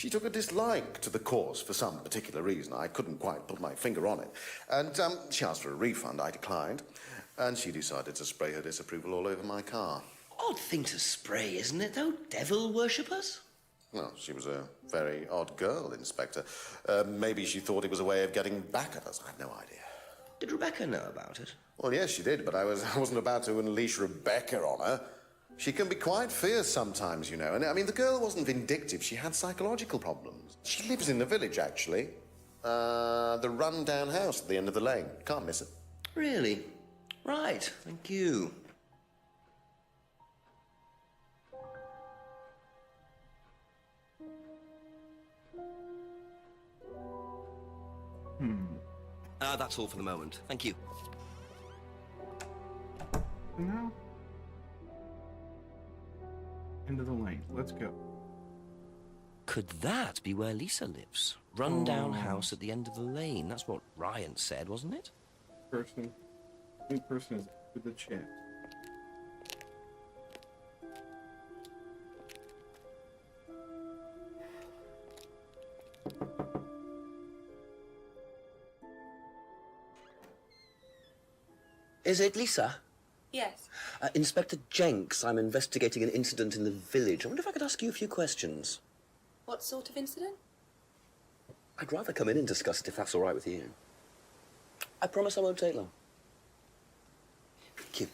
took a dislike to the course for some particular reason. I couldn't quite put my finger on it. And she asked for a refund. I declined. And she decided to spray her disapproval all over my car. Odd thing to spray, isn't it, though? Devil worshippers? Well, she was a very odd girl, Inspector. Maybe she thought it was a way of getting back at us. I have no idea. Did Rebecca know about it? Well, yes, she did, but I wasn't about to unleash Rebecca on her. She can be quite fierce sometimes, you know. And I mean, the girl wasn't vindictive. She had psychological problems. She lives in the village, actually. The run-down house at the end of the lane. Can't miss it. Really? Right, thank you. That's all for the moment. Thank you. No. End of the lane. Let's go. Could that be where Lisa lives? Run-down house at the end of the lane. That's what Ryan said, wasn't it? Person. New person is with the chat. Is it Lisa? Yes. Inspector Jenks, I'm investigating an incident in the village. I wonder if I could ask you a few questions. What sort of incident? I'd rather come in and discuss it if that's all right with you. I promise I won't take long. Thank you.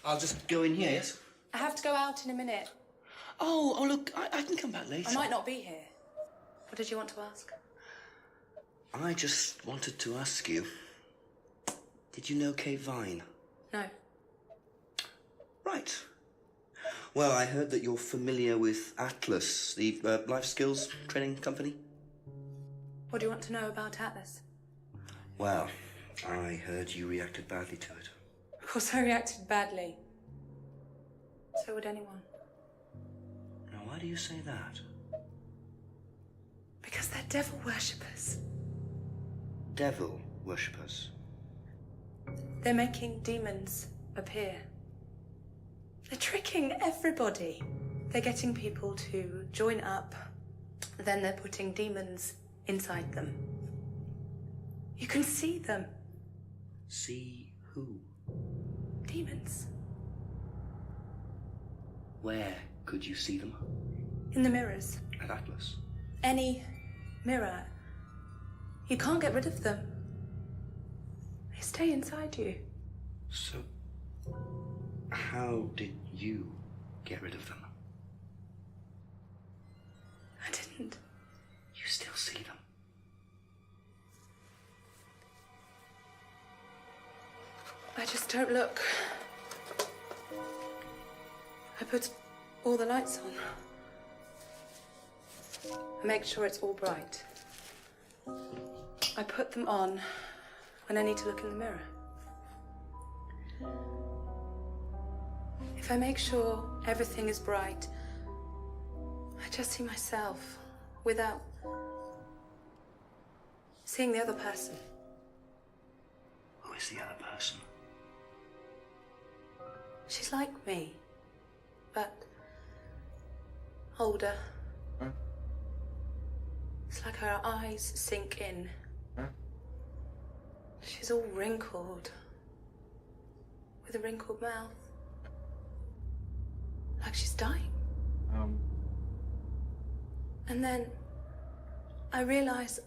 I'll just go in here, yes? I have to go out in a minute. Oh, look, I can come back later. I might not be here. What did you want to ask? I just wanted to ask you, did you know Kay Vine? No. Right. Well, I heard that you're familiar with Atlas, the life skills training company. What do you want to know about Atlas? Well, I heard you reacted badly to it. Of course I reacted badly. So would anyone. Now, why do you say that? Because they're devil worshippers. Devil worshippers? They're making demons appear. They're tricking everybody. They're getting people to join up, then they're putting demons inside them. You can see them. See who? Demons. Where could you see them? In the mirrors. At Atlas? Any mirror. You can't get rid of them. They stay inside you. So, how did you get rid of them? I didn't. You still see them? I just don't look. I put all the lights on. I make sure it's all bright. I put them on when I need to look in the mirror. If I make sure everything is bright, I just see myself without seeing the other person. Who is the other person? She's like me, but older. Huh? It's like her eyes sink in. Huh? She's all wrinkled, with a wrinkled mouth. Like she's dying. And then I realize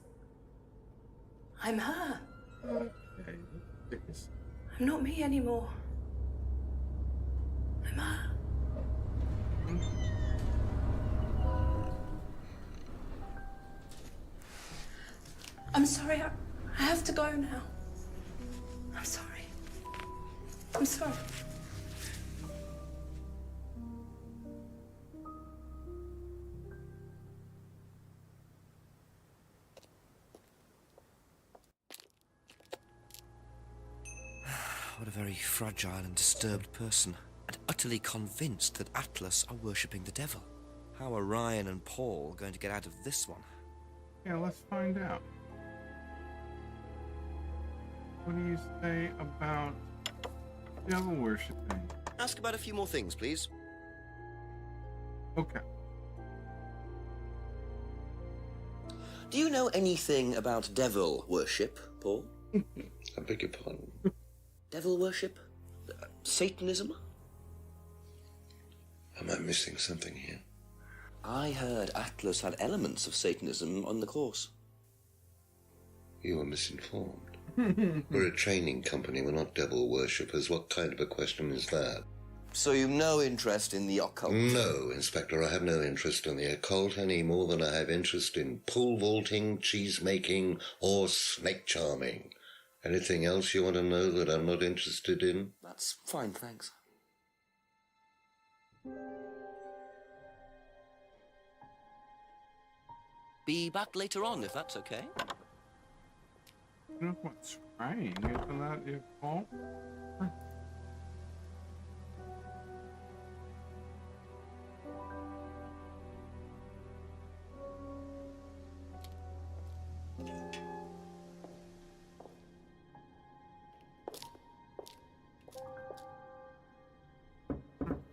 I'm her. Okay. I'm not me anymore. I'm her. I'm sorry. I have to go now. I'm sorry. I'm sorry. What a very fragile and disturbed person, and utterly convinced that Atlas are worshipping the devil. How are Ryan and Paul going to get out of this one? Yeah, let's find out. What do you say about devil worshipping? Ask about a few more things, please. Okay. Do you know anything about devil worship, Paul? I beg your pardon? Devil worship? Satanism? Am I missing something here? I heard Atlas had elements of Satanism on the course. You are misinformed. We're a training company, we're not devil worshippers. What kind of a question is that? So you've no interest in the occult? No, Inspector, I have no interest in the occult any more than I have interest in pole vaulting, cheese making, or snake charming. Anything else you want to know that I'm not interested in? That's fine, thanks. Be back later on, if that's okay. You know what's spraying? Isn't that your fault?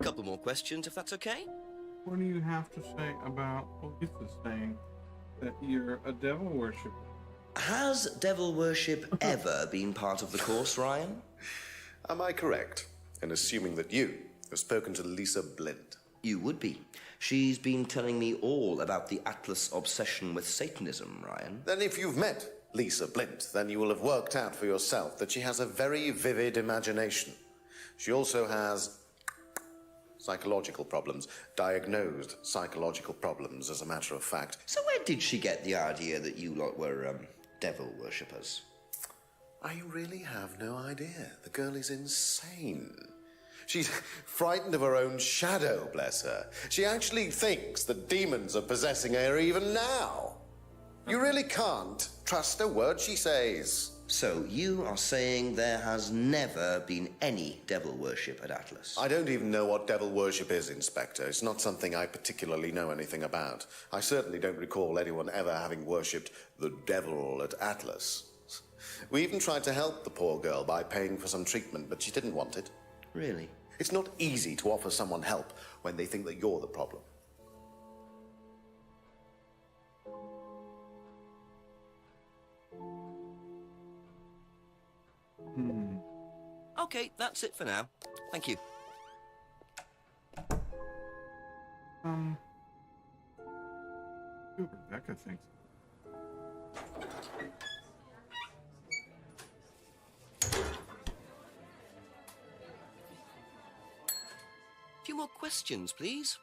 Couple more questions, if that's okay. What do you have to say about Lisa's saying that you're a devil worshipper? Has devil worship ever been part of the course, Ryan? Am I correct in assuming that you have spoken to Lisa Blind? You would be. She's been telling me all about the Atlas obsession with Satanism, Ryan. Then if you've met Lisa Blind, then you will have worked out for yourself that she has a very vivid imagination. She also has psychological problems, diagnosed psychological problems, as a matter of fact. So where did she get the idea that you lot were, devil worshippers? I really have no idea. The girl is insane. She's frightened of her own shadow, bless her. She actually thinks that demons are possessing her even now. You really can't trust a word she says. So you are saying there has never been any devil worship at Atlas? I don't even know what devil worship is, Inspector. It's not something I particularly know anything about. I certainly don't recall anyone ever having worshipped the devil at Atlas. We even tried to help the poor girl by paying for some treatment, but she didn't want it. Really? It's not easy to offer someone help when they think that you're the problem. Okay, that's it for now. Thank you. Who Rebecca thinks. A few more questions, please.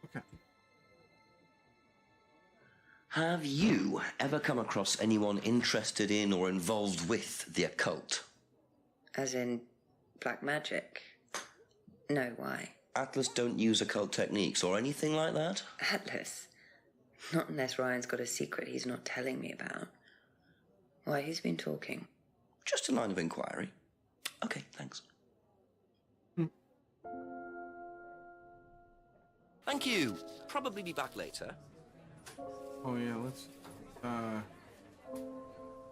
Okay. Have you ever come across anyone interested in or involved with the occult? As in black magic? No, why? Atlas don't use occult techniques or anything like that? Atlas? Not unless Ryan's got a secret he's not telling me about. Why, who's been talking? Just a line of inquiry. Okay, thanks. Thank you. Probably be back later. Oh yeah, let's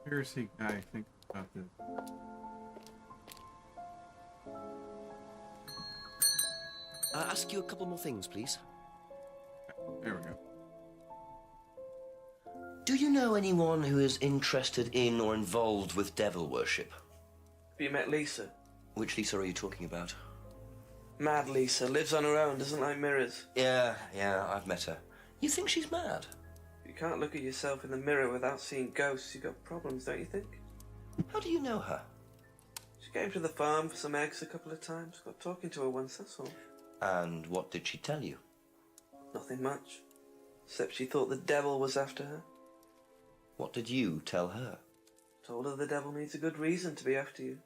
conspiracy guy think about this. Ask you a couple more things, please. There we go. Do you know anyone who is interested in or involved with devil worship? Have you met Lisa? Which Lisa are you talking about? Mad Lisa. Lives on her own, doesn't like mirrors. Yeah, I've met her. You think she's mad? You can't look at yourself in the mirror without seeing ghosts. You've got problems, don't you think? How do you know her? She came to the farm for some eggs a couple of times. Got talking to her once, that's all. And what did she tell you? Nothing much. Except she thought the devil was after her. What did you tell her? Told her the devil needs a good reason to be after you.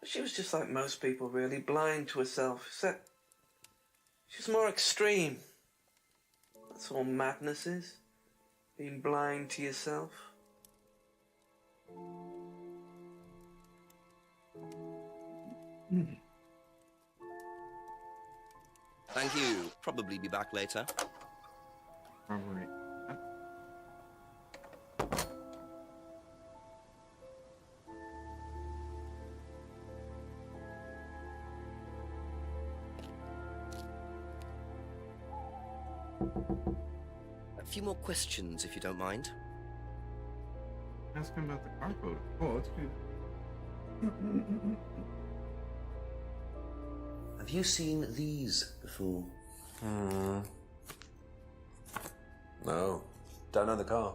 But she was just like most people, really, blind to herself, except she's more extreme. That's all madness is. Being blind to yourself. Thank you. Probably be back later. Probably. A few more questions, if you don't mind. Ask him about the car photo. Oh, let's do. Have you seen these before? No. Don't know the car.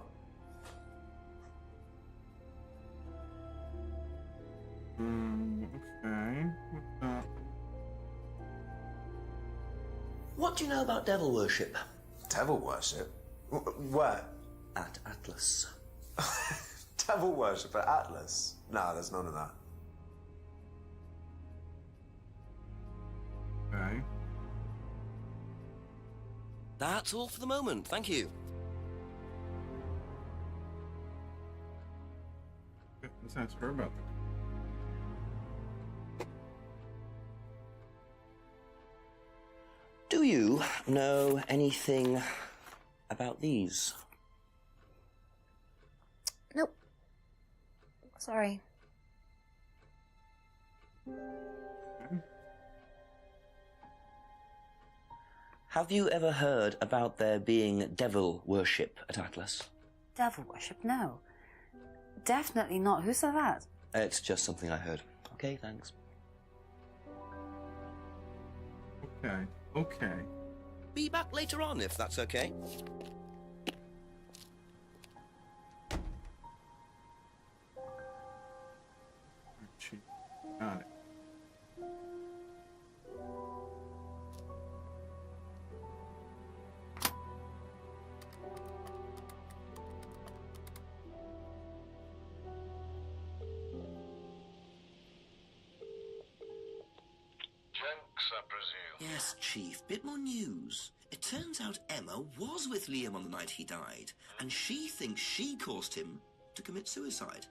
Okay. What's that? What do you know about devil worship? Devil worship? Where? At Atlas. Devil worship at Atlas? No, there's none of that. Okay. That's all for the moment. Thank you. Let's ask her about the. Do you know anything about these? Nope. Sorry. Have you ever heard about there being devil worship at Atlas? Devil worship? No. Definitely not. Who said that? It's just something I heard. Okay, thanks. Okay. Okay. Be back later on, if that's okay. Got it. I presume. Yes, Chief. Bit more news. It turns out Emma was with Liam on the night he died, and she thinks she caused him to commit suicide.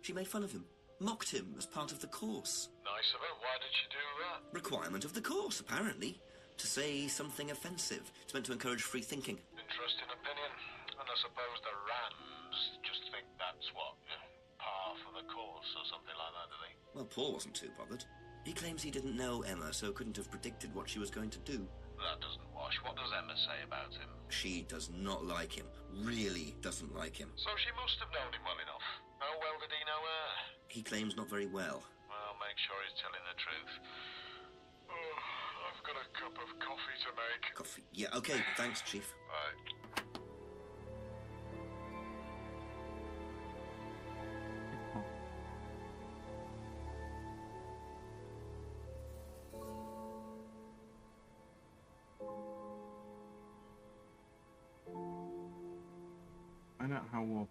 She made fun of him, mocked him as part of the course. Nice of her. Why did she do that? Requirement of the course, apparently. To say something offensive. It's meant to encourage free thinking. Interesting opinion. And I suppose the Rands just think that's what, par for the course or something like that, do they? Well, Paul wasn't too bothered. He claims he didn't know Emma, so couldn't have predicted what she was going to do. That doesn't wash. What does Emma say about him? She does not like him. Really doesn't like him. So she must have known him well enough. How well did he know her? He claims not very well. Well, make sure he's telling the truth. Oh, I've got a cup of coffee to make. Coffee? Yeah, okay. Thanks, Chief. Bye. Find out how well.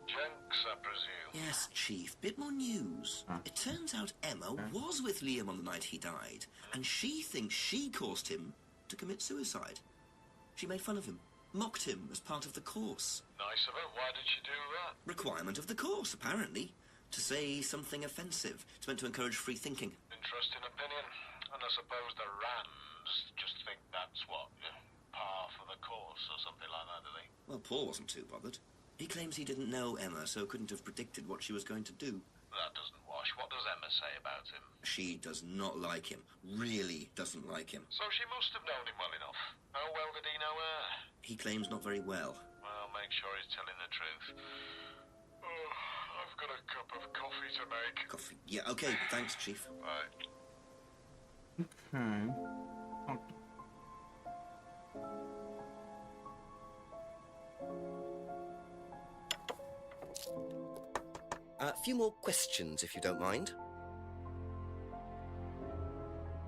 Jenks, I presume. Yes, Chief. Bit more news. It turns out Emma was with Liam on the night he died, and she thinks she caused him to commit suicide. She made fun of him, mocked him as part of the course. Nice of her. Why did she do that? Requirement of the course, apparently. To say something offensive. It's meant to encourage free thinking. Interesting opinion. And I suppose the Rands just think that's what, par for the course or something like that, do they? Well, Paul wasn't too bothered. He claims he didn't know Emma, so couldn't have predicted what she was going to do. That doesn't wash. What does Emma say about him? She does not like him. Really doesn't like him. So she must have known him well enough. How well did he know her? He claims not very well. Well, make sure he's telling the truth. Oh, I've got a cup of coffee to make. Coffee? Yeah, okay. Thanks, Chief. Bye. Okay. A few more questions, if you don't mind.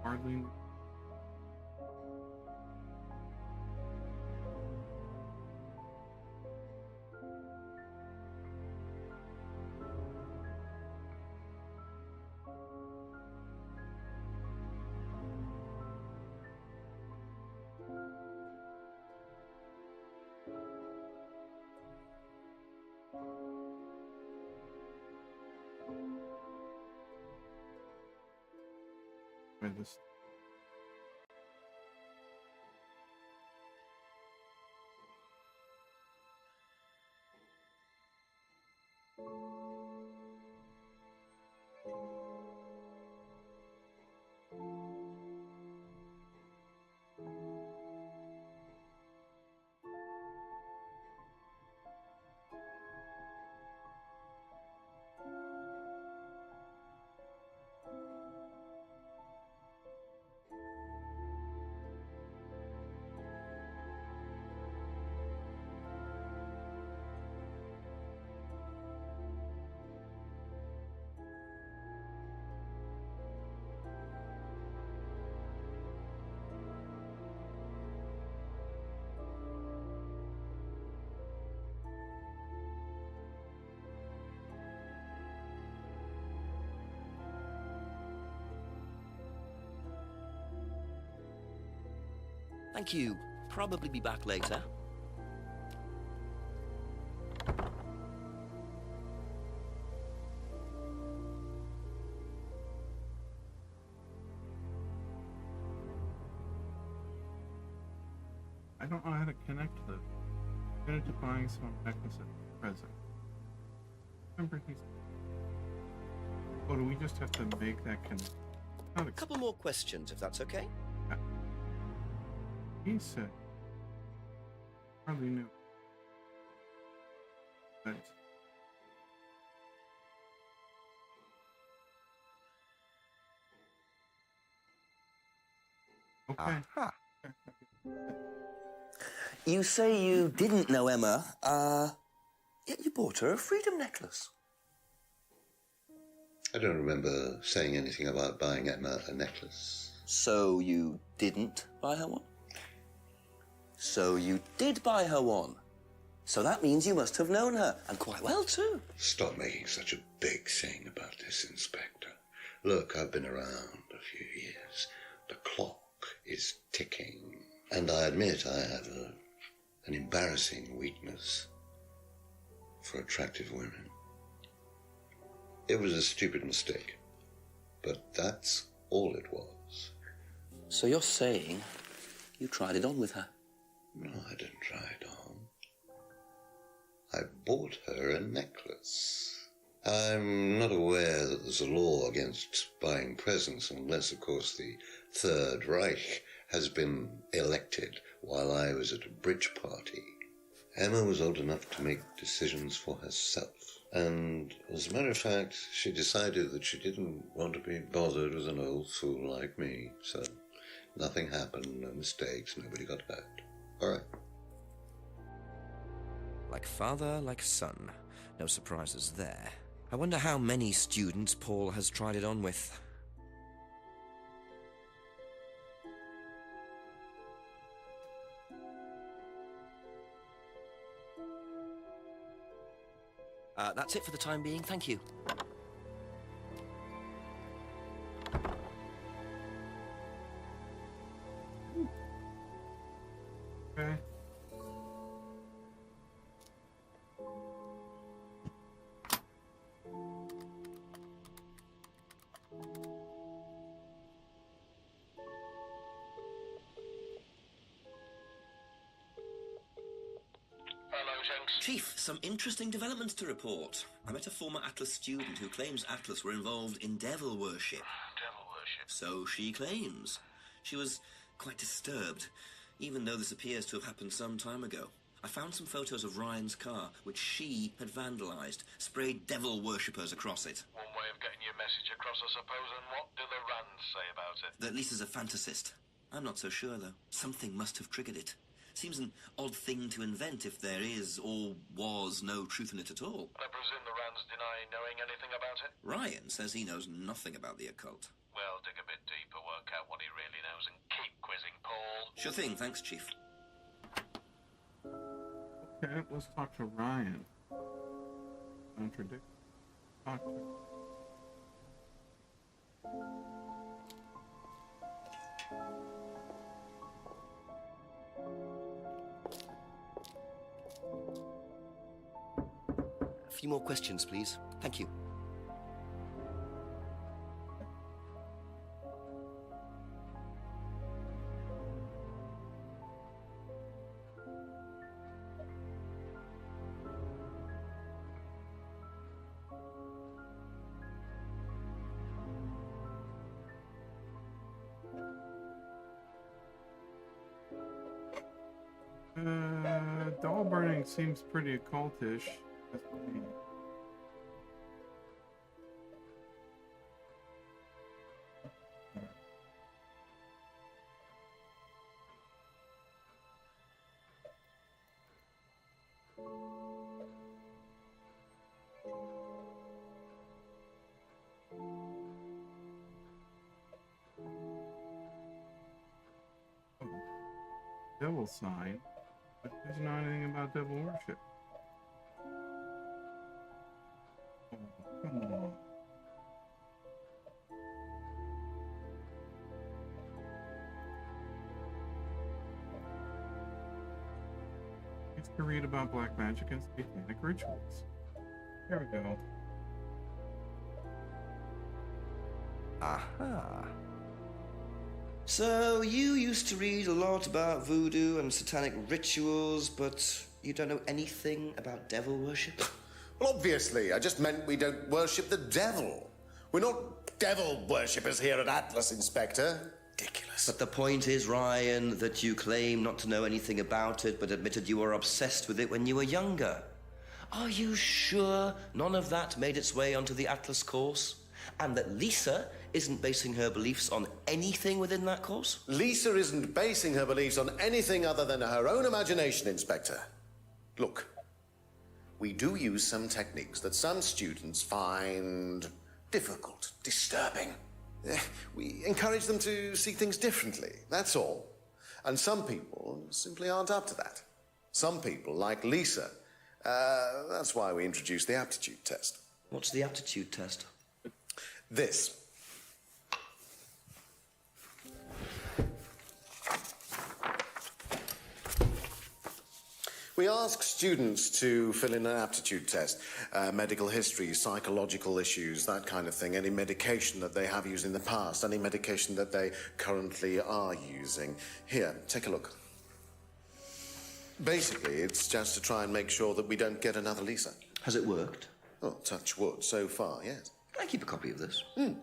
Are hardly. This. Thank you. Probably be back later. I don't know how to connect to this. Committed to buying some necklace at present. Remember he's. Oh, do we just have to make that connection? A couple more questions, if that's okay. He said. Hardly knew. But. Okay. Aha. You say you didn't know Emma, yet you bought her a freedom necklace. I don't remember saying anything about buying Emma a necklace. So you didn't buy her one? So you did buy her one. So that means you must have known her, and quite well too. Stop making such a big thing about this, Inspector. Look, I've been around a few years. The clock is ticking. And I admit I have an embarrassing weakness for attractive women. It was a stupid mistake, but that's all it was. So you're saying you tried it on with her? No, I didn't try it on. I bought her a necklace. I'm not aware that there's a law against buying presents unless, of course, the Third Reich has been elected while I was at a bridge party. Emma was old enough to make decisions for herself. And as a matter of fact, she decided that she didn't want to be bothered with an old fool like me. So nothing happened, no mistakes, nobody got hurt. All right. Like father, like son. No surprises there. I wonder how many students Paul has tried it on with. That's it for the time being, thank you. Okay. Chief, some interesting developments to report. I met a former Atlas student who claims Atlas were involved in devil worship. Devil worship? So she claims. She was quite disturbed, even though this appears to have happened some time ago. I found some photos of Ryan's car, which she had vandalised, sprayed devil worshippers across it. One way of getting your message across, I suppose, and what do the Rands say about it? That Lisa's a fantasist. I'm not so sure, though. Something must have triggered it. Seems an odd thing to invent if there is, or was, no truth in it at all. I presume the Rands Ryan's denying knowing anything about it? Ryan says he knows nothing about the occult. Well, dig a bit deeper, work out what he really knows, and keep quizzing Paul. Sure thing, thanks, Chief. Okay, let's talk to Ryan. Contradict. Talk to him. A few more questions, please. Thank you. Doll burning seems pretty occultish. That's me. Devil sign, but there's not anything about devil worship. Oh, come on. It's to read about black magic and satanic rituals. There we go. Aha. So, you used to read a lot about voodoo and satanic rituals, but you don't know anything about devil worship? Well, obviously, I just meant we don't worship the devil. We're not devil worshippers here at Atlas, Inspector. Ridiculous. But the point is, Ryan, that you claim not to know anything about it, but admitted you were obsessed with it when you were younger. Are you sure none of that made its way onto the Atlas course? And that Lisa isn't basing her beliefs on anything within that course? Lisa isn't basing her beliefs on anything other than her own imagination, Inspector. Look, we do use some techniques that some students find difficult, disturbing. We encourage them to see things differently, that's all. And some people simply aren't up to that. Some people, like Lisa, that's why we introduced the aptitude test. What's the aptitude test? This. We ask students to fill in an aptitude test, medical history, psychological issues, that kind of thing, any medication that they have used in the past, any medication that they currently are using. Here, take a look. Basically, it's just to try and make sure that we don't get another Lisa. Has it worked? Oh, touch wood, so far, yes. Can I keep a copy of this? I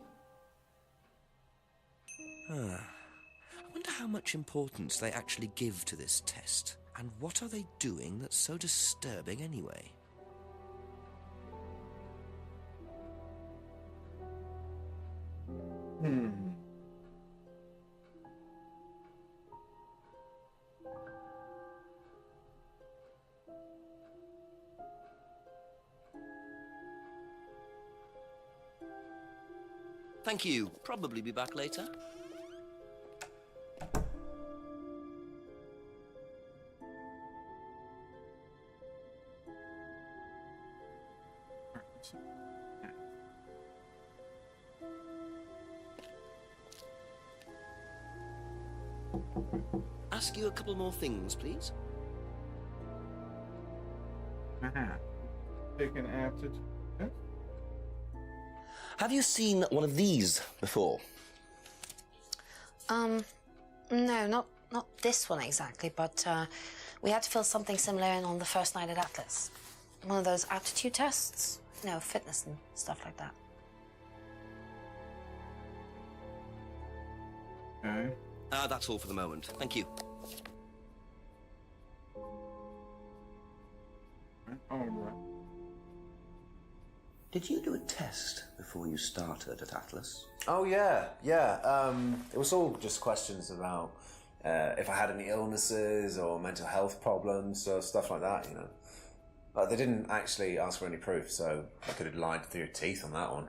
wonder how much importance they actually give to this test. And what are they doing that's so disturbing anyway? Thank you. Probably be back later. Ask you a couple more things, please. Take an aptitude test. Have you seen one of these before? No, not this one exactly, but we had to fill something similar in on the first night at Atlas. One of those aptitude tests, fitness and stuff like that. Okay. That's all for the moment. Thank you. All right. Did you do a test before you started at Atlas? Oh, yeah. It was all just questions about if I had any illnesses or mental health problems or stuff like that, But they didn't actually ask for any proof, so I could have lied through your teeth on that one.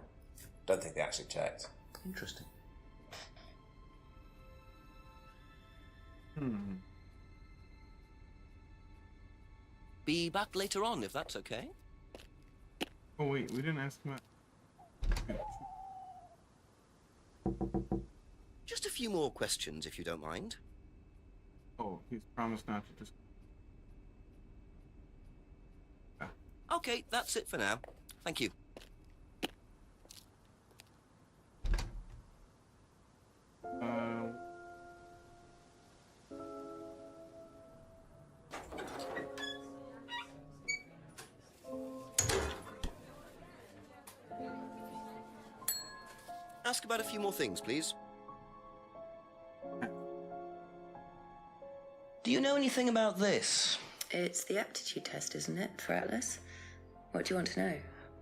Don't think they actually checked. Interesting. Be back later on, if that's okay. Oh wait, we didn't ask him about... Just a few more questions, if you don't mind. Oh, he's promised not to just... Okay, that's it for now. Thank you. Ask about a few more things, please. Do you know anything about this? It's the aptitude test, isn't it, for Atlas? What do you want to know?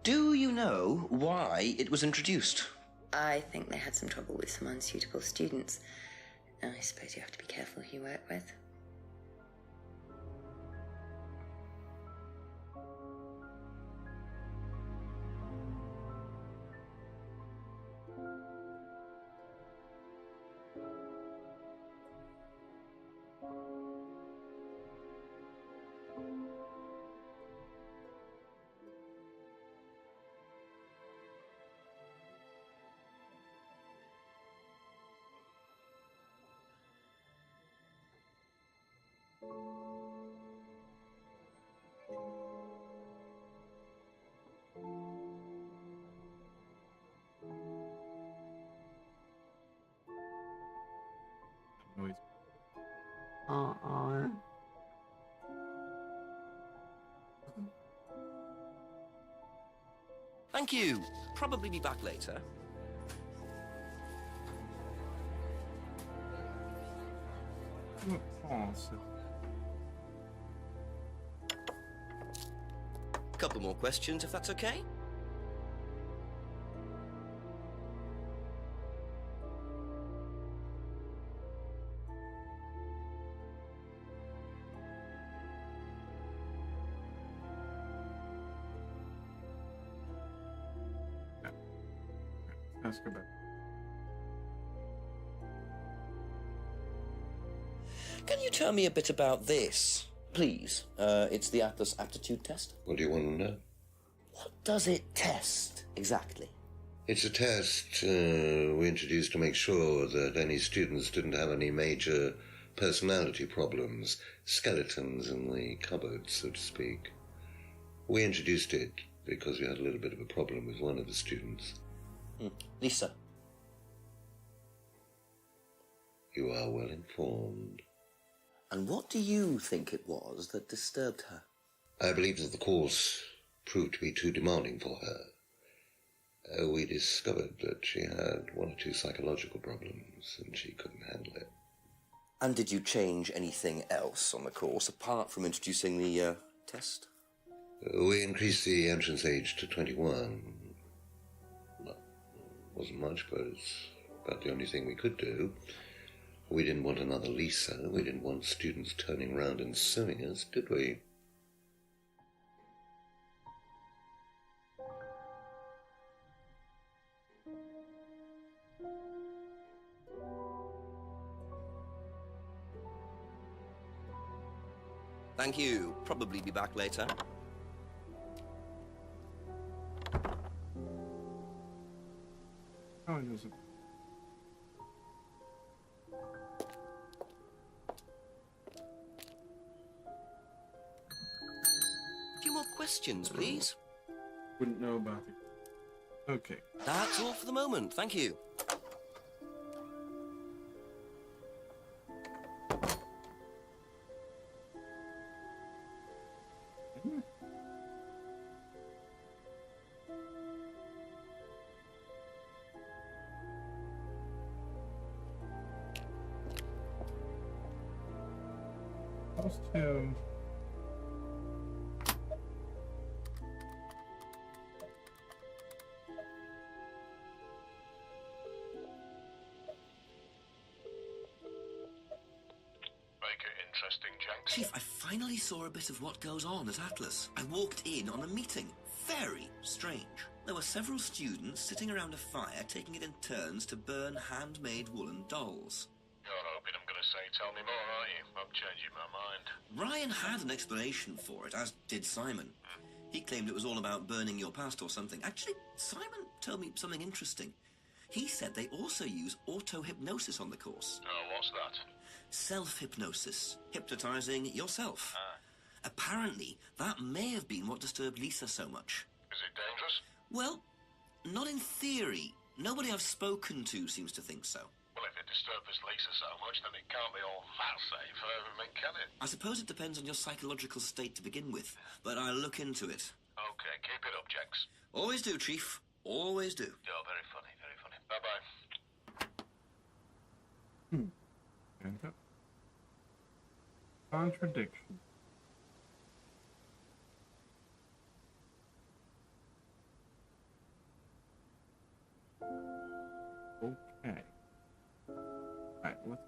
Do you know why it was introduced? I think they had some trouble with some unsuitable students. I suppose you have to be careful who you work with. Noise. Thank you. Probably be back later. Couple more questions, if that's okay. Ask about... Can you tell me a bit about this, please? It's the Atlas aptitude test. What do you want to know? What does it test, exactly? It's a test we introduced to make sure that any students didn't have any major personality problems, skeletons in the cupboard, so to speak. We introduced it because we had a little bit of a problem with one of the students. Lisa. You are well informed. And what do you think it was that disturbed her? I believe that the course proved to be too demanding for her. We discovered that she had one or two psychological problems and she couldn't handle it. And did you change anything else on the course apart from introducing the test? We increased the entrance age to 21. Well, wasn't much, but it's about the only thing we could do. We didn't want another Lisa. We didn't want students turning around and suing us, did we? Thank you. Probably be back later. Oh, it doesn't. A few more questions, please. Wouldn't know about it. Okay. That's all for the moment. Thank you. Supposed to... interesting, Jenks. Chief, I finally saw a bit of what goes on at Atlas. I walked in on a meeting. Very strange. There were several students sitting around a fire taking it in turns to burn handmade woolen dolls. You're hoping I'm going to say tell me more, aren't you? I'm changing my mind. Ryan had an explanation for it, as did Simon. He claimed it was all about burning your past or something. Actually, Simon told me something interesting. He said they also use auto-hypnosis on the course. Oh, what's that? Self-hypnosis. Hypnotizing yourself. Apparently, that may have been what disturbed Lisa so much. Is it dangerous? Well, not in theory. Nobody I've spoken to seems to think so. Well, if it disturbs Lisa so much, then it can't be all that safe for me, can it? I suppose it depends on your psychological state to begin with, but I'll look into it. Okay, keep it up, Jenks. Always do, Chief. Always do. You're very funny, very funny. Bye-bye. Contradiction. Okay. Alright, let's